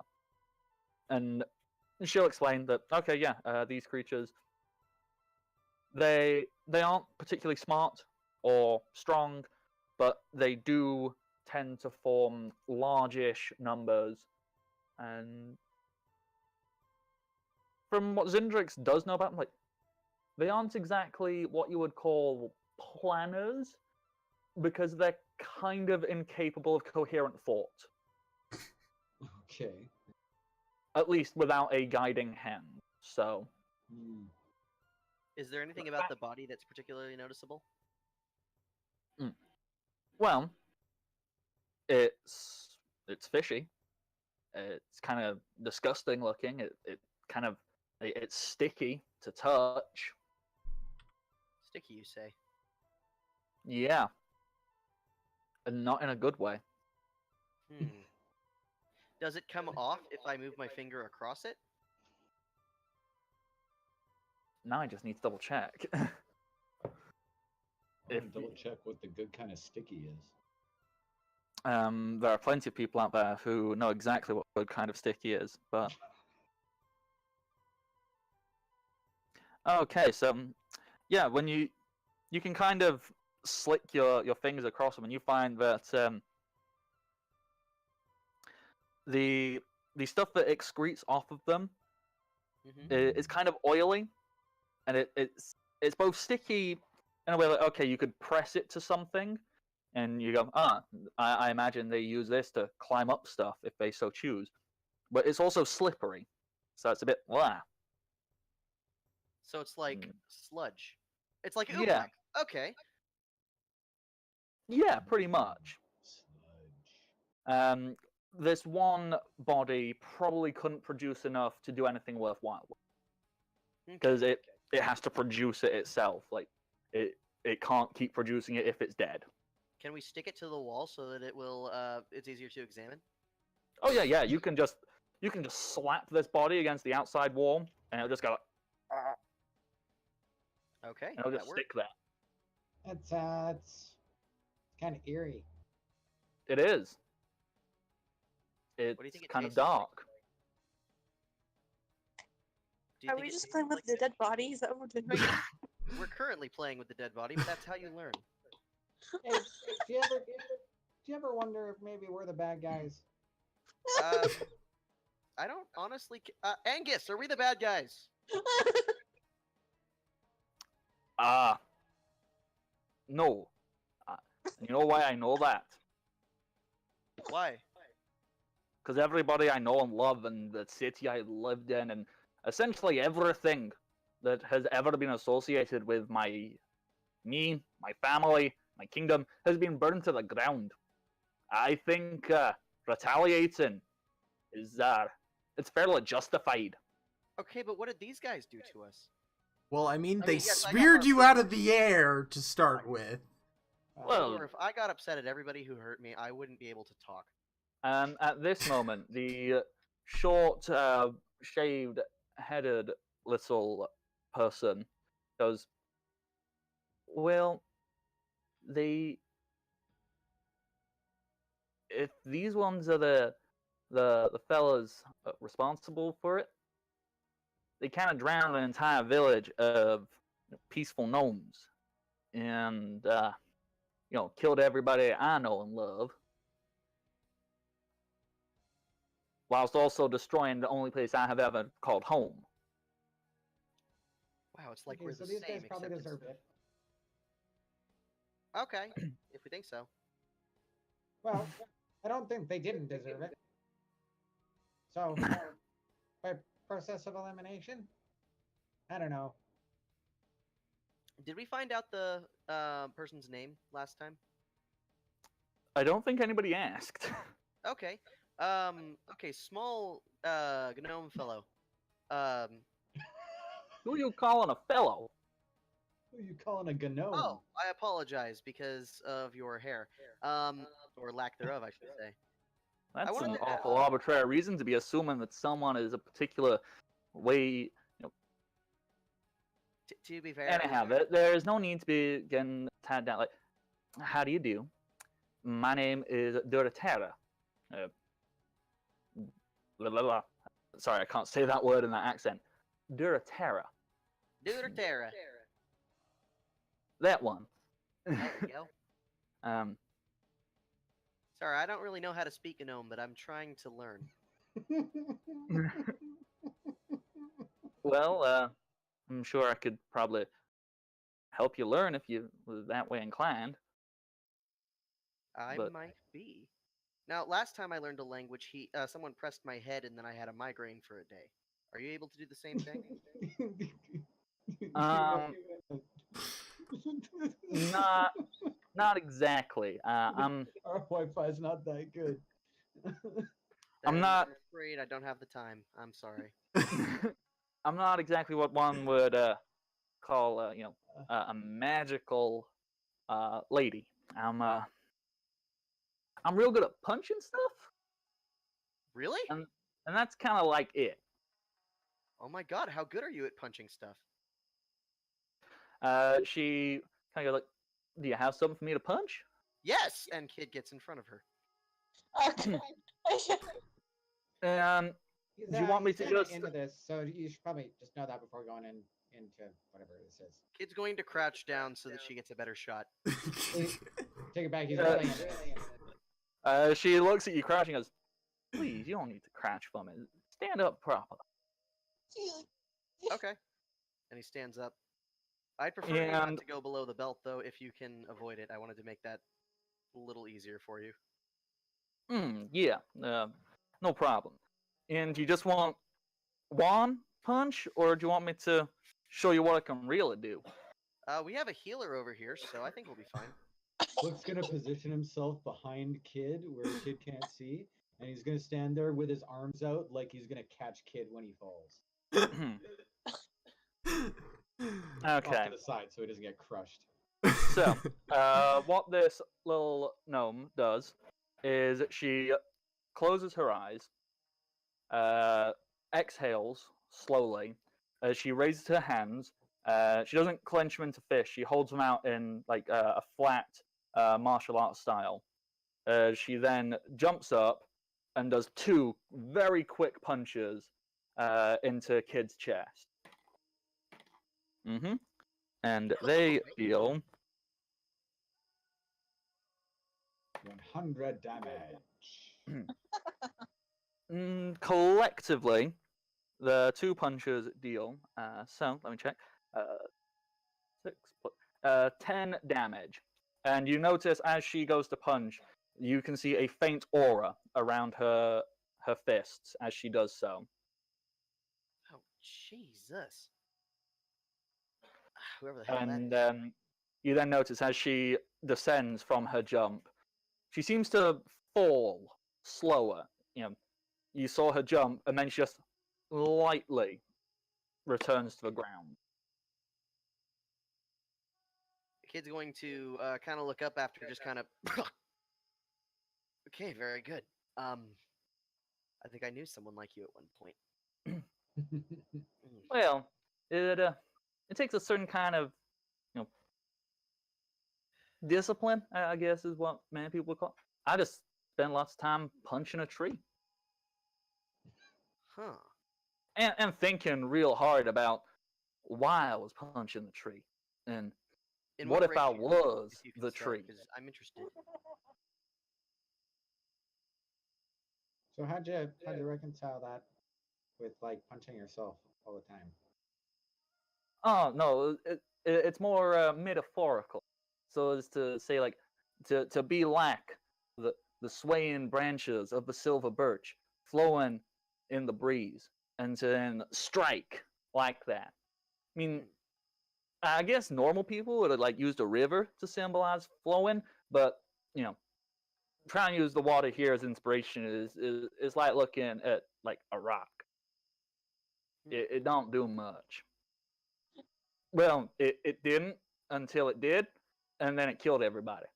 And she'll explain that, okay, yeah, these creatures, they aren't particularly smart or strong, but they do tend to form largish numbers. And from what Zindrix does know about them, like, they aren't exactly what you would call planners, because they're kind of incapable of coherent thought, Okay. at least without a guiding hand. So, Is there anything about the body that's particularly noticeable? well, it's fishy. It's kind of disgusting looking. It's sticky to touch. Sticky, you say? Yeah, and not in a good way. Does it come off if I move my finger across it? Now I just need to double check. I want If- to double check what the good kind of sticky is. There are plenty of people out there who know exactly what good kind of sticky is, but okay, so yeah, when you can kind of slick your fingers across them, and you find that the stuff that excretes off of them is kind of oily, and it's both sticky in a way like, okay, you could press it to something, and you go, I imagine they use this to climb up stuff if they so choose, but it's also slippery, so it's a bit blah. So it's like sludge. It's like Yeah. oobleck. Okay. Yeah, pretty much. Sludge. This one body probably couldn't produce enough to do anything worthwhile, because it has to produce it itself. Like it can't keep producing it if it's dead. Can we stick it to the wall so that it will? It's easier to examine. Oh yeah. You can just slap this body against the outside wall, and it'll just go. Okay. And it'll just that works. stick there. It's kind of eerie. It is. What do you It's think it kind of tastes like? dark. Do you Are think we it just tastes playing with like the dead bodies? Is that what we're doing right now? We're currently playing with the dead body, but that's how you learn. Hey, do you ever wonder if maybe we're the bad guys? I don't honestly. Angus, are we the bad guys? No. You know why I know that? Why? Because everybody I know and love, and the city I lived in, and essentially everything that has ever been associated with me, my family, my kingdom, has been burned to the ground. I think retaliating is it's fairly justified. Okay, but what did these guys do to us? Well, I mean, I they mean, yes, I got speared you heartbroken. out of the air to start with. Well- Or if I got upset at everybody who hurt me, I wouldn't be able to talk. At this moment, the short, shaved-headed little person goes, well, if these ones are the fellas responsible for it, they kind of drowned an entire village of peaceful gnomes, and killed everybody I know and love, whilst also destroying the only place I have ever called home. Wow, it's like Okay, we're so the these same, guys probably except deserve instead- it. Okay, if we think so. Well, I don't think they didn't deserve it. So, by process of elimination, I don't know. Did we find out the person's name last time? I don't think anybody asked. Okay. Okay, small gnome fellow. Who are you calling a fellow? Who are you calling a gnome? Oh, I apologize because of your hair. Or lack thereof, I should say. That's wanted an to awful ask- arbitrary reason to be assuming that someone is a particular way. To be fair, Anyhow, there is no need to be getting tied down. Like, how do you do? My name is Duratera. Blah, blah, blah. Sorry, I can't say that word in that accent. Duratera. Dude or Terra. That one. There we go. um, Sorry, I don't really know how to speak gnome, but I'm trying to learn. well, I'm sure I could probably help you learn if you were that way inclined. I But- might be. Now, last time I learned a language, someone pressed my head and then I had a migraine for a day. Are you able to do the same thing? Not exactly. I'm Our Wi-Fi is not that good. I'm not- I'm afraid I don't have the time. I'm sorry. I'm not exactly what one would call a magical lady. I'm real good at punching stuff, Really? and that's kind of like it. Oh my god, how good are you at punching stuff? She kind of goes like, "Do you have something for me to punch?" Yes! And kid gets in front of her. Okay. And He's, do you want me he's to kinda just? into this? So you should probably just know that before going into whatever this is. Kid's going to crouch down so that she gets a better shot. Take it back. He's Uh, really into this. She looks at you crouching and goes, "Please, you don't need to crouch for me. Stand up proper." Okay. And he stands up. I'd prefer you not And- to go below the belt, though, if you can avoid it. I wanted to make that a little easier for you. Yeah, no problem. And you just want one punch, or do you want me to show you what I can really do? We have a healer over here, so I think we'll be fine. Flick's gonna position himself behind Kid where Kid can't see, and he's gonna stand there with his arms out like he's gonna catch Kid when he falls. Off Okay. to the side so he doesn't get crushed. So, what this little gnome does is she closes her eyes, exhales slowly as she raises her hands. She doesn't clench them into fists. She holds them out in like a flat martial arts style. She then jumps up and does two very quick punches into Kid's chest. And they deal 100 damage. collectively, the two punches deal. So let me check. 10 damage. And you notice as she goes to punch, you can see a faint aura around her fists as she does so. Oh, Jesus. Whoever the hell that And is. you then notice as she descends from her jump, she seems to fall slower. You saw her jump, and then she just lightly returns to the ground. The kid's going to kind of look up after just kind of. Okay, very good. I think I knew someone like you at one point. Well, it takes a certain kind of discipline, I guess, is what many people would call it. I just spend lots of time punching a tree Huh. and thinking real hard about why I was punching the tree and In what if I ratio, was if you could the say, tree. 'cause I'm interested. So how'd you reconcile that with like punching yourself all the time? Oh no, it's more metaphorical. So as to say, like, to be like the swaying branches of the silver birch flowing in the breeze, and to then strike like that. I mean, I guess normal people would have like used a river to symbolize flowing, but you know, trying to use the water here as inspiration is like looking at like a rock. It don't do much. Well, it didn't until it did, and then it killed everybody.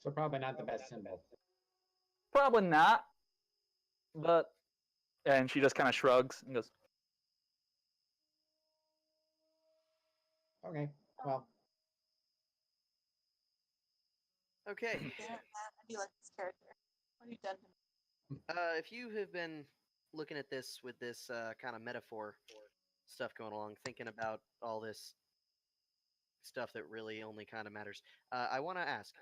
So probably not the best symbol. Probably not, but and she just kind of shrugs and goes, Okay, well, Okay. Damn, Matt, I do like this character. What have you done to me? If you have been looking at this with this kind of metaphor stuff going along, thinking about all this stuff that really only kind of matters, I want to ask: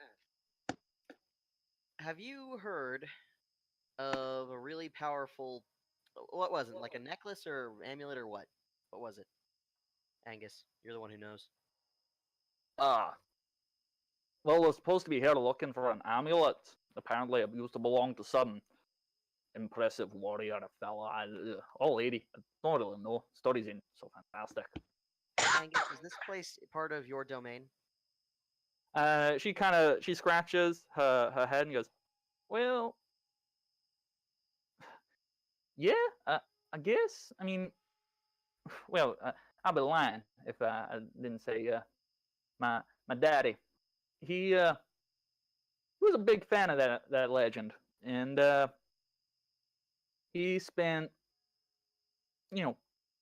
have you heard of a really powerful? What was it? Like a necklace or amulet or what? What was it? Angus, you're the one who knows. ah. Well, we're supposed to be here looking for an amulet. Apparently, it used to belong to some impressive warrior fella. Oh, lady, I don't really know. Stories ain't so fantastic. Angus, is this place part of your domain? She scratches her head and goes, well, yeah, I guess. I mean, well, I'd be lying if I didn't say my daddy. He was a big fan of that legend, and he spent, you know,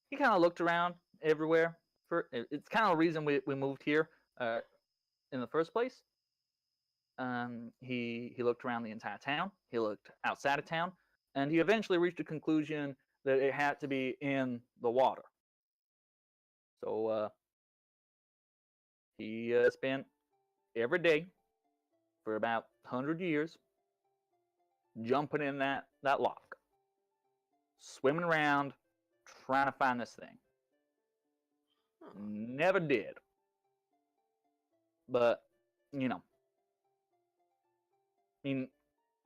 he kind of looked around everywhere. It's kind of the reason we moved here in the first place. He looked around the entire town. He looked outside of town, and he eventually reached a conclusion that it had to be in the water. So he spent every day for about 100 years jumping in that lock, swimming around, trying to find this thing. Never did. But, you know, I mean,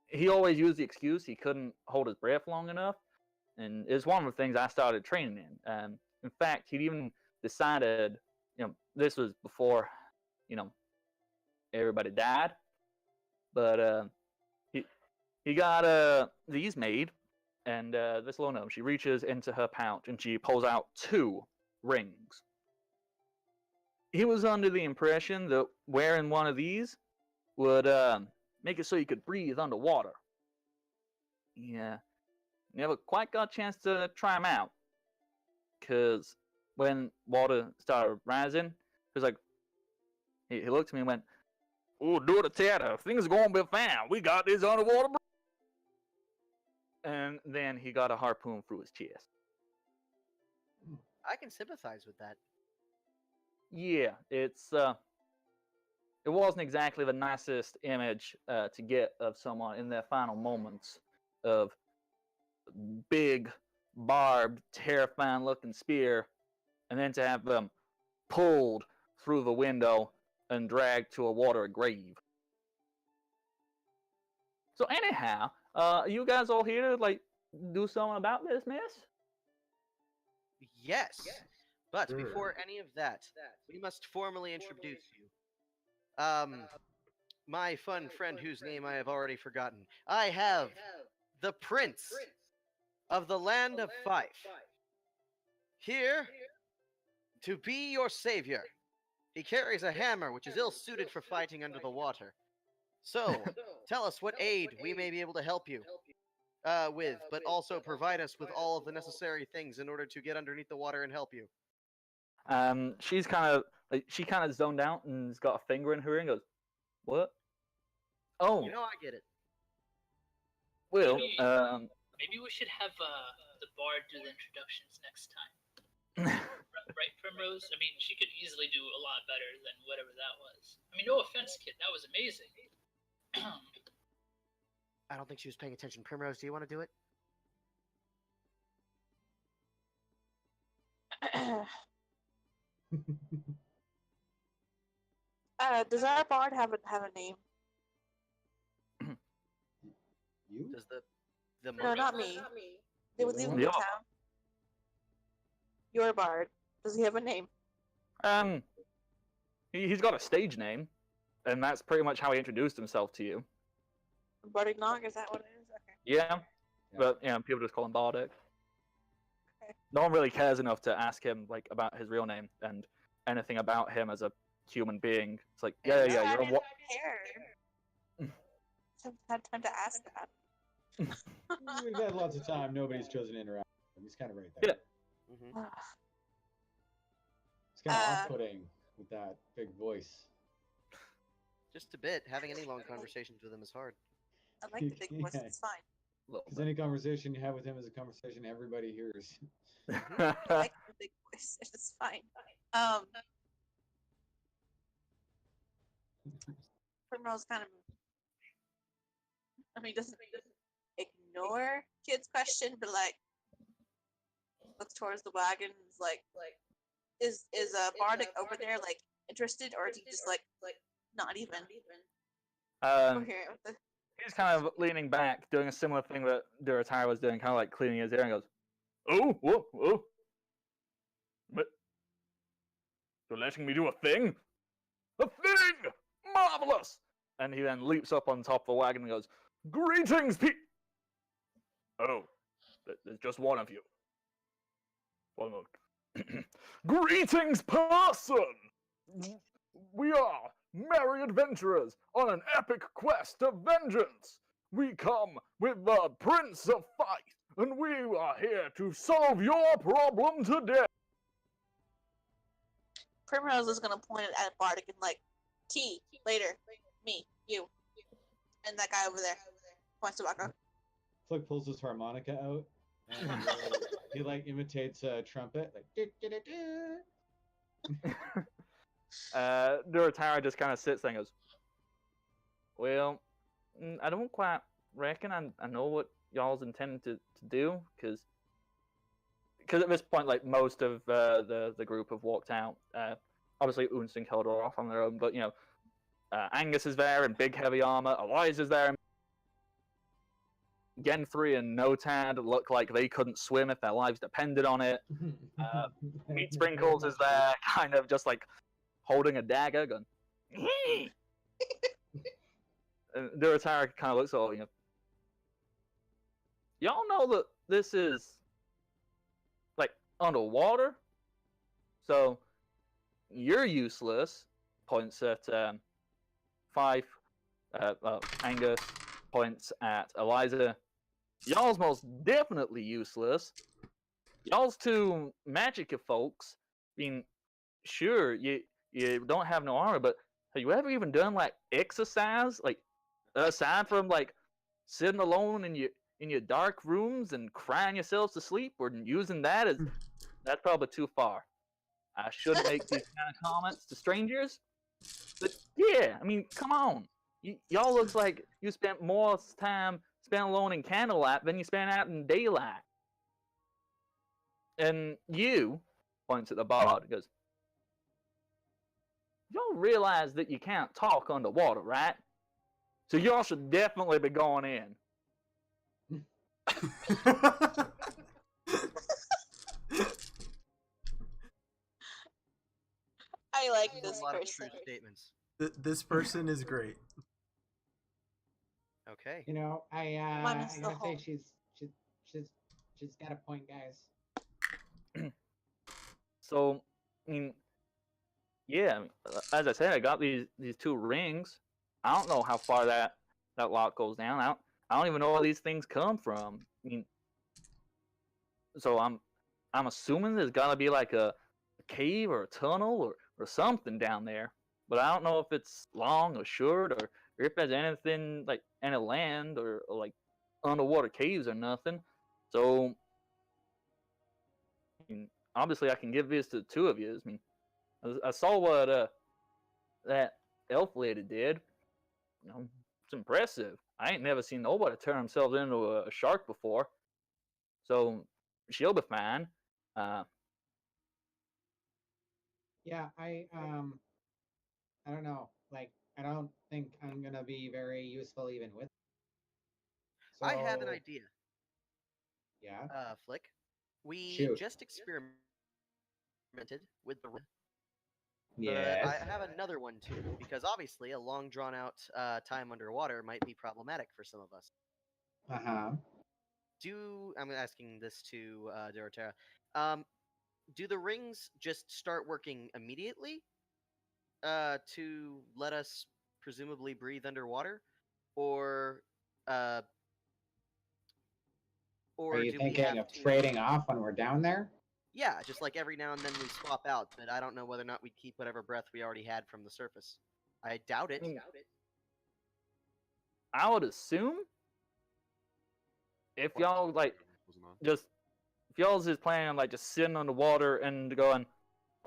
he always used the excuse he couldn't hold his breath long enough. And it's one of the things I started training in. In fact, he'd even decided, you know, this was before, you know, everybody died. But he got these made, and this little gnome, she reaches into her pouch and she pulls out 2 rings. He was under the impression that wearing one of these would make it so you could breathe underwater. Yeah, never quite got a chance to try them out, because when water started rising, he was like, he looked at me and went, "Oh, do it, Tata. Things are going to be fine. We got this underwater." And then he got a harpoon through his chest. I can sympathize with that. Yeah, it wasn't exactly the nicest image to get of someone in their final moments of big, barbed, terrifying-looking spear, and then to have them pulled through the window and dragged to a watery grave. So anyhow, you guys all here to like do something about this mess? Yes, but Sure. before any of that, we must formally introduce you. My fun friend whose name I have already forgotten. I have the Prince of the land of Fife here to be your savior. He carries a hammer which is ill suited for fighting under the water. So, tell us what aid we may be able to help you with, but also provide us with all of the necessary things in order to get underneath the water and help you. She's kind of like, she kind of zoned out and has got a finger in her ear and goes, "What? Oh, You know, I get it. well, Maybe we should have the bard do the introductions next time. Right, Primrose? I mean, she could easily do a lot better than whatever that was. I mean, no offense, kid. That was amazing. I don't think she was paying attention. Primrose, do you want to do it? Does our bard have a name? You? Does the No, not me. They would leave Yeah. the Yeah. town. Your bard. Does he have a name? He's got a stage name, and that's pretty much how he introduced himself to you. Bardic Nog? Is that what it is? Okay. Yeah, but people just call him Bardic. Okay. No one really cares enough to ask him like about his real name and anything about him as a human being. It's like, yeah, No, yeah, I you're a didn't care. Haven't had time to ask that. We've had lots of time. Nobody's chosen to interact. He's kind of right there. Yeah. Mhm. It's kind of off-putting with that big voice. Just a bit. Having any long conversations with him is hard. I like the big voice. Yeah. It's fine. Because any conversation you have with him is a conversation everybody hears. I like the big voice. It's fine. Primrose kind of. I mean, doesn't ignore kid's question, but like looks towards the wagon. And is like, is Bardic over there like interested, or is he just like not even? Over here with the. He's kind of leaning back, doing a similar thing that Duratire was doing, kind of like cleaning his ear, and goes, "Oh, whoa, whoa! But you're letting me do a thing? A thing! Marvelous!" And he then leaps up on top of the wagon and goes, "Greetings, Oh, there's just one of you. One moment. Greetings, person! We are merry adventurers on an epic quest of vengeance. We come with the Prince of Fife, and we are here to solve your problem today." Primrose is gonna point it at Bardic and like, T later, me, you, and that guy over there points to Waka. Flick pulls his harmonica out, and he like imitates a trumpet, like. Duratara just kind of sits there and goes, "Well, I don't quite reckon I know what y'all's intending to do, because at this point, like, most of the group have walked out. Obviously, Unst and Keldor are off on their own, but, Angus is there in big heavy armor, Eliza's there. Gen3 and Notad look like they couldn't swim if their lives depended on it. Meat Sprinkles is there, kind of just like holding a dagger, going. And Duratara kind of looks at all, y'all know that this is like underwater, so you're useless. Points at Fife. Angus points at Eliza. Y'all's most definitely useless. Y'all's two magic folks. I mean, sure, you don't have no armor, but have you ever even done like exercise? Like, aside from like sitting alone in your dark rooms and crying yourselves to sleep, or using that as that's probably too far. I shouldn't make these kind of comments to strangers, but yeah, I mean, come on. Y'all looks like you spent more time spent alone in candlelight than you spent out in daylight. And you, points at the bard, goes, y'all realize that you can't talk underwater, right? So y'all should definitely be going in. I like There's this a lot of person. true statements. This person is great. Okay. You know, I Mine's gotta the say whole- she's got a point, guys. So, I mean, yeah, as I said, I got these two rings. I don't know how far that lock goes down. I don't even know where these things come from. I mean, so I'm assuming there's gotta be like a cave or a tunnel or something down there. But I don't know if it's long or short, or if there's anything like any land or like underwater caves or nothing. So, I mean, obviously, I can give this to the two of you. I mean, I saw what that elf lady did. It's impressive. I ain't never seen nobody turn themselves into a shark before. So she'll be fine. Yeah, I don't know. Like, I don't think I'm gonna be very useful even with. I have an So, idea, yeah, Flick. We shoot. just experimented with the ring, but I Yes. have another one too, because obviously a long drawn out time underwater might be problematic for some of us. Uh huh. I'm asking this to Dorotera. Um, do the rings just start working immediately to let us presumably breathe underwater, or uh, Are or you do we thinking have of to? trading off when we're down there? Yeah, just like every now and then we swap out, but I don't know whether or not we'd keep whatever breath we already had from the surface. I doubt it. Mm. I would assume if Well, y'all like wasn't on. just if y'all's is planning on like just sitting on the water and going,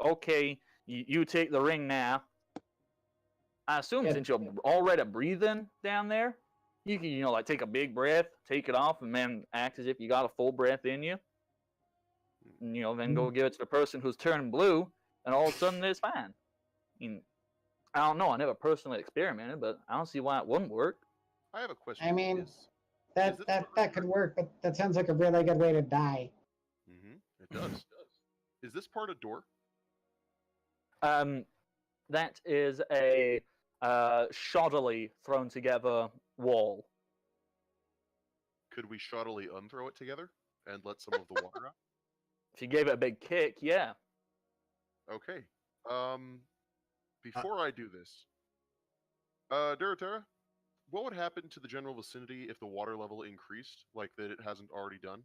okay, you take the ring now. I assume Yeah. since you're already breathing down there, you can like take a big breath, take it off, and then act as if you got a full breath in you. And then go give it to the person who's turning blue, and all of a sudden it's fine. I mean, I don't know. I never personally experimented, but I don't see why it wouldn't work. I have a question. I mean, Is that it- that could work, but that sounds like a really good way to die. It does. Is this part a door? That is a shoddily thrown together wall. Could we shoddily unthrow it together and let some of the water out? If you gave it a big kick, yeah. Okay. Before I do this, Duratera, what would happen to the general vicinity if the water level increased, like that it hasn't already done?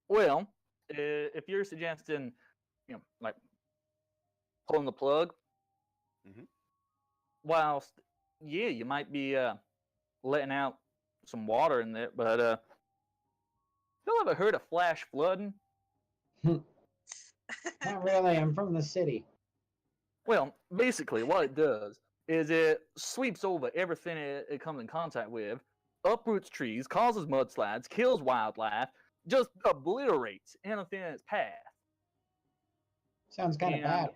Well, if you're suggesting, like pulling the plug, Mhm. whilst yeah, you might be letting out some water in there, but y'all ever heard of flash flooding? Not really. I'm from the city. Well, basically, what it does is it sweeps over everything it comes in contact with, uproots trees, causes mudslides, kills wildlife, just obliterates anything in its path. Sounds kind of bad.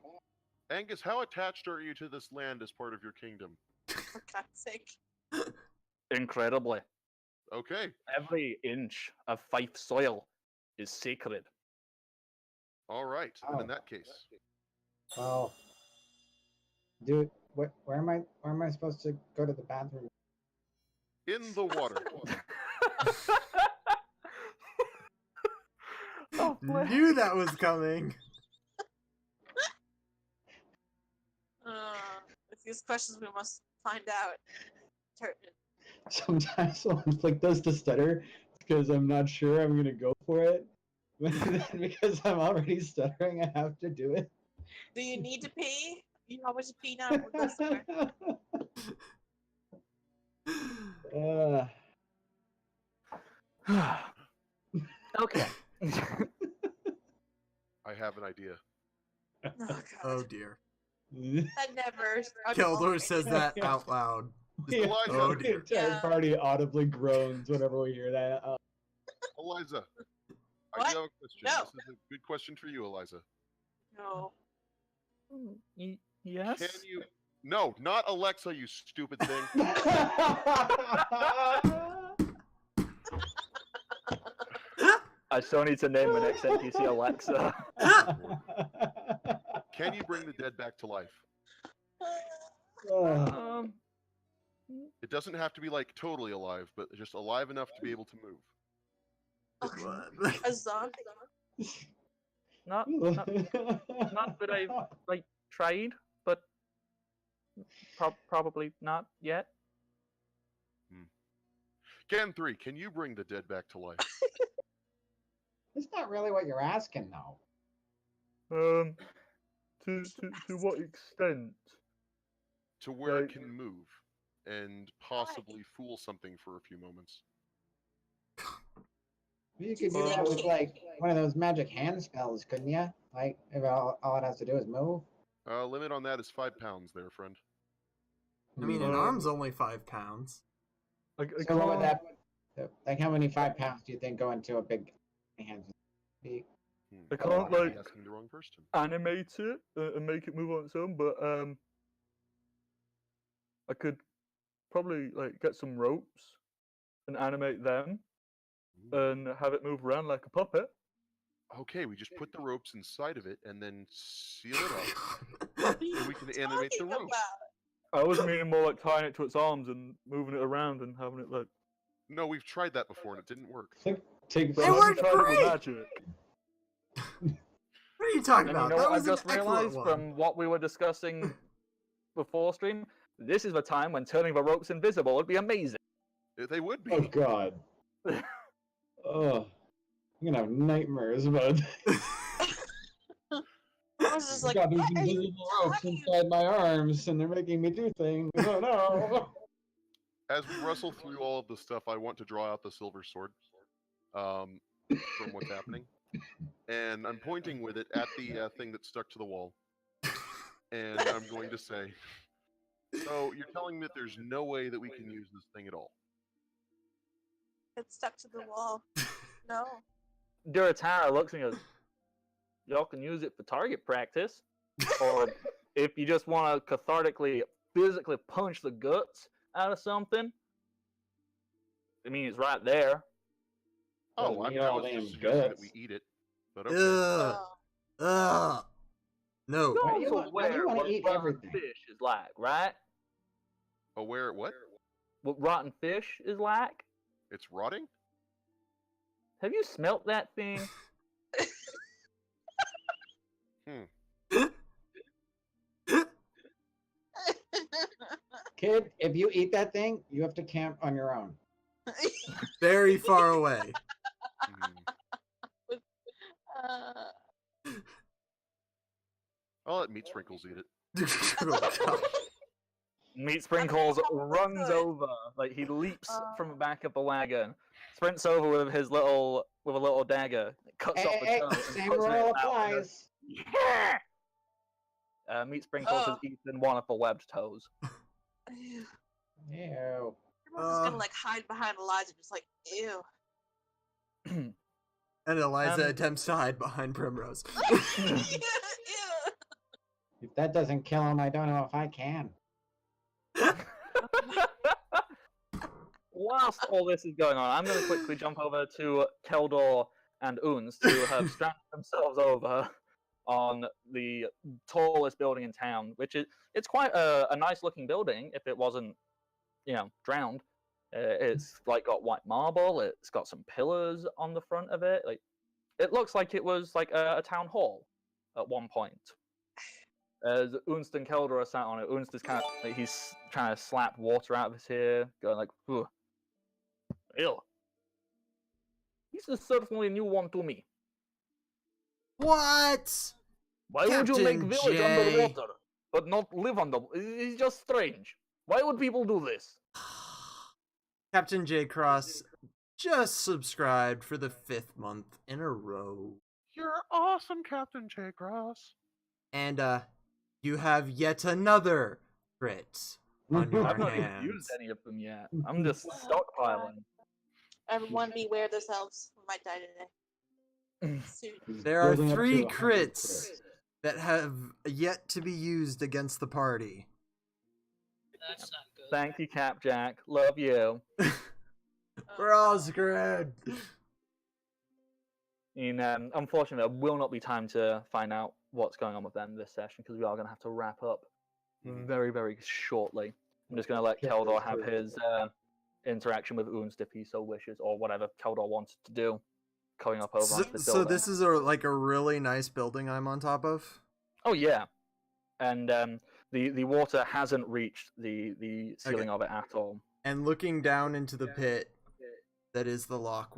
Angus, how attached are you to this land as part of your kingdom? For God's sake. Incredibly. Okay. Every inch of Fife soil is sacred. All right. Oh. And in that case, Well, dude, where am I supposed to go to the bathroom? in the water. Oh, Knew that was coming. With these questions, we must find out. Sometimes when Flick does the stutter, it's because I'm not sure I'm gonna go for it. But then because I'm already stuttering, I have to do it. Do you need to pee? You know how much to pee now? We'll go somewhere. Okay. I have an idea. Oh, God. Oh dear. That never. Keldor says that out loud. Yeah, Eliza. Oh the dear. entire Yeah. party audibly groans whenever we hear that. Eliza, I What? do have a question. No. This is a good question for you, Eliza. No. Yes? Can you... No, not Alexa, you stupid thing. I still need to name my next NPC Alexa. Can you bring the dead back to life? Um, It doesn't have to be like totally alive, but just alive enough to be able to move. A zombie? not that I've like tried, but probably not yet. Can 3, can you bring the dead back to life? That's not really what you're asking, though. To what extent? To where Like- it can move and possibly fool something for a few moments. You could do that with like one of those magic hand spells, couldn't you? Like, if all it has to do is move. Limit on that is 5 pounds there, friend. I mean, an arm's only 5 pounds. So what would that? Like, how many 5 pounds do you think go into a big hand? I can't, Maybe like, asking the wrong person. animate it and make it move on its own, but I could probably like get some ropes and animate them and have it move around like a puppet. Okay, we just put the ropes inside of it and then seal it up, What are you and we can animate the talking ropes. about? I was meaning more like tying it to its arms and moving it around and having it like. No, we've tried that before and it didn't work. Take But It have you worked tried it with great! magic? What are you talking And you about? know That what was I've an just excellent realized one. from what we were discussing before stream? This is the time when turning the ropes invisible would be amazing. They would Oh be. God. Oh, I'm gonna have nightmares about this. I was just like, God, there's what are you invisible ropes talking inside my arms, and they're making me do things. Oh no! As we wrestle through all of the stuff, I want to draw out the silver sword from what's happening. And I'm pointing with it at the thing that's stuck to the wall. And I'm going to say, so you're telling me that there's no way that we can use this thing at all? It's stuck to the wall. No. Duratara looks and goes, y'all can use it for target practice. Or if you just want to cathartically, physically punch the guts out of something. I mean, it's right there. Oh, Doesn't I need mean, I all was damn just suggesting that guts. we eat it. But okay. Ugh. Oh. Ugh. No. Why do you Also want- why do you aware wanna what eat rotten everything? fish is like, right? Aware what? What rotten fish is like? It's rotting? Have you smelt that thing? Kid, if you eat that thing, you have to camp on your own. Very far away. Hmm. I'll let Meat Sprinkles eat it. Oh, gosh. Meat Sprinkles how runs good. over, like he leaps from the back of the wagon, sprints over with a little dagger, cuts off the Hey, toe, and same puts it in his rule mouth and goes, applies. yeah! Meat Sprinkles has Oh. eaten one of the webbed toes. Ew. Ew. Everyone's just gonna like hide behind Elijah, just like, ew. And Eliza Um, attempts to hide behind Primrose. Ew. If that doesn't kill him, I don't know if I can. Whilst all this is going on, I'm going to quickly jump over to Keldor and Oons to have strapped themselves over on the tallest building in town, which is it's quite a nice looking building if it wasn't, drowned. It's like got white marble. It's got some pillars on the front of it. Like it looks like it was like a town hall at one point. As Unst and Keldor are sat on it, Unst is kind of like he's trying to slap water out of his hair, going like, "Ugh. Ew. This is certainly a new one to me. What? Why would you make Captain village J. underwater, but not live under? It's just strange. Why would people do this?" Captain J. Cross just subscribed for the 5th month in a row. You're awesome, Captain J. Cross. And you have yet another crit on your I've not even hands. used any of them yet. I'm just stockpiling. Everyone beware themselves. We might die today. Soon. There are Building up to 3 100 crits that have yet to be used against the party. That's not good. Thank you, Cap Jack. Love you. We're all screwed. And unfortunately, there will not be time to find out what's going on with them this session because we are going to have to wrap up very, very shortly. I'm just going to let Keldor have his interaction with Unst if he so wishes, or whatever Keldor wants to do, going up over onto the So building. this is like a really nice building I'm on top of? Oh yeah, and the water hasn't reached the ceiling of it at all. And looking down into the pit that is the lock,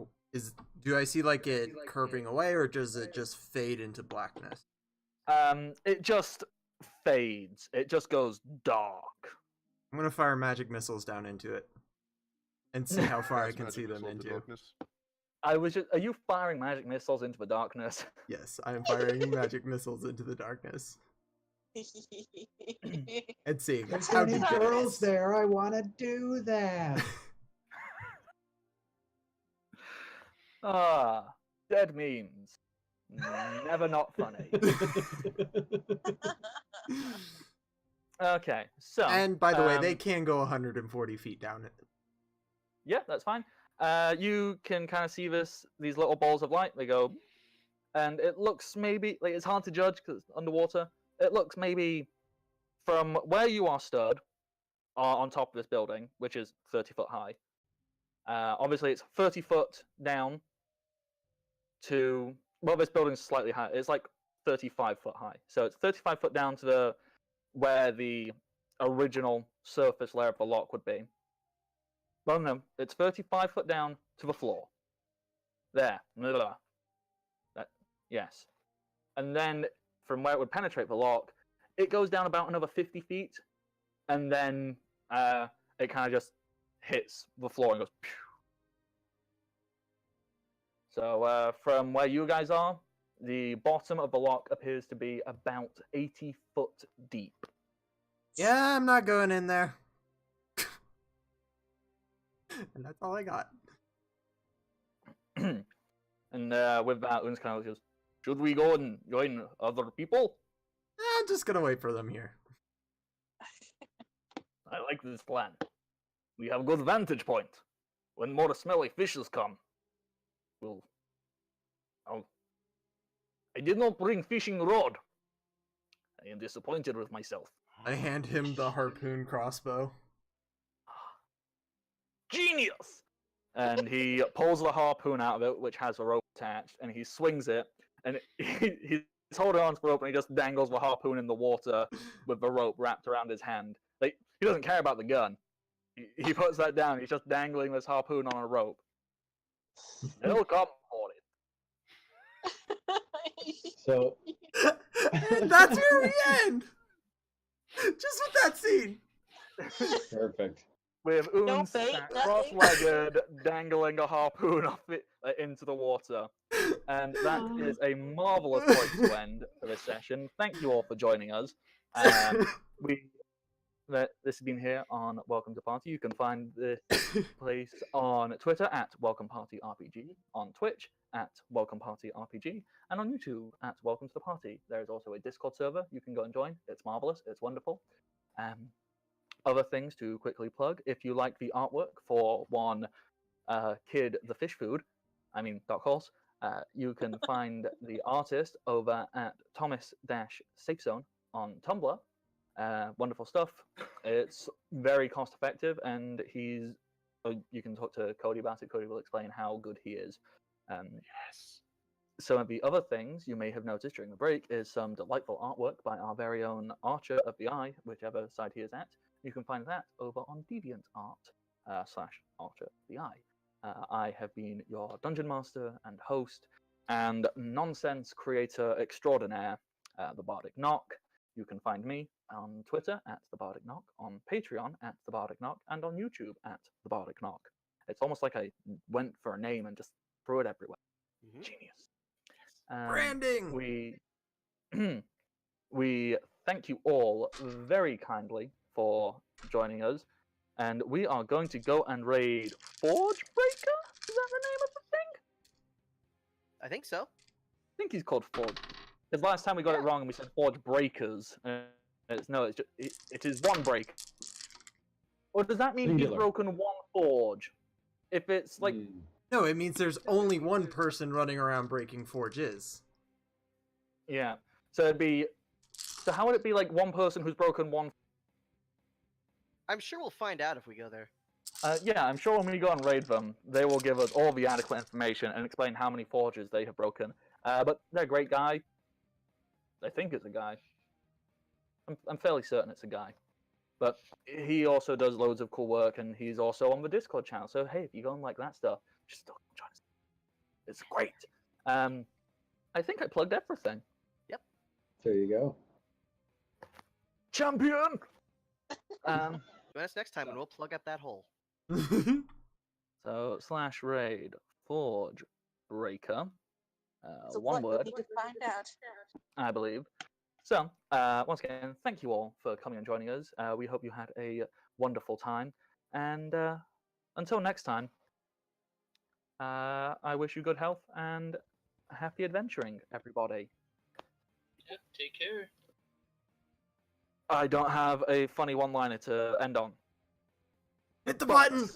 do I see like it curving away, or does it just fade into blackness? It just fades. It just goes dark. I'm gonna fire magic missiles down into it and see how far I Cast can magic see them missile into. darkness. Are you firing magic missiles into the darkness? Yes, I am firing magic missiles into the darkness and seeing There's how so many deep it girls is. there. I want to do that. Ah, dead memes. Never not funny. Okay, so And by the way, they can go 140 feet down it. yeah, that's fine. You can kind of see these little balls of light. They go, and it looks maybe like it's hard to judge because it's underwater. It looks maybe from where you are stood on top of this building, which is 30 foot high. Obviously, it's 30 foot down to this building's slightly higher. It's like 35 foot high, so it's 35 foot down to where the original surface layer of the lock would be. Well, no, it's 35 foot down to the floor. There. Yes. And then from where it would penetrate the lock, it goes down about another 50 feet, and then it kind of just hits the floor and goes. Pew. So from where you guys are, the bottom of the lock appears to be about 80 foot deep. Yeah, I'm not going in there. And that's all I got. And with that, Un's kind of goes, should we go and join other people? I'm just gonna wait for them here. I like this plan. We have a good vantage point. When more smelly fishes come, I did not bring fishing rod. I am disappointed with myself. I hand him the harpoon crossbow. Genius! And he pulls the harpoon out of it, which has a rope attached, and he swings it, and he's holding on to the rope, and he just dangles the harpoon in the water with the rope wrapped around his hand. Like, he doesn't care about the gun. He puts that down, he's just dangling this harpoon on a rope. He'll come for it. So And that's where we end! Just with that scene. perfect. With No Oons bait, sat nothing? cross-legged, dangling a harpoon off it into the water. And that is a marvelous point to end for this session. Thank you all for joining us. This has been here on Welcome to Party. You can find this place on Twitter at Welcome Party RPG, on Twitch at Welcome Party RPG, and on YouTube at Welcome to the Party. There is also a Discord server you can go and join. It's marvelous. It's wonderful. Other things to quickly plug: if you like the artwork for one Kid the Fish Food, Dark Horse, you can find the artist over at Thomas-Safe Zone on Tumblr. Wonderful stuff. It's very cost effective, and you can talk to Cody about it. Cody will explain how good he is. Yes. Some of the other things you may have noticed during the break is some delightful artwork by our very own Archer of the Eye, whichever side he is at. You can find that over on DeviantArt / Archer of the Eye. I have been your Dungeon Master and host and nonsense creator extraordinaire, the Bardic Knock. You can find me on Twitter at the Bardic Knock, on Patreon at the Bardic Knock, and on YouTube at the Bardic Knock. It's almost like I went for a name and just threw it everywhere. Mm-hmm. Genius. Branding! We thank you all very kindly for joining us, and we are going to go and raid Forge Breaker? Is that the name of the thing? I think so. I think he's called Forge. Because last time we got it wrong and we said Forge Breakers. It is one break. Or does that mean Singular. he's broken one forge? If it's like... No, it means there's only one person running around breaking forges. Yeah. So it'd be... So how would it be like one person who's broken one... I'm sure we'll find out if we go there. Yeah, I'm sure when we go and raid them, they will give us all the adequate information and explain how many forges they have broken. But they're a great guy. I think it's a guy. I'm fairly certain it's a guy. But he also does loads of cool work, and he's also on the Discord channel. So hey, if you go and like that stuff, just still join us. It's great. I think I plugged everything. Yep. There you go. Champion! Join us next time and we'll plug up that hole. So /raid Forge Breaker. So one what word, we can find out. I believe. So, once again, thank you all for coming and joining us. We hope you had a wonderful time. And until next time, I wish you good health and happy adventuring, everybody. Yep, take care. I don't have a funny one-liner to end on. Hit the button!